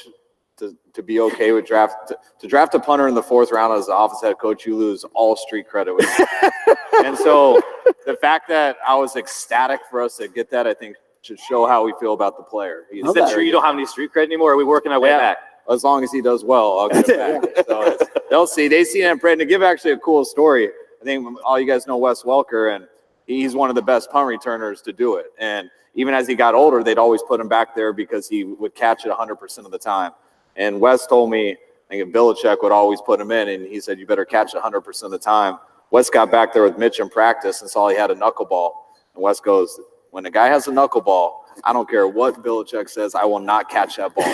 Speaker 9: to be okay with to draft a punter in the 4th round as the offensive head coach, you lose all street credit with it. And so the fact that I was ecstatic for us to get that, I think, should show how we feel about the player.
Speaker 6: Is that true? You don't have any street credit anymore? Or are we working our way back?
Speaker 9: As long as he does well, I'll get it back. So they'll see. They see him. To give actually a cool story, I think all you guys know Wes Welker, and he's one of the best punt returners to do it. And even as he got older, they'd always put him back there because he would catch it 100% of the time. And Wes told me, I think Belichick would always put him in, and he said, you better catch it 100% of the time. Wes got back there with Mitch in practice and saw he had a knuckleball. And Wes goes, when a guy has a knuckleball, I don't care what Belichick says, I will not catch that ball.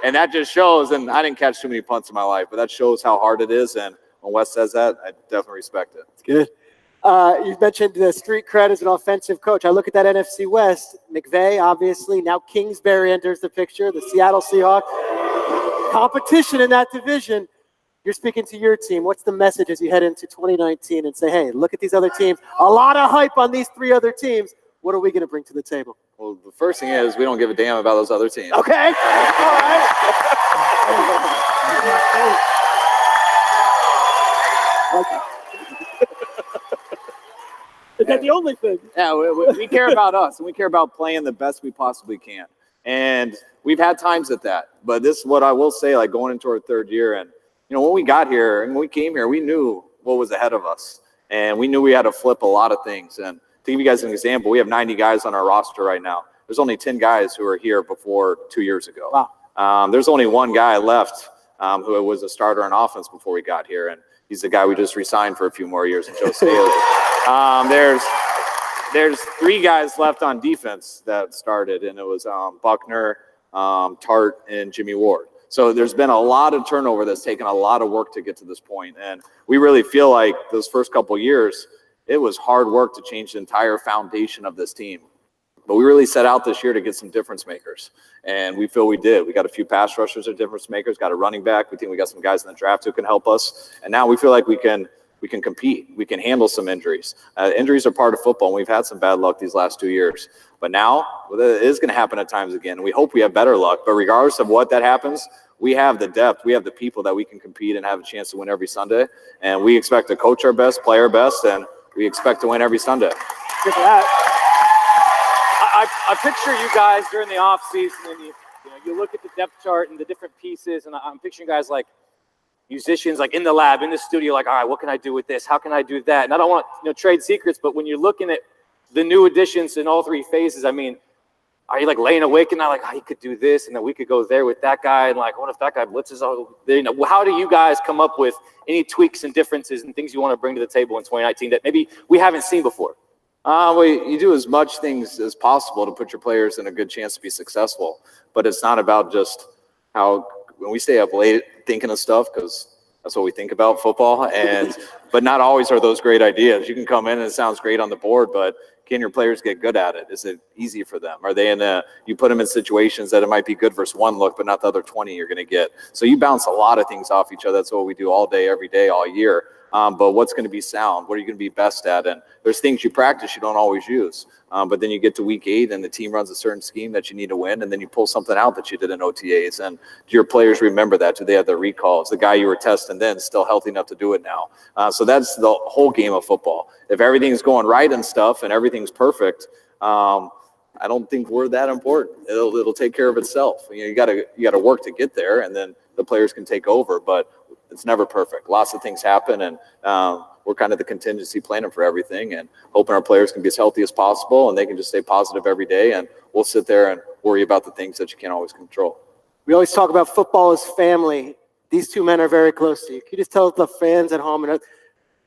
Speaker 9: And that just shows, and I didn't catch too many punts in my life, but that shows how hard it is. And when Wes says that, I definitely respect it.
Speaker 7: It's good. You mentioned the street cred as an offensive coach. I look at that NFC West. McVay, obviously. Now Kingsbury enters the picture, the Seattle Seahawks. Competition in that division. You're speaking to your team. What's the message as you head into 2019 and say, hey, look at these other teams. A lot of hype on these 3 other teams. What are we going to bring to the table?
Speaker 9: Well, the first thing is we don't give a damn about those other teams.
Speaker 7: Okay. All right. Is that the only thing?
Speaker 9: Yeah, we care about us, and we care about playing the best we possibly can. And we've had times at that. But this is what I will say, like going into our third year. And, you know, when we got here and when we came here, we knew what was ahead of us. And we knew we had to flip a lot of things. And to give you guys an example, we have 90 guys on our roster right now. There's only 10 guys who were here before 2 years ago.
Speaker 7: Wow.
Speaker 9: There's only one guy left who was a starter on offense before we got here. And he's the guy we just re-signed for a few more years, Joe Staley. There's 3 guys left on defense that started, and it was Buckner, Tart, and Jimmy Ward. So there's been a lot of turnover that's taken a lot of work to get to this point. And we really feel like those first couple of years, it was hard work to change the entire foundation of this team. But we really set out this year to get some difference makers, and we feel we did. We got a few pass rushers or difference makers, got a running back. We think we got some guys in the draft who can help us, and now we feel like we can compete. We can handle some injuries. Injuries are part of football, and we've had some bad luck these last 2 years. But now it is going to happen at times again, and we hope we have better luck. But regardless of what that happens, we have the depth. We have the people that we can compete and have a chance to win every Sunday. And we expect to coach our best, play our best, and we expect to win every Sunday.
Speaker 6: Good for that. I picture you guys during the off season, and you look at the depth chart and the different pieces, and I'm picturing guys like musicians, like in the lab, in the studio, like, all right, what can I do with this? How can I do that? And I don't want to trade secrets, but when you're looking at the new additions in all 3 phases, I mean, are you like laying awake and not like, oh, you could do this, and then we could go there with that guy, and like, what if that guy blitzes? How do you guys come up with any tweaks and differences and things you want to bring to the table in 2019 that maybe we haven't seen before?
Speaker 9: Well, you do as much things as possible to put your players in a good chance to be successful. But it's not about just how when we stay up late thinking of stuff, because that's what we think about football. But not always are those great ideas. You can come in and it sounds great on the board, but can your players get good at it? Is it easy for them? Are they you put them in situations that it might be good versus one look, but not the other 20 you're going to get. So you bounce a lot of things off each other. That's what we do all day, every day, all year. But what's going to be sound? What are you going to be best at? And there's things you practice you don't always use. But then you get to week 8 and the team runs a certain scheme that you need to win, and then you pull something out that you did in OTAs. And do your players remember that? Do they have their recalls? The guy you were testing then is still healthy enough to do it now. So that's the whole game of football. If everything's going right and stuff and everything's perfect, I don't think we're that important. It'll take care of itself. You gotta work to get there, and then the players can take over. But it's never perfect. Lots of things happen, and we're kind of the contingency planning for everything and hoping our players can be as healthy as possible and they can just stay positive every day, and we'll sit there and worry about the things that you can't always control.
Speaker 7: We always talk about football as family. These 2 men are very close to you. Can you just tell the fans at home, the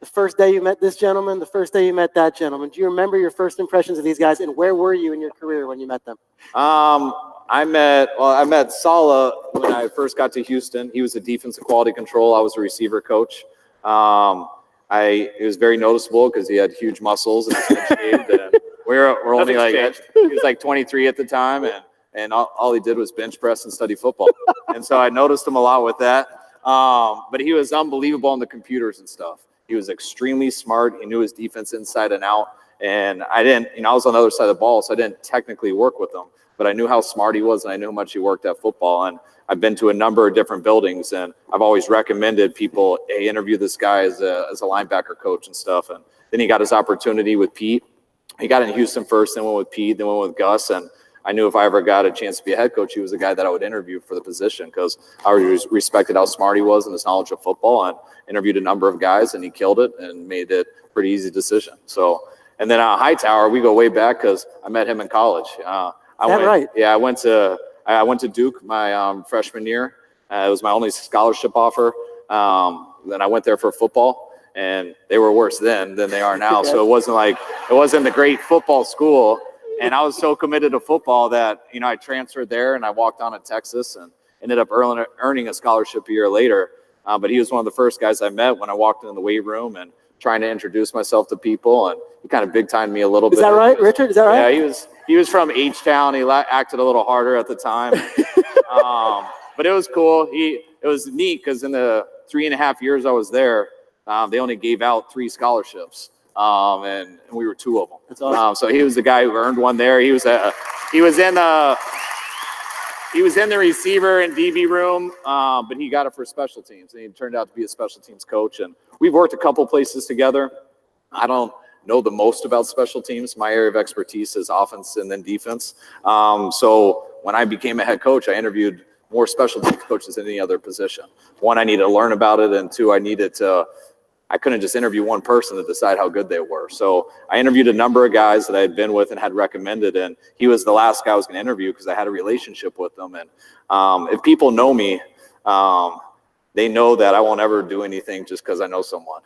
Speaker 7: first day you met this gentleman, the first day you met that gentleman, do you remember your first impressions of these guys, and where were you in your career when you met them?
Speaker 9: I met Saleh when I first got to Houston. He was a defensive quality control. I was a receiver coach. It was very noticeable because he had huge muscles and he was shaved. And we're only like, he was like 23 at the time, and all he did was bench press and study football. And so I noticed him a lot with that. But he was unbelievable on the computers and stuff. He was extremely smart. He knew his defense inside and out. And I was on the other side of the ball, so I didn't technically work with him. But I knew how smart he was, and I knew how much he worked at football. And I've been to a number of different buildings, and I've always recommended people, hey, interview this guy as a linebacker coach and stuff. And then he got his opportunity with Pete. He got in Houston first, then went with Pete, then went with Gus. And I knew if I ever got a chance to be a head coach, he was the guy that I would interview for the position because I always respected how smart he was and his knowledge of football, and interviewed a number of guys, and he killed it and made it a pretty easy decision. So, and then Hightower, we go way back because I met him in college.
Speaker 7: Right?
Speaker 9: Yeah, I went to Duke my freshman year. It was my only scholarship offer. Then I went there for football, and they were worse then than they are now. So it wasn't a great football school. And I was so committed to football that I transferred there, and I walked on to Texas and ended up earning a scholarship a year later. But he was one of the first guys I met when I walked into the weight room and trying to introduce myself to people, and he kind of big-timed me a little bit.
Speaker 7: Is that right, Richard? Is that right?
Speaker 9: Yeah, he was from H-Town. He acted a little harder at the time. But it was cool. It was neat because in the 3.5 years I was there, they only gave out 3 scholarships, and we were 2 of them.
Speaker 7: That's awesome.
Speaker 9: So he was the guy who earned one there. He was He was in the receiver and DB room, but he got it for special teams, and he turned out to be a special teams coach. And we've worked a couple places together. I don't know the most about special teams. My area of expertise is offense and then defense. So when I became a head coach, I interviewed more special teams coaches than any other position. One, I needed to learn about it, and two, I couldn't just interview one person to decide how good they were. So I interviewed a number of guys that I had been with and had recommended, and he was the last guy I was going to interview because I had a relationship with them. And if people know me, they know that I won't ever do anything just because I know someone.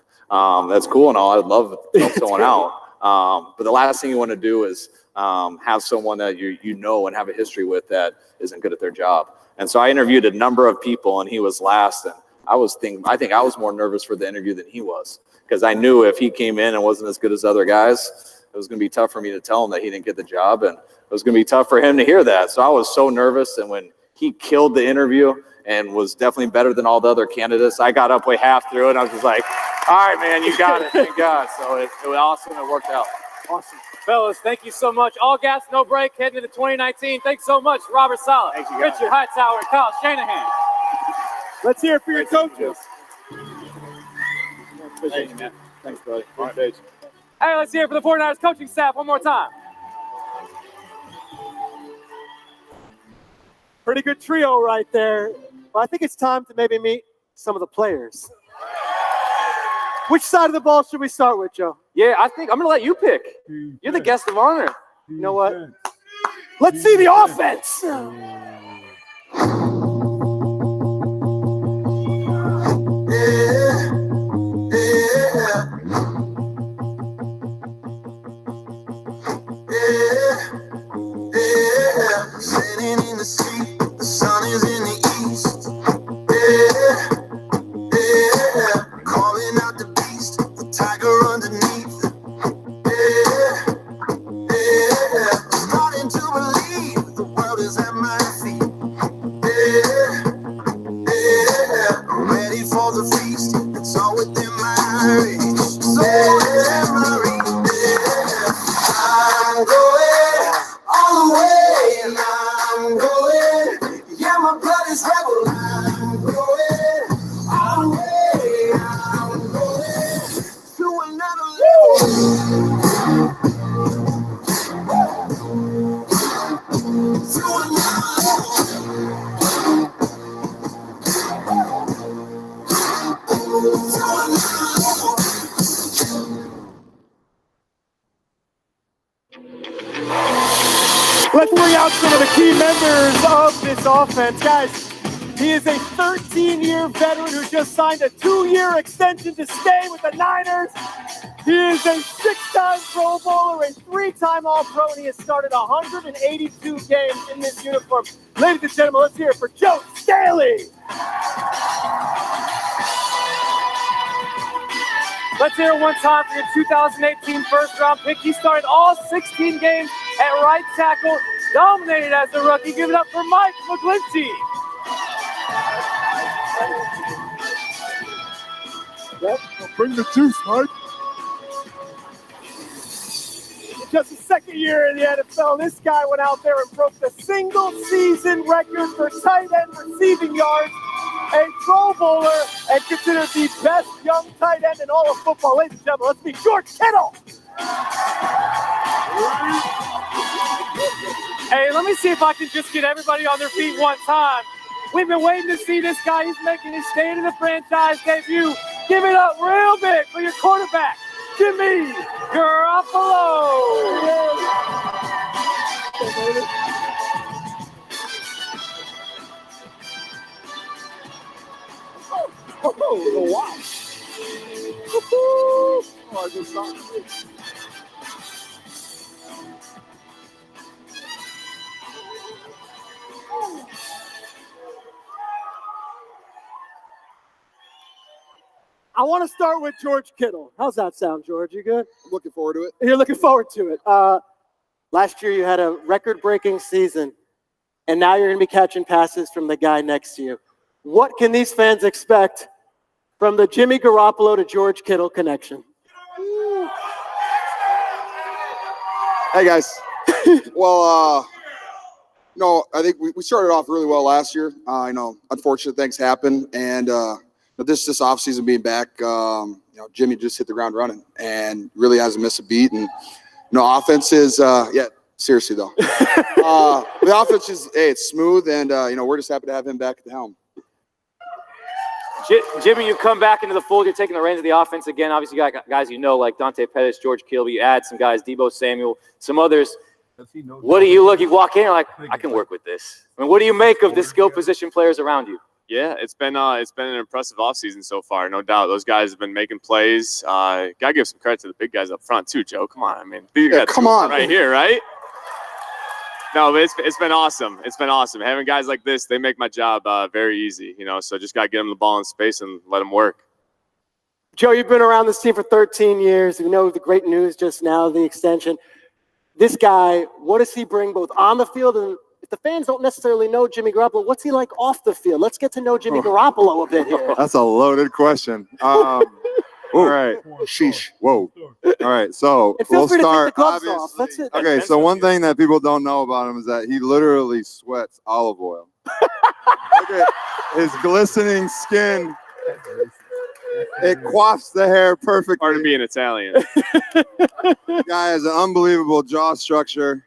Speaker 9: That's cool and all. I'd love to help someone out. But the last thing you want to do is have someone that you know and have a history with that isn't good at their job. And so I interviewed a number of people, and he was last. And I think I was more nervous for the interview than he was, because I knew if he came in and wasn't as good as other guys, it was going to be tough for me to tell him that he didn't get the job, and it was going to be tough for him to hear that. So I was so nervous, and when he killed the interview and was definitely better than all the other candidates, I got up way half through it, and I was just like, all right, man, you got it, thank God. So it was awesome. It worked out.
Speaker 6: Awesome. Fellas, thank you so much. All gas, no break, heading into 2019. Thanks so much, Robert Sala, Richard Hightower, and Kyle Shanahan.
Speaker 7: Let's hear it for your coaches.
Speaker 6: Thanks, man. Thanks, buddy. Hey, let's hear it for the 49ers coaching staff one more time.
Speaker 7: Pretty good trio right there. Well, I think it's time to maybe meet some of the players. Which side of the ball should we start with, Joe?
Speaker 6: Yeah, I think I'm going to let you pick. You're the guest of honor.
Speaker 7: You know what? Let's see the offense.
Speaker 17: Sitting in the sea, the sun is in the east. Yeah, calling out the beast, the tiger underneath. Yeah, starting to believe the world is at my feet. Yeah, ready for the feast, it's all within my reach. So within my reach. Yeah, I'm going all the way. I'm going, yeah, my blood is rebel. I'm going all the way. I'm going to another level. To another level. To another level.
Speaker 7: Let's bring out some of the key members of this offense. Guys, he is a 13-year veteran who just signed a 2-year extension to stay with the Niners. He is a 6-time Pro Bowler, a 3-time All-Pro, and he has started 182 games in this uniform. Ladies and gentlemen, let's hear it for Joe Staley.
Speaker 6: Let's hear it one time for your 2018 first-round pick. He started all 16 games at right tackle, dominated as a rookie. Give it up for Mike McGlinchey.
Speaker 7: Yep, bring the juice, Mike. Just his second year in the NFL, this guy went out there and broke the single-season record for tight end receiving yards. A Pro Bowler and considered the best young tight end in all of football. Ladies and gentlemen, let's meet George Kittle.
Speaker 6: Hey, let me see if I can just get everybody on their feet one time. We've been waiting to see this guy. He's making his state of the franchise debut. Give it up real big for your quarterback, Jimmy Garoppolo.
Speaker 7: Oh, wow. Oh, I just saw it. I want to start with George Kittle. How's that sound, George? You good?
Speaker 12: I'm looking forward to it.
Speaker 7: You're looking forward to it. Last year you had a record-breaking season, and now you're going to be catching passes from the guy next to you. What can these fans expect from the Jimmy Garoppolo to George Kittle connection?
Speaker 12: Hey guys. Well, No, I think we started off really well last year. Unfortunate things happen, and this offseason being back, Jimmy just hit the ground running and really hasn't missed a beat. And offense is seriously though, the offense is it's smooth, and we're just happy to have him back at the helm.
Speaker 6: Jimmy, you come back into the fold. You're taking the reins of the offense again. Obviously, you got guys like Dante Pettis, George Kilby. You add some guys, Debo Samuel, some others. What do you look? You walk in, you're like, I can work with this. I mean, what do you make of the skill position players around you?
Speaker 18: Yeah, it's been an impressive offseason so far, no doubt. Those guys have been making plays. Gotta give some credit to the big guys up front too, Joe. Come on, I mean, come on, right here, right? No, but it's been awesome. It's been awesome having guys like this. They make my job very easy, So just gotta get them the ball in space and let them work.
Speaker 7: Joe, you've been around this team for 13 years. We know the great news just now, the extension. This guy, what does he bring both on the field and if the fans don't necessarily know Jimmy Garoppolo, what's he like off the field? Let's get to know Jimmy Garoppolo a bit here.
Speaker 12: That's a loaded question. All right. Sheesh. Whoa. All right. So we'll start. Okay. So one thing that people don't know about him is that he literally sweats olive oil. Look at his glistening skin. It quaffs the hair perfectly.
Speaker 18: Hard to be an Italian.
Speaker 12: Guy has an unbelievable jaw structure.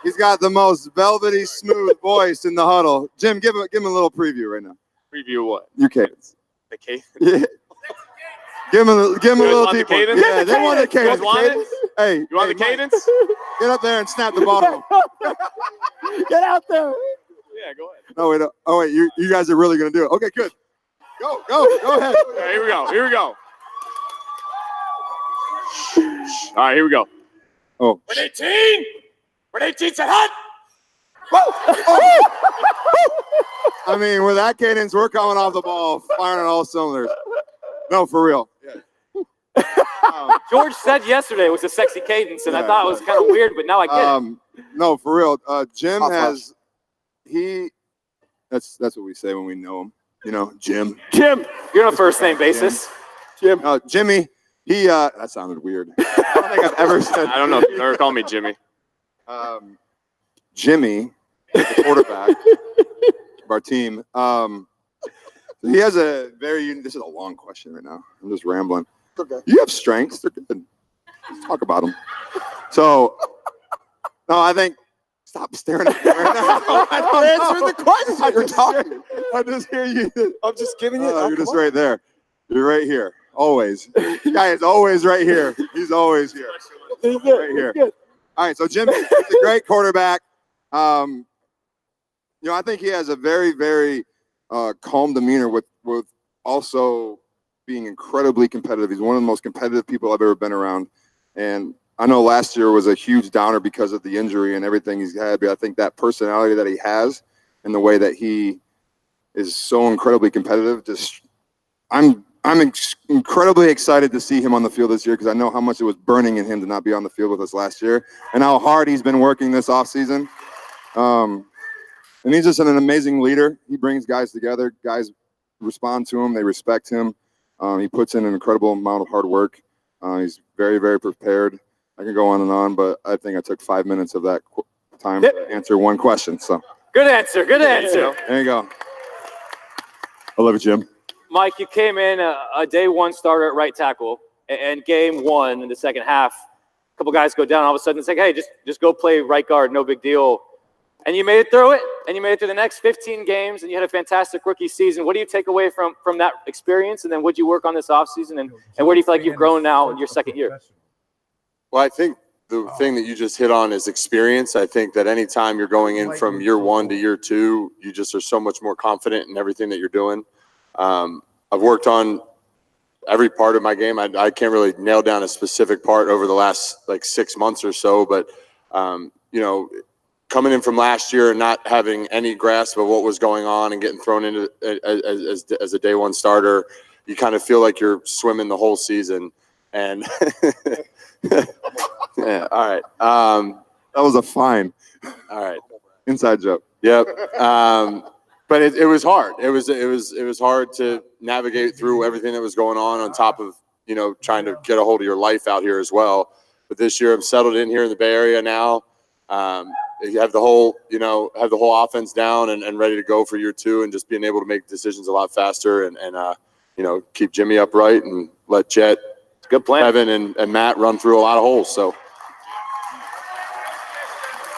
Speaker 12: He's got the most velvety, smooth voice in the huddle. Jim, give him a little preview right now.
Speaker 18: Preview what?
Speaker 12: Your cadence.
Speaker 18: The cadence?
Speaker 12: Yeah. Give him a little deep one.
Speaker 18: Cadence?
Speaker 12: Yeah, they want the cadence.
Speaker 18: You guys want it?
Speaker 12: Hey,
Speaker 18: you want the cadence?
Speaker 12: Get up there and snap the bottom.
Speaker 7: Get out there.
Speaker 18: Yeah, go ahead.
Speaker 12: No, wait. Oh, wait. You guys are really going to do it. Okay, good. Go ahead.
Speaker 18: Right, here we go. All right, here we go.
Speaker 12: Oh.
Speaker 18: We're 18. We're 18 said hot.
Speaker 12: I mean, with that cadence, we're coming off the ball, firing on all cylinders. No, for real. Yeah.
Speaker 6: George said yesterday it was a sexy cadence, and I thought it was kind of weird, but now I get it.
Speaker 12: No, for real. Jim has that's what we say when we know him. Jim.
Speaker 6: Jim, you're on a first name basis.
Speaker 12: Jim. Jimmy. He that sounded weird. I don't think I've ever said.
Speaker 18: I don't know. Never call me Jimmy.
Speaker 12: Jimmy, the quarterback of our team. He has a this is a long question right now. I'm just rambling. Okay. You have strengths. They're good. Let's talk about them. So, no, I think. Stop staring at me right now. I don't answer the question. You're talking. I just hear you.
Speaker 14: I'm just giving you.
Speaker 12: You're just right there. You're right here. Always. Guy is always right here. He's always here. Right here. All right. So Jimmy is a great quarterback. I think he has a very, very calm demeanor with also being incredibly competitive. He's one of the most competitive people I've ever been around. And I know last year was a huge downer because of the injury and everything he's had, but I think that personality that he has and the way that he is so incredibly competitive, I'm incredibly excited to see him on the field this year because I know how much it was burning in him to not be on the field with us last year and how hard he's been working this offseason. And he's just an amazing leader. He brings guys together. Guys respond to him. They respect him. He puts in an incredible amount of hard work. He's very, very prepared. I can go on, but I think I took 5 minutes of that time to answer one question. So
Speaker 6: good answer. Good answer.
Speaker 12: There you go. I love it, Jim.
Speaker 6: Mike, you came in a day one starter at right tackle, and game one in the second half, a couple guys go down. All of a sudden, it's like, hey, just go play right guard, no big deal. And you made it through it, and you made it through the next 15 games, and you had a fantastic rookie season. What do you take away from that experience, and then what did you work on this offseason, and where do you feel like you've grown now in your second year?
Speaker 19: Well, I think the thing that you just hit on is experience. I think that anytime you're going in from year one to year two, you just are so much more confident in everything that you're doing. I've worked on every part of my game. I can't really nail down a specific part over the last 6 months or so, but coming in from last year and not having any grasp of what was going on and getting thrown into as a day one starter, you kind of feel like you're swimming the whole season. And yeah, all right.
Speaker 12: That was a fine.
Speaker 19: All right.
Speaker 12: Inside joke.
Speaker 19: Yep. But it was hard. It was hard to navigate through everything that was going on top of, trying to get a hold of your life out here as well. But this year I'm settled in here in the Bay Area now. you have the whole offense down and ready to go for year 2, and just being able to make decisions a lot faster and keep Jimmy upright and let Jet,
Speaker 6: good plan,
Speaker 19: Kevin and Matt run through a lot of holes. So,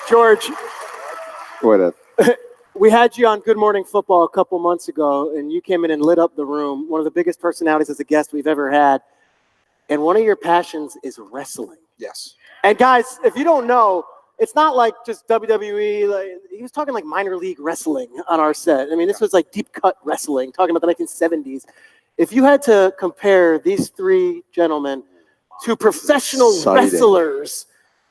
Speaker 7: George,
Speaker 12: What
Speaker 7: we had you on Good Morning Football a couple months ago, and you came in and lit up the room. One of the biggest personalities as a guest we've ever had. And one of your passions is wrestling.
Speaker 20: Yes.
Speaker 7: And guys, if you don't know, it's not like just WWE. Like, he was talking like minor league wrestling on our set. I mean, this was like deep cut wrestling, talking about the 1970s. If you had to compare these 3 gentlemen to professional wrestlers,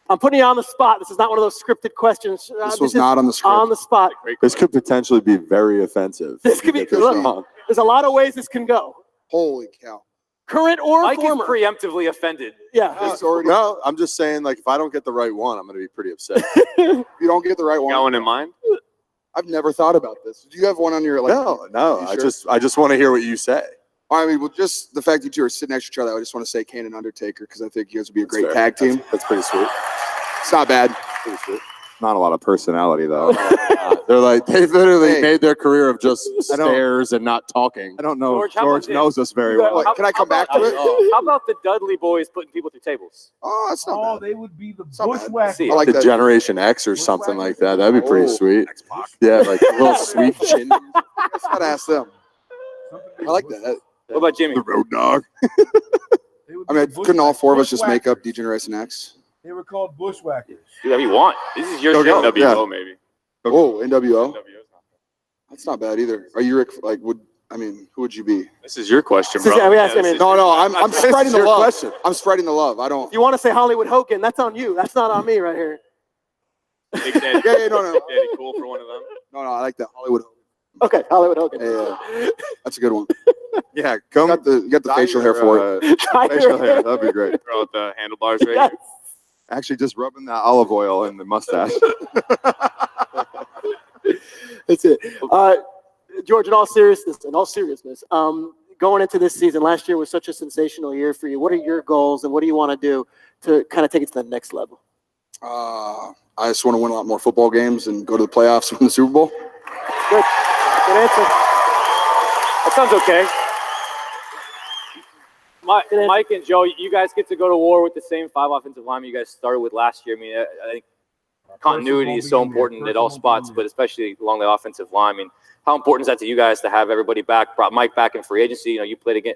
Speaker 7: I'm putting you on the spot. This is not one of those scripted questions.
Speaker 20: This was not on the script.
Speaker 7: On the spot.
Speaker 19: this could potentially be very offensive.
Speaker 7: This could be. Look, there's a lot of ways this can go.
Speaker 20: Holy cow.
Speaker 7: Current or
Speaker 6: Mike
Speaker 7: former.
Speaker 6: is preemptively offended.
Speaker 7: Yeah.
Speaker 19: No, I'm just saying, like, if I don't get the right one, I'm going to be pretty upset.
Speaker 20: You don't get the right one.
Speaker 18: Got one in mind?
Speaker 20: I've never thought about this. Do you have one on your like?
Speaker 19: No. I just want to hear what you say.
Speaker 20: I mean, well, just the fact that you are sitting next to each other, I just want to say Kane and Undertaker because I think you guys would be a great tag team.
Speaker 19: That's pretty sweet.
Speaker 20: It's not bad.
Speaker 19: Pretty sweet.
Speaker 12: Not a lot of personality though.
Speaker 19: They literally made their career of just stares and not talking.
Speaker 12: I don't know.
Speaker 6: George, how
Speaker 12: George
Speaker 6: about
Speaker 12: knows us very well.
Speaker 20: Can I come back to it?
Speaker 6: How about the Dudley boys putting people through tables?
Speaker 20: Oh, that's not bad.
Speaker 21: They would be the
Speaker 20: not bad.
Speaker 21: bushwhackers.
Speaker 20: I like
Speaker 19: the
Speaker 20: that.
Speaker 19: Generation X or something like that. That'd be pretty
Speaker 20: Oh.
Speaker 19: sweet. Yeah, like a little sweet chin.
Speaker 20: I gotta ask them. I like that.
Speaker 6: What about Jimmy?
Speaker 19: The Road Dog.
Speaker 20: I mean, couldn't all 4 of us just make up D-Generation X?
Speaker 21: They were called bushwhackers.
Speaker 6: Do whatever you want. This is your show.
Speaker 18: NWO, maybe.
Speaker 20: Oh, NWO. That's not bad either. Are you who would you be?
Speaker 18: This is your question,
Speaker 7: This is-
Speaker 18: bro.
Speaker 7: we asked him in-
Speaker 20: No, I'm
Speaker 19: This
Speaker 20: spreading
Speaker 19: is
Speaker 20: the
Speaker 19: your
Speaker 20: love.
Speaker 19: question.
Speaker 20: I'm spreading the love. I don't.
Speaker 7: If you want to say Hollywood Hogan, that's on you. That's not on me right here.
Speaker 18: Big Daddy,
Speaker 20: Yeah, no.
Speaker 18: Daddy Cool for one of them.
Speaker 20: No, I like that Hollywood.
Speaker 7: Okay, Hollywood Hogan.
Speaker 20: Yeah, that's a good one.
Speaker 12: Yeah,
Speaker 20: You got the facial hair for it.
Speaker 12: Facial hair. That'd be great.
Speaker 18: Throw out the handlebars right
Speaker 7: Yes.
Speaker 18: here.
Speaker 12: Actually, just rubbing that olive oil in the mustache.
Speaker 7: That's it. George, in all seriousness, going into this season, last year was such a sensational year for you. What are your goals and what do you want to do to kind of take it to the next level?
Speaker 20: I just want to win a lot more football games and go to the playoffs and win the Super Bowl.
Speaker 7: Good. Good answer.
Speaker 6: That sounds okay. Mike and Joe, you guys get to go to war with the same 5 offensive linemen you guys started with last year. I mean, I think continuity is so important at all spots, but especially along the offensive line. I mean, how important is that to you guys to have everybody back? Brought Mike back in free agency. You know, you played again,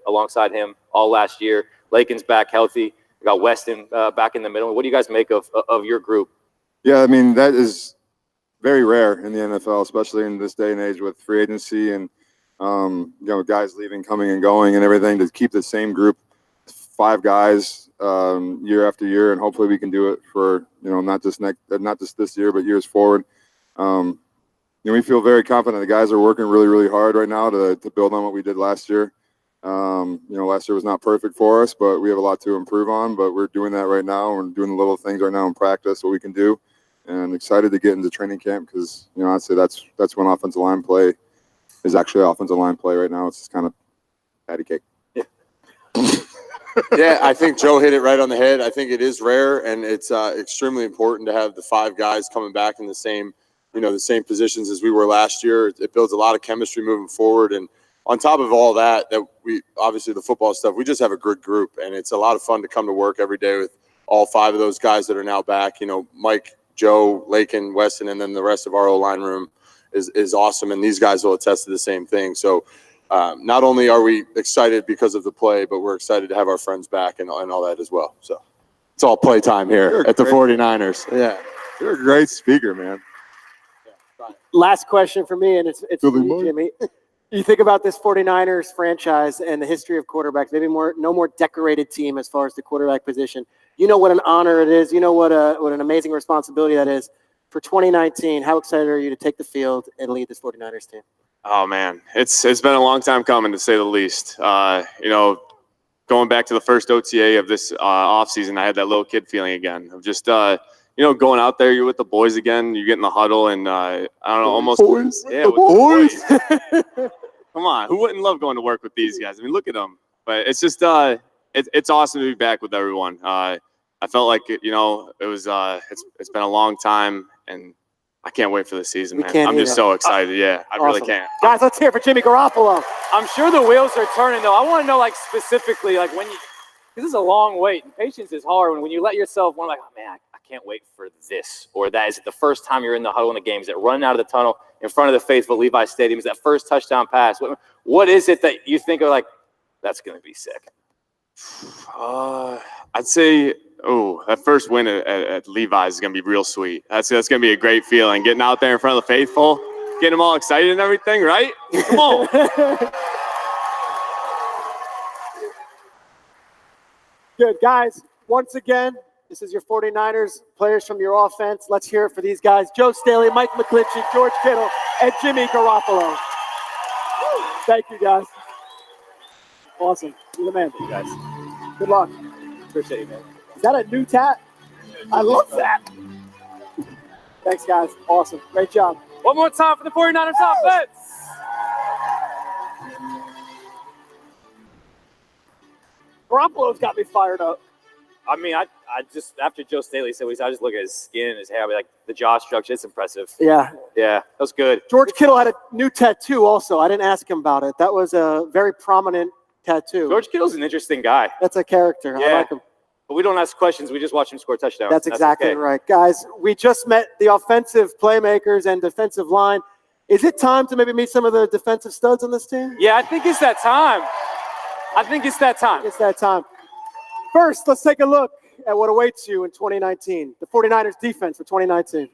Speaker 6: alongside him all last year. Lakin's back healthy. We got Weston back in the middle. What do you guys make of your group?
Speaker 12: Yeah, I mean, that is very rare in the NFL, especially in this day and age with free agency and guys leaving, coming and going and everything, to keep the same group, 5 guys year after year, and hopefully we can do it for not just this year, but years forward. We feel very confident. The guys are working really, really hard right now to build on what we did last year. Last year was not perfect for us, but we have a lot to improve on. But we're doing that right now. We're doing the little things right now in practice, what we can do, and excited to get into training camp because I'd say that's when offensive line play is actually offensive line play right now. It's just kind of patty cake.
Speaker 19: Yeah, I think Joe hit it right on the head. I think it is rare, and it's extremely important to have the 5 guys coming back in the same positions as we were last year. It builds a lot of chemistry moving forward, and on top of all that we obviously the football stuff, we just have a good group, and it's a lot of fun to come to work every day with all 5 of those guys that are now back. Mike, Joe, Lakin, Weston, and then the rest of our O-line room is awesome, and these guys will attest to the same thing. So not only are we excited because of the play, but we're excited to have our friends back and all that as well. So it's all play time here at the 49ers. Yeah.
Speaker 12: You're a great speaker, man.
Speaker 7: Last question for me, and it's for you, Jimmy. You think about this 49ers franchise and the history of quarterbacks, maybe no more decorated team as far as the quarterback position. You know what an honor it is. You know what an amazing responsibility that is. For 2019, how excited are you to take the field and lead this 49ers team?
Speaker 18: Oh man, it's been a long time coming, to say the least. Going back to the first OTA of this offseason, I had that little kid feeling again of just going out there. You're with the boys again. You get in the huddle, and I don't know, almost
Speaker 19: boys.
Speaker 18: Yeah, with the boys. Come on, who wouldn't love going to work with these guys? I mean, look at them. But it's just it's awesome to be back with everyone. I I felt like it was it's been a long time, and I can't wait for the season, man. I'm just so excited. Yeah, I really can't.
Speaker 7: Guys, let's hear it for Jimmy Garoppolo.
Speaker 6: I'm sure the wheels are turning, though. I want to know, like, specifically, like, when you – this is a long wait. And patience is hard when you let yourself want, like, oh, man, I can't wait for this or that. Is it the first time you're in the huddle in the game? Is it running out of the tunnel in front of the faithful Levi Stadium? Is that first touchdown pass? What is it that you think of, like, that's going to be sick?
Speaker 18: I'd say – that first win at Levi's is going to be real sweet. That's going to be a great feeling, getting out there in front of the faithful, getting them all excited and everything, right? Come on.
Speaker 7: Good. Guys, once again, this is your 49ers players from your offense. Let's hear it for these guys. Joe Staley, Mike McClinchy, George Kittle, and Jimmy Garoppolo. Thank you, guys. Awesome. You're the man, you guys. Good luck.
Speaker 6: Appreciate you, man.
Speaker 7: Is that a new tat? I love that. Thanks, guys. Awesome. Great job.
Speaker 6: One more time for the 49ers offense.
Speaker 7: Garoppolo's got me fired up.
Speaker 6: I mean, I just, after Joe Staley said what he said, I just look at his skin and his hair. I mean, like, the jaw structure, it's impressive.
Speaker 7: Yeah.
Speaker 6: Yeah, that was good.
Speaker 7: George Kittle had a new tattoo also. I didn't ask him about it. That was a very prominent tattoo.
Speaker 6: George Kittle's an interesting guy.
Speaker 7: That's a character.
Speaker 6: Yeah.
Speaker 7: I like him.
Speaker 6: But we don't ask questions. We just watch him score touchdowns.
Speaker 7: That's exactly
Speaker 6: okay.
Speaker 7: right. Guys, we just met the offensive playmakers and defensive line. Is it time to maybe meet some of the defensive studs on this team?
Speaker 6: Yeah, I think it's that time. It's that time.
Speaker 7: First, let's take a look at what awaits you in 2019. The 49ers defense for 2019.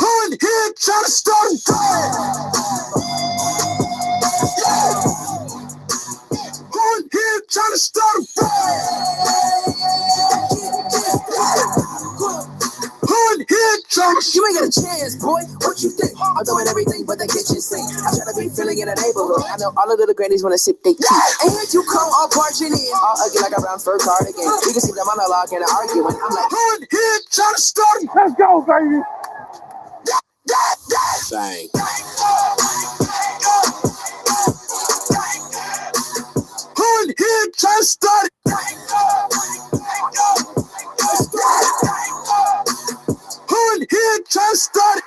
Speaker 17: Who in here trying to start a Who in here trying to start a Who in here trying to...
Speaker 21: You ain't got a chance, boy. What you think? I'm doing everything but the kitchen sink. I try to be feeling in the neighborhood. I know all the little grannies wanna sip they tea. And here you come, all barging in. All ugly like a brown fur cardigan. We can see them on the log and arguing. I'm like,
Speaker 17: Who in here trying to start a... Let's go, baby.
Speaker 21: Bang.
Speaker 17: Who in here trying to start it? Who in here trying to start it?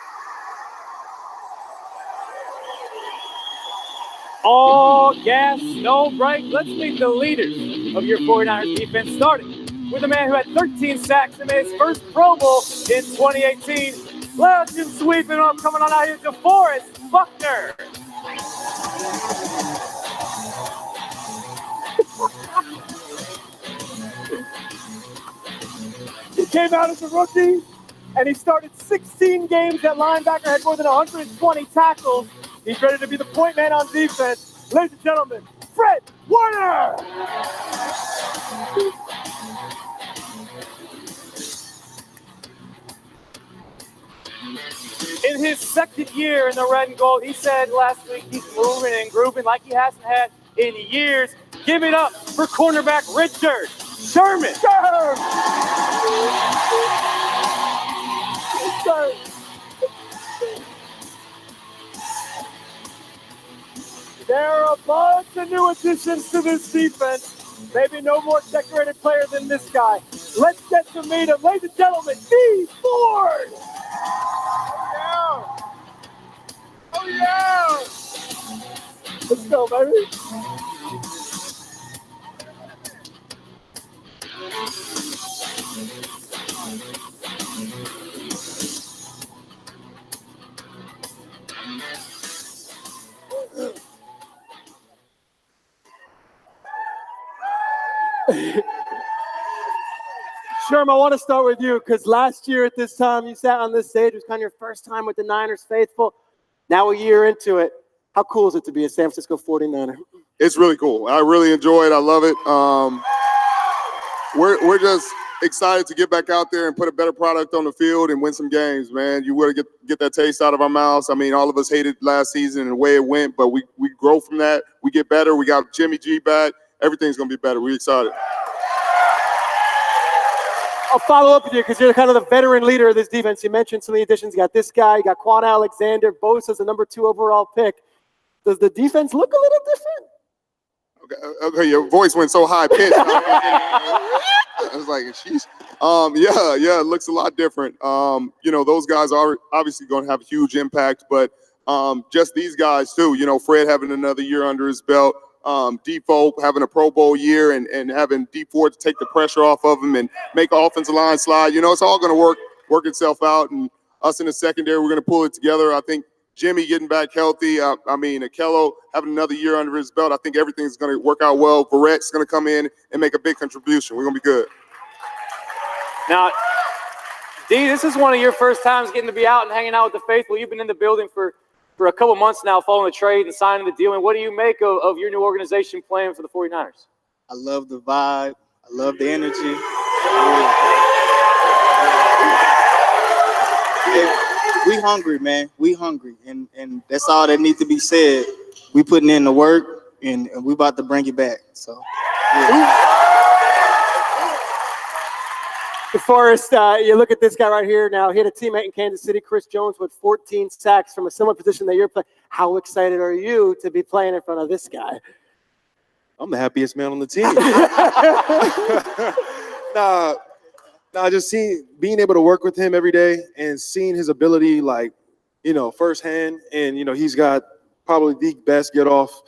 Speaker 6: All gas, no break. Let's meet the leaders of your 49ers defense, starting with a man who had 13 sacks and made his first Pro Bowl in 2018. Legend sweeping up, coming on out here, DeForest Buckner.
Speaker 7: He came out as a rookie, and he started 16 games at linebacker, had more than 120 tackles. He's ready to be the point man on defense. Ladies and gentlemen, Fred Warner!
Speaker 6: In his second year in the red and gold, he said last week he's moving and grooving like he hasn't had in years. Give it up for cornerback Richard Sherman.
Speaker 7: There are a bunch of new additions to this defense. Maybe no more decorated player than this guy. Let's get to meet him. Ladies and gentlemen, D. Ford! Oh, yeah! Let's go, baby. Sherm, I want to start with you because last year at this time you sat on this stage. It was kind of your first time with the Niners faithful. Now a year into it, how cool is it to be a San Francisco 49er?
Speaker 20: It's really cool. I really enjoy it. I love it. We're just excited to get back out there and put a better product on the field and win some games, man. You want to get that taste out of our mouths. I mean, all of us hated last season and the way it went, but we grow from that. We get better. We got Jimmy G back. Everything's going to be better. We're excited.
Speaker 7: I'll follow up with you because you're kind of the veteran leader of this defense. You mentioned some of the additions. You got this guy. You got Quan Alexander. Bosa's the number 2 overall pick. Does the defense look a little different?
Speaker 20: Okay, your voice went so high pitched. I was like, sheesh. Yeah, it looks a lot different. Those guys are obviously going to have a huge impact, but just these guys too. Fred having another year under his belt, Defoe having a Pro Bowl year, and having D Ford to take the pressure off of him and make the offensive line slide. It's all going to work itself out, and us in the secondary, we're going to pull it together. I think Jimmy getting back healthy. Akello having another year under his belt. I think everything's going to work out well. Verrett's going to come in and make a big contribution. We're going to be good.
Speaker 6: Now, D, this is one of your first times getting to be out and hanging out with the faithful. You've been in the building for a couple months now, following the trade and signing the deal. And what do you make of your new organization playing for the 49ers?
Speaker 3: I love the vibe. I love the energy. We hungry, man. We hungry. And that's all that needs to be said. We putting in the work, and we about to bring it back. So, yeah.
Speaker 7: DeForest, you look at this guy right here now. He had a teammate in Kansas City, Chris Jones, with 14 sacks from a similar position that you're playing. How excited are you to be playing in front of this guy?
Speaker 22: I'm the happiest man on the team. Just being able to work with him every day and seeing his ability, firsthand. And, he's got probably the best get off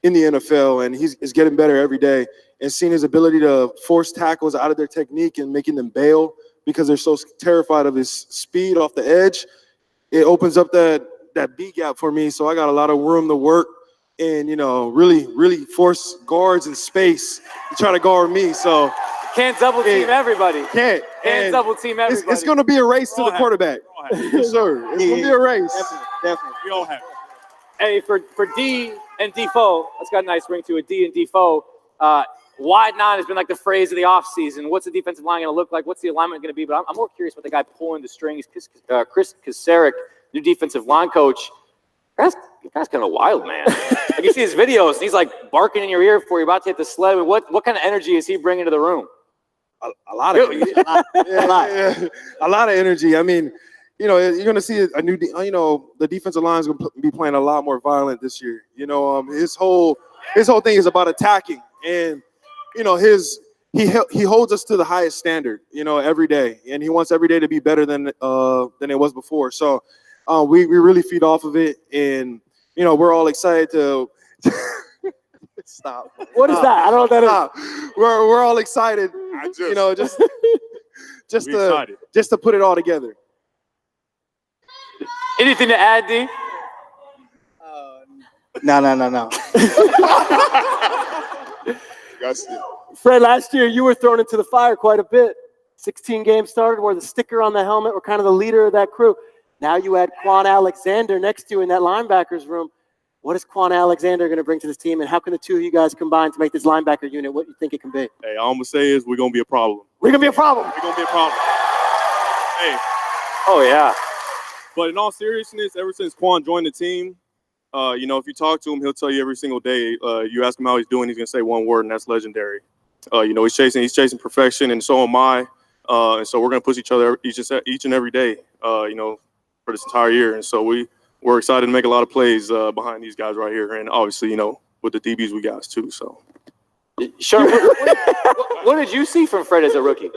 Speaker 22: in the NFL, and he's getting better every day. And seeing his ability to force tackles out of their technique and making them bail because they're so terrified of his speed off the edge, it opens up that B gap for me. So I got a lot of room to work and, really force guards in space to try to guard me. So
Speaker 6: can't double team everybody.
Speaker 22: Can't
Speaker 6: double team everybody.
Speaker 22: It's going to be a race to the quarterback. Yes, sir. It's going to be a race.
Speaker 3: Definitely.
Speaker 18: We all have it.
Speaker 6: Hey, for D and Defoe, that's got a nice ring to it. D and Defoe, wide nine has been like the phrase of the offseason. What's the defensive line going to look like? What's the alignment going to be? But I'm more curious about the guy pulling the strings, Chris Kasarik, new defensive line coach. That guy's kind of wild, man. Like you see his videos, and he's like barking in your ear before you're about to hit the sled. I mean, what kind of energy is he bringing to the room?
Speaker 22: A lot of energy. A lot of energy. I mean, you're going to see a new, the defensive line is going to be playing a lot more violent this year. His whole thing is about attacking, and he holds us to the highest standard, every day, and he wants every day to be better than it was before. So we really feed off of it, and we're all excited to stop.
Speaker 7: What is that? I don't know what that is.
Speaker 22: We're all excited, just to put it all together.
Speaker 6: Anything to add, D?
Speaker 3: No.
Speaker 7: Fred, last year you were thrown into the fire quite a bit. 16 games started, wore the sticker on the helmet, were kind of the leader of that crew. Now you had Quan Alexander next to you in that linebackers room. What is Quan Alexander going to bring to this team, and how can the two of you guys combine to make this linebacker unit what you think it can be?
Speaker 18: Hey, all I'm going to say is we're going to be a problem.
Speaker 7: We're going to be a problem.
Speaker 18: We're going to be a problem. Hey.
Speaker 6: Oh, yeah.
Speaker 18: But in all seriousness, ever since Quan joined the team, if you talk to him, he'll tell you every single day. You ask him how he's doing, he's going to say one word, and that's legendary. He's chasing perfection, and so am I. And so we're going to push each other each and every day, for this entire year. And so we're excited to make a lot of plays behind these guys right here. And obviously, with the DBs we got too. So,
Speaker 6: sure. What did you see from Fred as a rookie?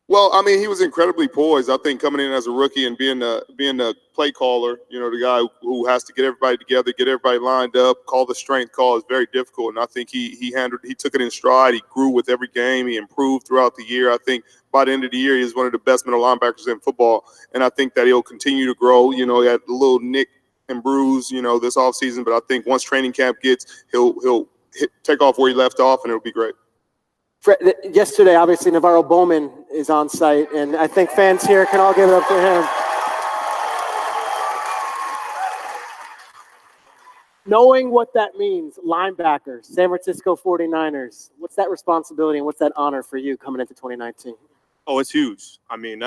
Speaker 20: Well, I mean, he was incredibly poised. I think coming in as a rookie and being the play caller, the guy who has to get everybody together, get everybody lined up, call the strength call is very difficult. And I think he took it in stride. He grew with every game. He improved throughout the year. I think by the end of the year, he was one of the best middle linebackers in football. And I think that he'll continue to grow. He had a little nick and bruise, this offseason. But I think once training camp gets, he'll take off where he left off, and it'll be great.
Speaker 7: Fred, yesterday, obviously, Navarro Bowman is on site, and I think fans here can all give it up to him. Knowing what that means, linebackers, San Francisco 49ers, what's that responsibility and what's that honor for you coming into 2019?
Speaker 18: Oh, it's huge. I mean,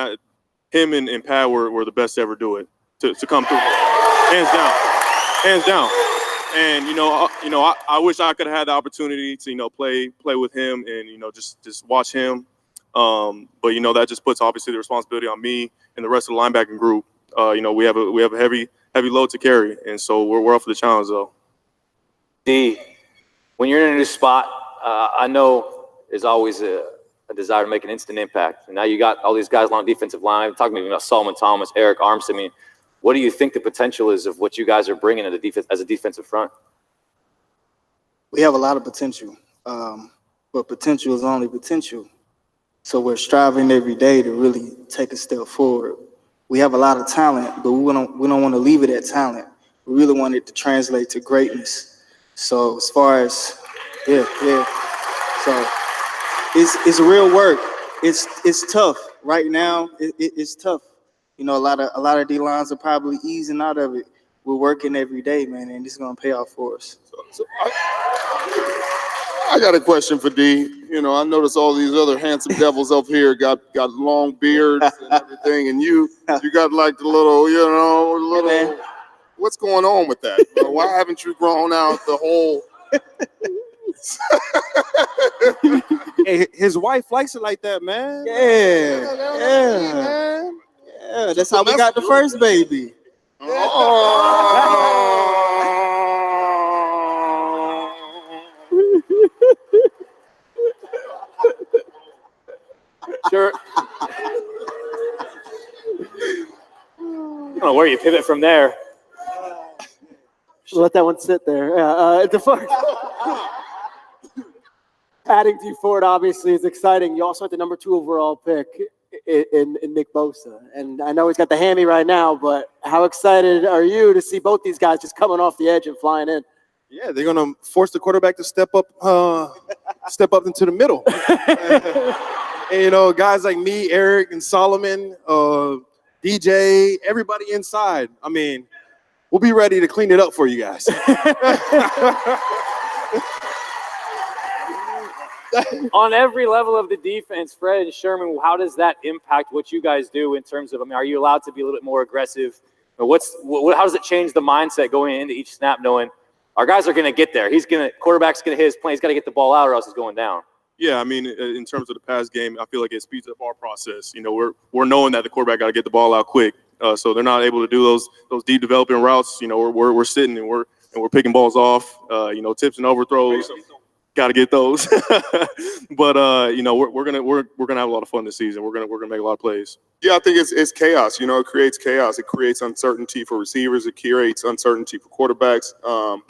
Speaker 18: him and Pat were the best to ever do it, to come through. Hands down. And I wish I could have had the opportunity to play with him and just watch him. But that just puts obviously the responsibility on me and the rest of the linebacking group. We have a heavy load to carry, and so we're up for the challenge though.
Speaker 6: D, when you're in a new spot, I know there's always a desire to make an instant impact. And now you got all these guys along the defensive line. Talking about Solomon Thomas, Eric Armstead. I mean, what do you think the potential is of what you guys are bringing to the defense as a defensive front?
Speaker 3: We have a lot of potential, but potential is only potential. So we're striving every day to really take a step forward. We have a lot of talent, but we don't want to leave it at talent. We really want it to translate to greatness. So as far as, yeah. So it's real work. It's tough right now. It's tough. You know, a lot of D lines are probably easing out of it. We're working every day, man, and it's gonna pay off for us.
Speaker 20: So I got a question for D. You know, I noticed all these other handsome devils up here got long beards and everything, and you got like the little, what's going on with that? You know, why haven't you grown out the whole?
Speaker 22: Hey, his wife likes it like that, man.
Speaker 3: Yeah, that's how we got the first baby.
Speaker 6: Sure. I don't know where you pivot from there.
Speaker 7: Let that one sit there. Adding D Ford obviously is exciting. You also had the number 2 overall pick in Nick Bosa. And I know he's got the hammy right now, but how excited are you to see both these guys just coming off the edge and flying in?
Speaker 22: Yeah, they're gonna force the quarterback to step up into the middle. And, you know, guys like me, Eric, and Solomon, DJ, everybody inside. I mean, we'll be ready to clean it up for you guys.
Speaker 6: On every level of the defense, Fred and Sherman, how does that impact what you guys do in terms of, I mean, are you allowed to be a little bit more aggressive? Or how does it change the mindset going into each snap, knowing our guys are going to get there? Quarterback's going to hit his plan. He's got to get the ball out or else he's going down.
Speaker 2: Yeah, I mean, in terms of the pass game, I feel like it speeds up our process. You know, we're knowing that the quarterback got to get the ball out quick, so they're not able to do those deep developing routes. You know, we're sitting and we're picking balls off. You know, tips and overthrows. Got to get those. But you know, we're gonna have a lot of fun this season. We're gonna make a lot of plays.
Speaker 20: Yeah, I think it's chaos. You know, it creates chaos. It creates uncertainty for receivers. It creates uncertainty for quarterbacks.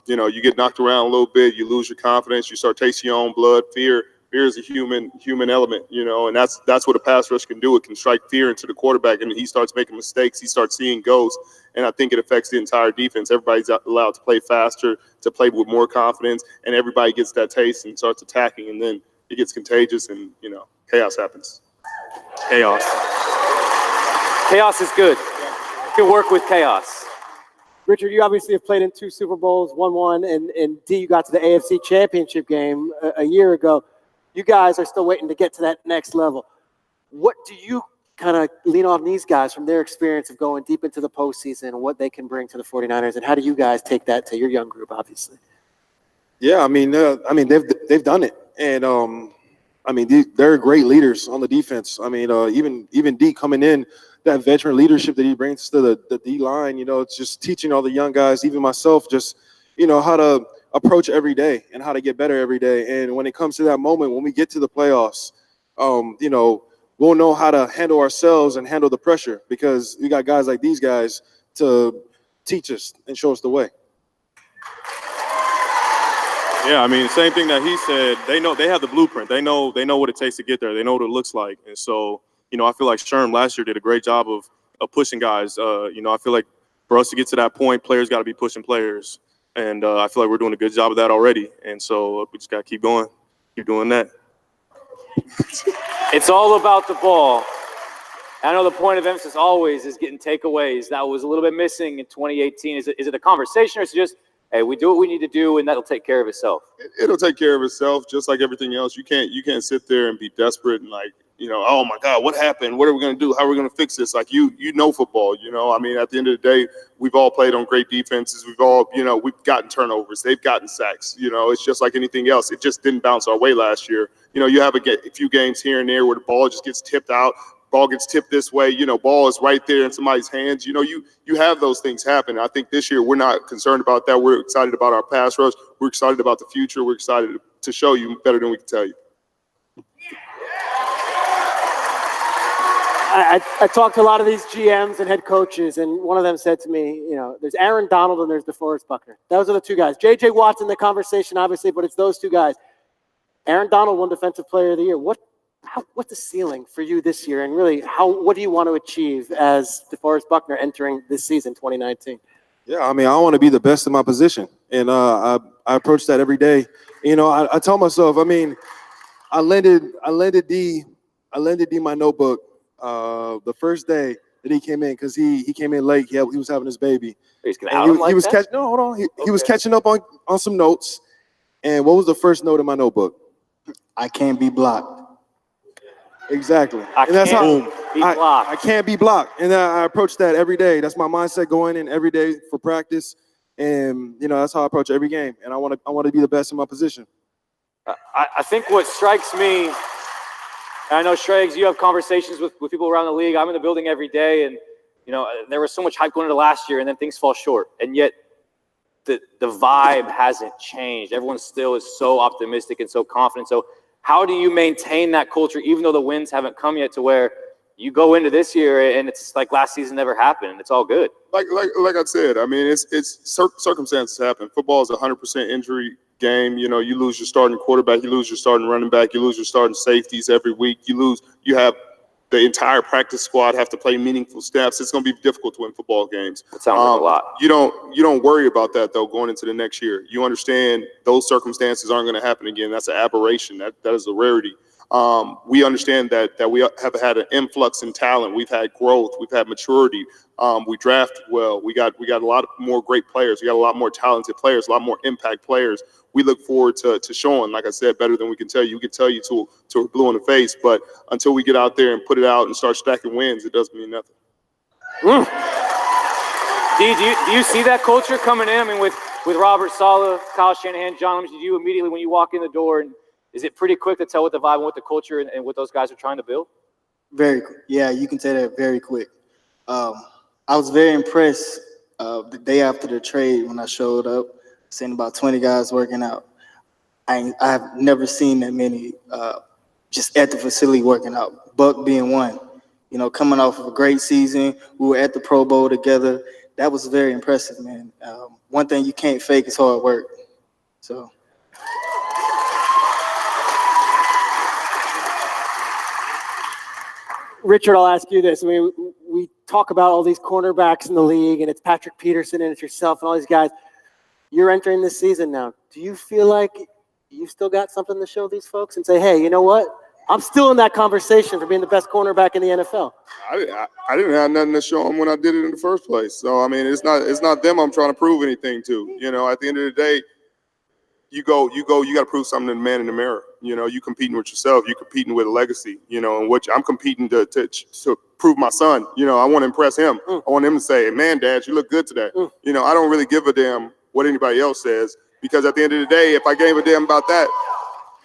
Speaker 20: You know, you get knocked around a little bit. You lose your confidence. You start tasting your own blood. Fear is a human element. You know, and that's what a pass rush can do. It can strike fear into the quarterback, and he starts making mistakes. He starts seeing ghosts, and I think it affects the entire defense. Everybody's allowed to play faster, to play with more confidence, and everybody gets that taste and starts attacking, and then it gets contagious, and you know, chaos happens.
Speaker 6: Chaos is good. You can work with chaos.
Speaker 7: Richard, you obviously have played in 2 Super Bowls, won one, and D, you got to the AFC Championship game a year ago. You guys are still waiting to get to that next level. What do you kind of lean on these guys from their experience of going deep into the postseason and what they can bring to the 49ers, and how do you guys take that to your young group, obviously?
Speaker 22: Yeah, I mean, they've done it, and I mean, they're great leaders on the defense. I mean, even D coming in, that veteran leadership that he brings to the D line, you know, it's just teaching all the young guys, even myself, just, you know, how to approach every day and how to get better every day. And when it comes to that moment, when we get to the playoffs, you know, we'll know how to handle ourselves and handle the pressure because we got guys like these guys to teach us and show us the way.
Speaker 2: Yeah, I mean, same thing that he said. They know they have the blueprint. They know what it takes to get there. They know what it looks like. And so, you know, I feel like Sherm last year did a great job of pushing guys. You know, I feel like for us to get to that point, players got to be pushing players. And I feel like we're doing a good job of that already. And so we just got to keep going, keep doing that.
Speaker 6: It's all about the ball. I know the point of emphasis always is getting takeaways. That was a little bit missing in 2018. Is it a conversation or is it just, hey, we do what we need to do and that'll take care of itself?
Speaker 20: It'll take care of itself, just like everything else. You can't sit there and be desperate and like, you know, oh my God, what happened? What are we going to do? How are we going to fix this? Like you know football, you know. I mean, at the end of the day, we've all played on great defenses. We've all, you know, we've gotten turnovers. They've gotten sacks. You know, it's just like anything else. It just didn't bounce our way last year. You know, you have a few games here and there where the ball just gets tipped out. ball gets tipped this way, ball is right there in somebody's hands. You have those things happen. I think this year we're not concerned about that. We're excited about our pass rush. We're excited about the future. We're excited to show you better than we can tell you.
Speaker 7: I talked to a lot of these GMs and head coaches, and one of them said to me, there's Aaron Donald and there's DeForest Buckner. Those are the two guys. J.J. Watt's in the conversation, obviously, but it's those two guys. Aaron Donald won Defensive Player of the Year. What's the ceiling for you this year, and really, what do you want to achieve as DeForest Buckner entering this season, 2019?
Speaker 22: Yeah, I want to be the best in my position, and I approach that every day. I tell myself, I lended D my notebook the first day that he came in, because he came in late. He was having his baby.
Speaker 6: He's gonna out him like that?
Speaker 22: No, hold on. He was catching up on some notes. And what was the first note in my notebook?
Speaker 3: I can't be blocked.
Speaker 22: Exactly.
Speaker 6: I
Speaker 22: can't be blocked. And I approach that every day. That's my mindset going in every day for practice. And that's how I approach every game. And I want to be the best in my position.
Speaker 6: I think what strikes me, and I know Schrags, you have conversations with people around the league. I'm in the building every day, and there was so much hype going into last year, and then things fall short. And yet the vibe hasn't changed. Everyone still is so optimistic and so confident. So how do you maintain that culture, even though the wins haven't come yet, to where you go into this year and it's like last season never happened and it's all good?
Speaker 20: Like I said, it's circumstances happen. Football is a 100% injury game. You lose your starting quarterback, you lose your starting running back, you lose your starting safeties every week. You have the entire practice squad have to play meaningful snaps. It's going to be difficult to win football games.
Speaker 6: That sounds like a lot.
Speaker 20: You don't worry about that though going into the next year. You understand those circumstances aren't going to happen again. That's an aberration. That is a rarity. We understand that we have had an influx in talent. We've had growth. We've had maturity. We drafted well. We got a lot more great players. We got a lot more talented players, a lot more impact players. We look forward to showing, like I said, better than we can tell you. We can tell you till we're blue in the face, but until we get out there and put it out and start stacking wins, it doesn't mean nothing.
Speaker 6: Do you see that culture coming in? With Robert Saleh, Kyle Shanahan, John Lynch, did you immediately when you walk in the door, and is it pretty quick to tell what the vibe and what the culture and what those guys are trying to build?
Speaker 3: Very quick. Yeah, you can tell that very quick. I was very impressed the day after the trade when I showed up, seeing about 20 guys working out. I've never seen that many just at the facility working out, Buck being one. Coming off of a great season, we were at the Pro Bowl together. That was very impressive, man. One thing you can't fake is hard work. So.
Speaker 7: Richard, I'll ask you this. We talk about all these cornerbacks in the league, and it's Patrick Peterson and it's yourself and all these guys. You're entering this season now. Do you feel like you still got something to show these folks and say, hey, you know what? I'm still in that conversation for being the best cornerback in the NFL.
Speaker 20: I didn't have nothing to show them when I did it in the first place. So, it's not them I'm trying to prove anything to. At the end of the day, you got to prove something to the man in the mirror. You competing with yourself. You competing with a legacy, and what I'm competing to prove my son. I want to impress him. I want him to say, man, Dad, you look good today. I don't really give a damn what anybody else says, because at the end of the day, if I gave a damn about that,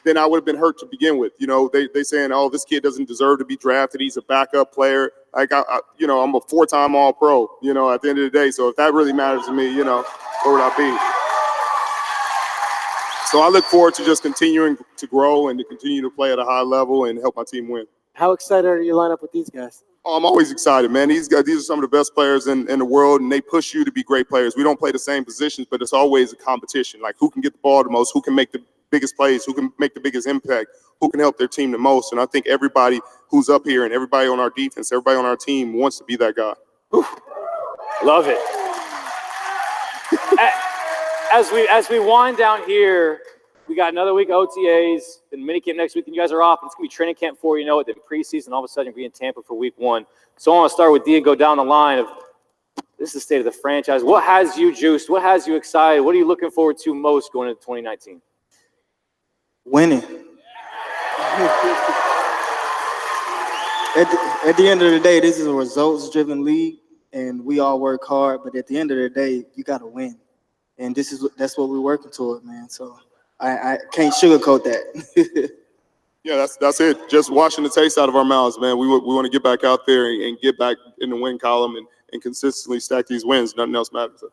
Speaker 20: then I would have been hurt to begin with. They saying, oh, this kid doesn't deserve to be drafted. He's a backup player. Like, I'm a 4-time All-Pro, at the end of the day. So if that really matters to me, where would I be? So I look forward to just continuing to grow and to continue to play at a high level and help my team win.
Speaker 7: How excited are you to line up with these guys?
Speaker 20: Oh, I'm always excited, man. These are some of the best players in the world, and they push you to be great players. We don't play the same positions, but it's always a competition. Like, who can get the ball the most, who can make the biggest plays, who can make the biggest impact, who can help their team the most. And I think everybody who's up here and everybody on our defense, everybody on our team wants to be that guy.
Speaker 6: Love it. As we wind down here, we got another week of OTAs and minicamp next week, and you guys are off. It's going to be training camp for then preseason. All of a sudden, you'll be in Tampa for week 1. So I want to start with D and go down the line of this is the state of the franchise. What has you juiced? What has you excited? What are you looking forward to most going into 2019?
Speaker 3: Winning. At the end of the day, this is a results-driven league, and we all work hard. But at the end of the day, you got to win, and that's what we're working toward, man. So I can't sugarcoat that.
Speaker 20: Yeah, that's it. Just washing the taste out of our mouths, man. We want to get back out there and get back in the win column and consistently stack these wins. Nothing else matters.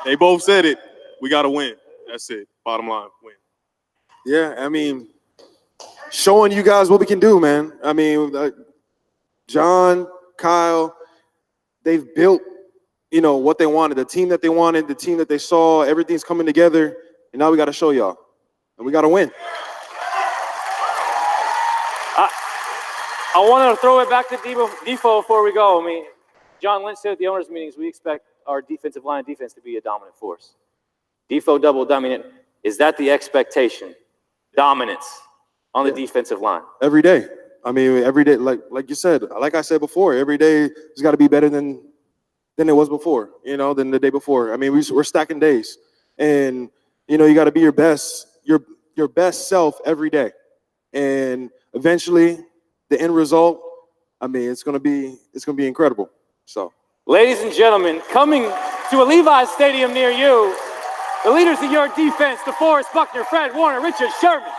Speaker 2: They both said it. We got to win. That's it. Bottom line, win.
Speaker 22: Yeah, I mean, showing you guys what we can do, man. I mean, John, Kyle, they've built, what they wanted, the team that they wanted, the team that they saw. Everything's coming together, and now we got to show y'all, and we got to win.
Speaker 6: I want to throw it back to Defo before we go. I mean, John Lynch said at the owners' meetings, we expect our defensive line defense to be a dominant force. Defo double dominant. Is that the expectation? Dominance on the defensive line.
Speaker 22: Every day. I mean, every day, like you said, like I said before, every day has got to be better than it was before, than the day before. I mean, we're stacking days, and you got to be your best self every day, and eventually, the end result, I mean, it's gonna be incredible. So,
Speaker 6: ladies and gentlemen, coming to a Levi's Stadium near you, the leaders of your defense, DeForest Buckner, Fred Warner, Richard Sherman,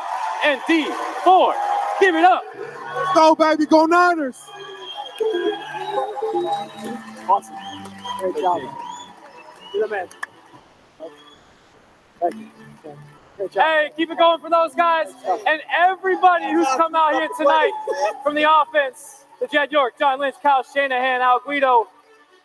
Speaker 6: and D4. Give it up.
Speaker 22: Let's go, baby. Go Niners.
Speaker 7: Awesome. Great job. You're the man. Thank you. Great job.
Speaker 6: Hey, keep it going for those guys and everybody who's come out here tonight from the offense. To Jed York, John Lynch, Kyle Shanahan, Al Guido.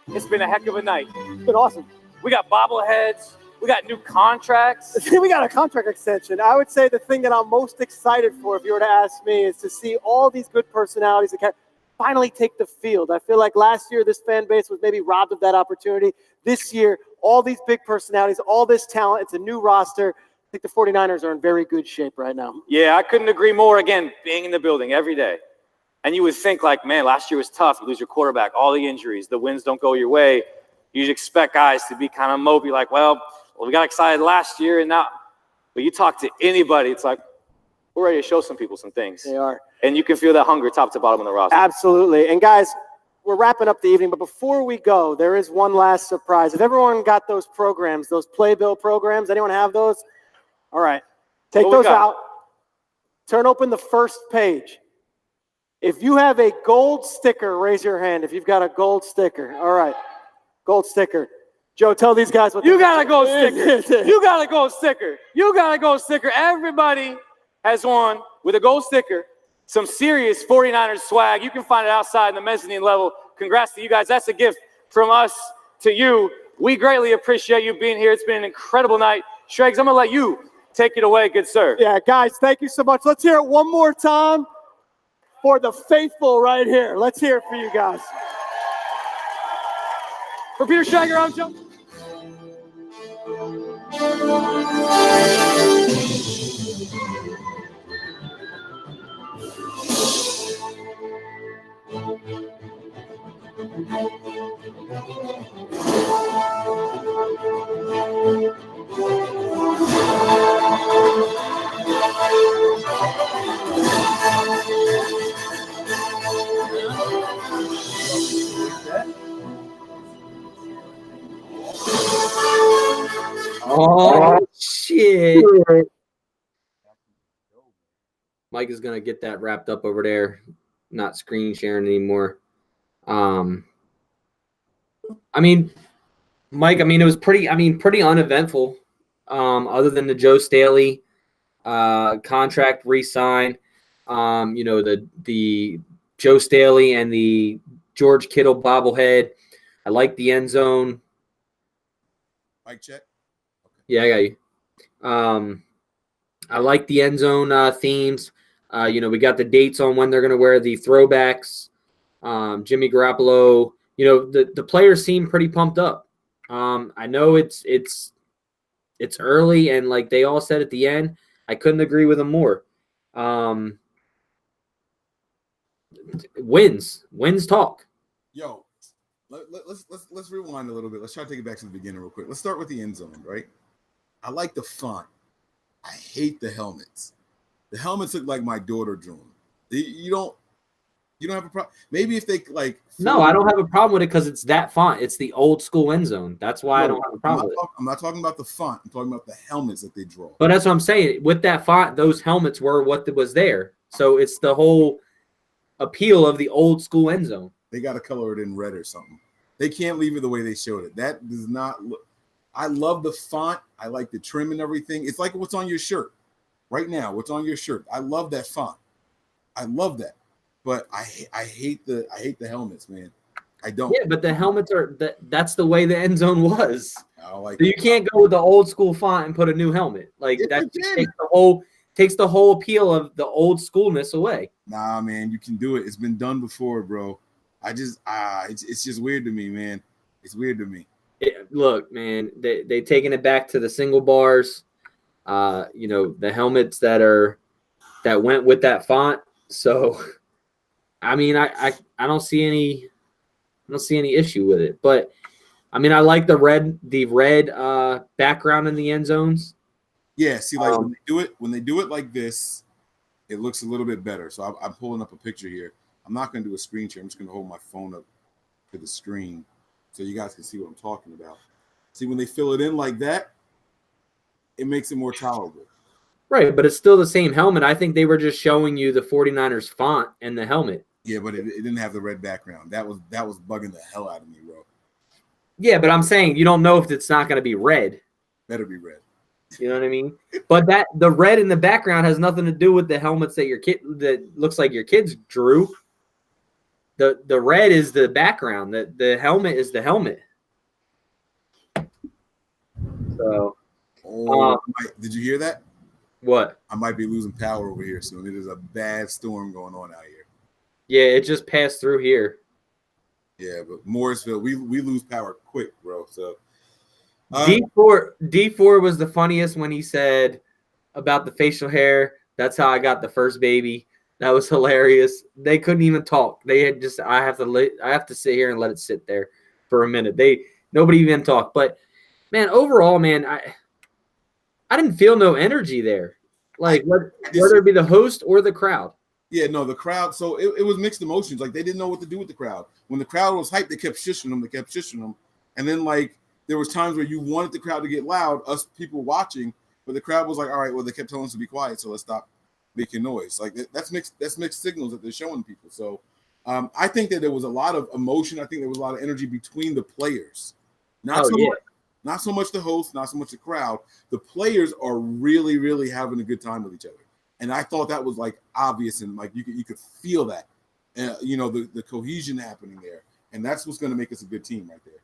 Speaker 6: It's been a heck of a night.
Speaker 7: It's been awesome.
Speaker 6: We got bobbleheads. We got new contracts.
Speaker 7: We got a contract extension. I would say the thing that I'm most excited for, if you were to ask me, is to see all these good personalities that can finally take the field. I feel like last year this fan base was maybe robbed of that opportunity. This year, all these big personalities, all this talent, it's a new roster. I think the 49ers are in very good shape right now.
Speaker 6: Yeah, I couldn't agree more. Again, being in the building every day. And you would think like, man, last year was tough. You lose your quarterback, all the injuries, the wins don't go your way. You'd expect guys to be kind of mopey, like, well, we got excited last year and now. But you talk to anybody, it's like, we're ready to show some people some things.
Speaker 7: They are.
Speaker 6: And you can feel that hunger top to bottom of the roster.
Speaker 7: Absolutely. And guys, we're wrapping up the evening, but before we go, there is one last surprise. If everyone got those programs, those playbill programs, anyone have those? All right. Take those out. Turn open the first page. If you have a gold sticker, raise your hand if you've got a gold sticker. All right. Gold sticker. Joe, tell these guys what
Speaker 6: you got a gold sticker. You got a gold sticker. You got a gold sticker. Everybody has one with a gold sticker. Some serious 49ers swag. You can find it outside in the mezzanine level. Congrats to you guys. That's a gift from us to you. We greatly appreciate you being here. It's been an incredible night. Shregs, I'm going to let you take it away, good sir.
Speaker 7: Yeah, guys, thank you so much. Let's hear it one more time for the faithful right here. Let's hear it for you guys.
Speaker 6: For Peter Schrager, I'm Joe.
Speaker 4: Oh, shit. Mike is going to get that wrapped up over there. Not screen sharing anymore. I mean, Mike, it was pretty uneventful. Other than the Joe Staley contract re-sign, the Joe Staley and the George Kittle bobblehead. I like the end zone.
Speaker 1: Mike check.
Speaker 4: Yeah, I got you. I like the end zone themes. We got the dates on when they're going to wear the throwbacks. Jimmy Garoppolo. The players seem pretty pumped up. I know it's early, and like they all said at the end, I couldn't agree with them more. Wins talk.
Speaker 1: Yo, let's rewind a little bit. Let's try to take it back to the beginning real quick. Let's start with the end zone, right? I like the font. I hate the helmets. The helmets look like my daughter drew them. You don't. You don't have a problem. Maybe if they like.
Speaker 4: No, I don't have a problem with it because it's that font. It's the old school end zone. That's why I don't have a problem with it.
Speaker 1: I'm not talking about the font. I'm talking about the helmets that they draw.
Speaker 4: But that's what I'm saying. With that font, those helmets were what was there. So it's the whole appeal of the old school end zone.
Speaker 1: They got to color it in red or something. They can't leave it the way they showed it. That does not look. I love the font. I like the trim and everything. It's like what's on your shirt right now. What's on your shirt? I love that font. I love that. But I hate the helmets, man. I don't.
Speaker 4: Yeah, but the helmets that's the way the end zone was.
Speaker 1: I don't like
Speaker 4: so you can't go with the old school font and put a new helmet. Like that takes the whole appeal of the old schoolness away.
Speaker 1: Nah, man, you can do it. It's been done before, bro. I just it's just weird to me, man. It's weird to me.
Speaker 4: Look, man, they taking it back to the single bars. The helmets that went with that font. So I mean, I don't see any issue with it. But I mean, I like the red background in the end zones.
Speaker 1: Yeah, see, like when they do it like this, it looks a little bit better. So I'm pulling up a picture here. I'm not going to do a screen share. I'm just going to hold my phone up to the screen so you guys can see what I'm talking about. See, when they fill it in like that, it makes it more tolerable.
Speaker 4: Right, but it's still the same helmet. I think they were just showing you the 49ers font and the helmet.
Speaker 1: Yeah, but it didn't have the red background. That was bugging the hell out of me, bro.
Speaker 4: Yeah, but I'm saying you don't know if it's not going to be red.
Speaker 1: Better be red.
Speaker 4: You know what I mean? But the red in the background has nothing to do with the helmets that looks like your kids drew. The red is the background. The helmet is the helmet. So,
Speaker 1: did you hear that?
Speaker 4: What?
Speaker 1: I might be losing power over here soon. It is a bad storm going on out here.
Speaker 4: Yeah, it just passed through here.
Speaker 1: Yeah, but Morrisville, we lose power quick, bro. So
Speaker 4: D4 was the funniest when he said about the facial hair. That's how I got the first baby. That was hilarious. They couldn't even talk. They had just I have to sit here and let it sit there for a minute. Nobody even talked. But man, overall, man, I didn't feel no energy there. Like whether it be the host or the crowd.
Speaker 1: Yeah, no, the crowd. So it was mixed emotions. Like they didn't know what to do with the crowd. When the crowd was hyped, they kept shushing them. And then like there was times where you wanted the crowd to get loud, us people watching, but the crowd was like, all right, well, they kept telling us to be quiet, so let's stop making noise. Like that's mixed signals that they're showing people. So I think that there was a lot of emotion. I think there was a lot of energy between the players. Not so much the host, not so much the crowd. The players are really, really having a good time with each other. And I thought that was like obvious and like you could feel that, the cohesion happening there. And that's what's going to make us a good team right there.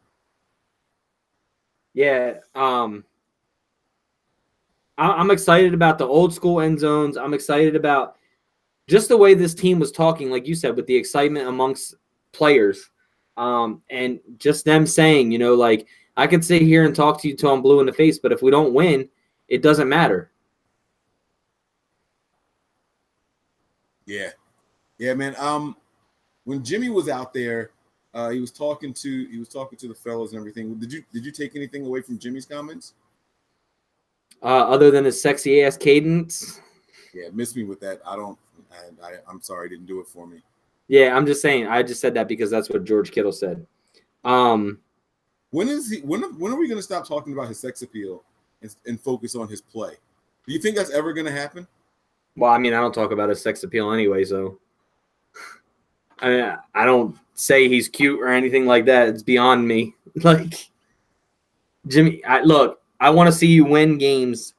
Speaker 4: Yeah. I'm excited about the old school end zones. I'm excited about just the way this team was talking, like you said, with the excitement amongst players. And just them saying, like I could sit here and talk to you till I'm blue in the face, but if we don't win, it doesn't matter.
Speaker 1: Yeah. Yeah, man. When Jimmy was out there, he was talking to the fellas and everything. Did you take anything away from Jimmy's comments?
Speaker 4: Other than his sexy ass cadence.
Speaker 1: Yeah, miss me with that. I'm sorry, didn't do it for me.
Speaker 4: Yeah, I'm just saying. I just said that because that's what George Kittle said.
Speaker 1: When are we going to stop talking about his sex appeal and focus on his play? Do you think that's ever going to happen?
Speaker 4: Well, I mean, I don't talk about his sex appeal anyway, so I don't say he's cute or anything like that. It's beyond me. Like Jimmy, I want to see you win games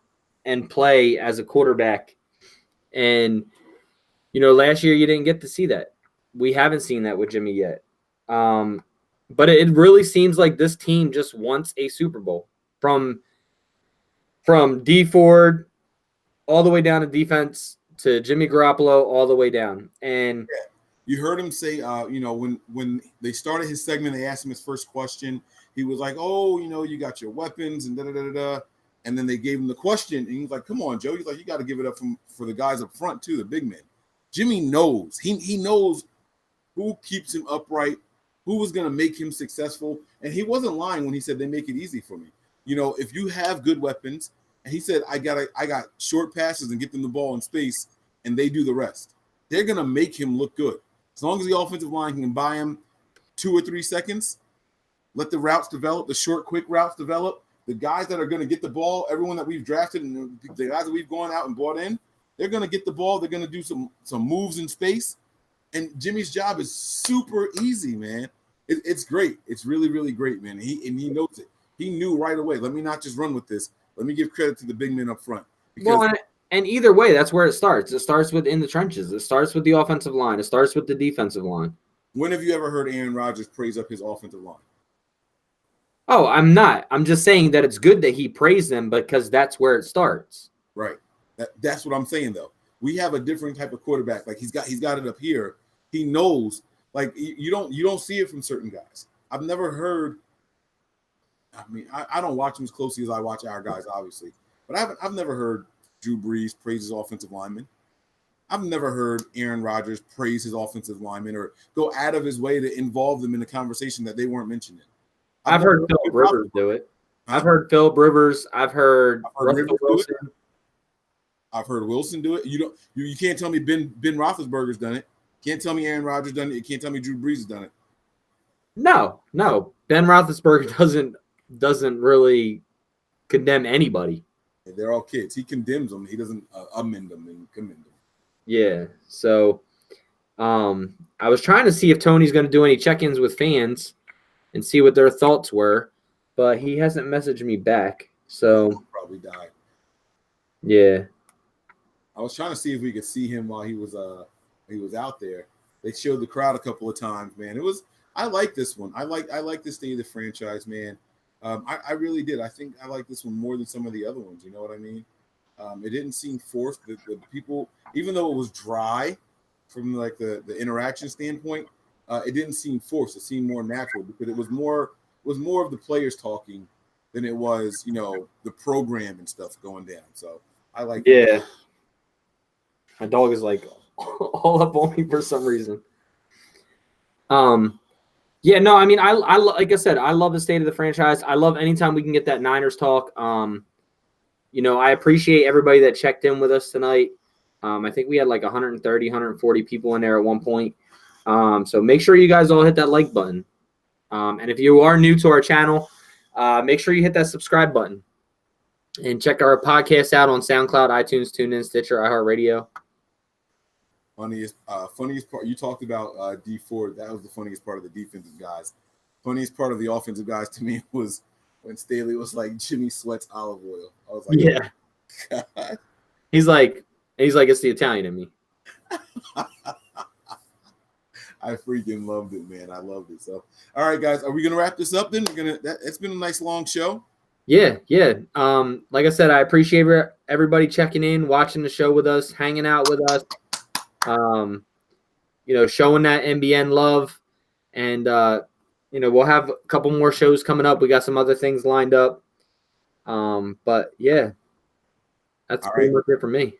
Speaker 4: and play as a quarterback. And last year you didn't get to see that. We haven't seen that with Jimmy yet. But it really seems like this team just wants a Super Bowl from D Ford all the way down to defense to Jimmy Garoppolo all the way down. And
Speaker 1: you heard him say, when they started his segment, they asked him his first question. He was like, "Oh, you got your weapons and da da da da." And then they gave him the question, and he was like, "Come on, Joe." He's like, "You got to give it up for the guys up front too, the big men." Jimmy knows. He knows who keeps him upright, who was going to make him successful, and he wasn't lying when he said they make it easy for me. If you have good weapons, and he said, I got short passes and get them the ball in space, and they do the rest. They're going to make him look good. As long as the offensive line can buy him 2 or 3 seconds, let the routes develop, the short, quick routes develop. The guys that are going to get the ball, everyone that we've drafted and the guys that we've gone out and brought in, they're going to get the ball. They're going to do some moves in space. And Jimmy's job is super easy, man. It's great. It's really, really great, man. He knows it. He knew right away. Let me not just run with this. Let me give credit to the big men up front.
Speaker 4: Well, and either way, that's where it starts. It starts within the trenches. It starts with the offensive line. It starts with the defensive line.
Speaker 1: When have you ever heard Aaron Rodgers praise up his offensive line?
Speaker 4: Oh, I'm not. I'm just saying that it's good that he praised them because that's where it starts.
Speaker 1: Right. That's what I'm saying, though. We have a different type of quarterback. Like he's got it up here. He knows. Like you don't see it from certain guys. I've never heard. I mean, I don't watch him as closely as I watch our guys, obviously, but I've never heard Drew Brees praise his offensive lineman. I've never heard Aaron Rodgers praise his offensive lineman or go out of his way to involve them in a conversation that they weren't mentioning.
Speaker 4: I've heard Philip Rivers do it. I've heard Philip Rivers. I've heard Russell Wilson.
Speaker 1: I've heard Wilson do it. You can't tell me Ben Roethlisberger's done it. Can't tell me Aaron Rodgers done it. You can't tell me Drew Brees has done it.
Speaker 4: No. Ben Roethlisberger doesn't really condemn anybody.
Speaker 1: They're all kids. He condemns them. He doesn't amend them and commend them.
Speaker 4: Yeah. So, I was trying to see if Tony's going to do any check-ins with fans and see what their thoughts were, but he hasn't messaged me back. So
Speaker 1: probably died.
Speaker 4: Yeah.
Speaker 1: I was trying to see if we could see him while he was out there. They showed the crowd a couple of times, man. I like this one. I like this State of the Franchise, man. I really did. I think I like this one more than some of the other ones. You know what I mean? It didn't seem forced. The people, even though it was dry from like the interaction standpoint, it didn't seem forced. It seemed more natural because it was more of the players talking than it was, the program and stuff going down. So I like
Speaker 4: Yeah.
Speaker 1: that.
Speaker 4: My dog is like all up on me for some reason. Yeah, no, I mean, I like I said, I love the State of the Franchise. I love anytime we can get that Niners talk. I appreciate everybody that checked in with us tonight. I think we had like 130, 140 people in there at one point. So make sure you guys all hit that like button. And if you are new to our channel, make sure you hit that subscribe button. And check our podcast out on SoundCloud, iTunes, TuneIn, Stitcher, iHeartRadio.
Speaker 1: Funniest part, you talked about D Ford. That was the funniest part of the defensive guys. Funniest part of the offensive guys to me was when Staley was like, Jimmy sweats olive oil. I was like,
Speaker 4: yeah.
Speaker 1: Oh, God.
Speaker 4: He's like, it's the Italian in me.
Speaker 1: I freaking loved it, man. I loved it. So, all right, guys, are we gonna wrap this up? Then it's been a nice long show.
Speaker 4: Yeah. Like I said, I appreciate everybody checking in, watching the show with us, hanging out with us. Showing that NBN love, and we'll have a couple more shows coming up. We got some other things lined up. But yeah, that's pretty much it for me.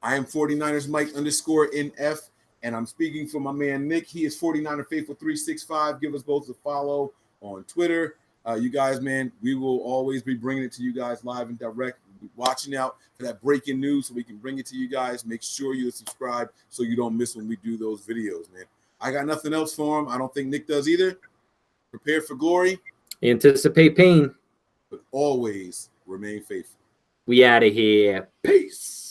Speaker 1: I am 49ers Mike _NF, and I'm speaking for my man Nick. He is 49er Faithful 365. Give us both a follow on Twitter. You guys, man, we will always be bringing it to you guys live and direct. We'll be watching out for that breaking news so we can bring it to you guys. Make sure you subscribe so you don't miss when we do those videos, man. I got nothing else for him. I don't think Nick does either. Prepare for glory.
Speaker 4: Anticipate pain.
Speaker 1: But always remain faithful.
Speaker 4: We out of here.
Speaker 1: Peace.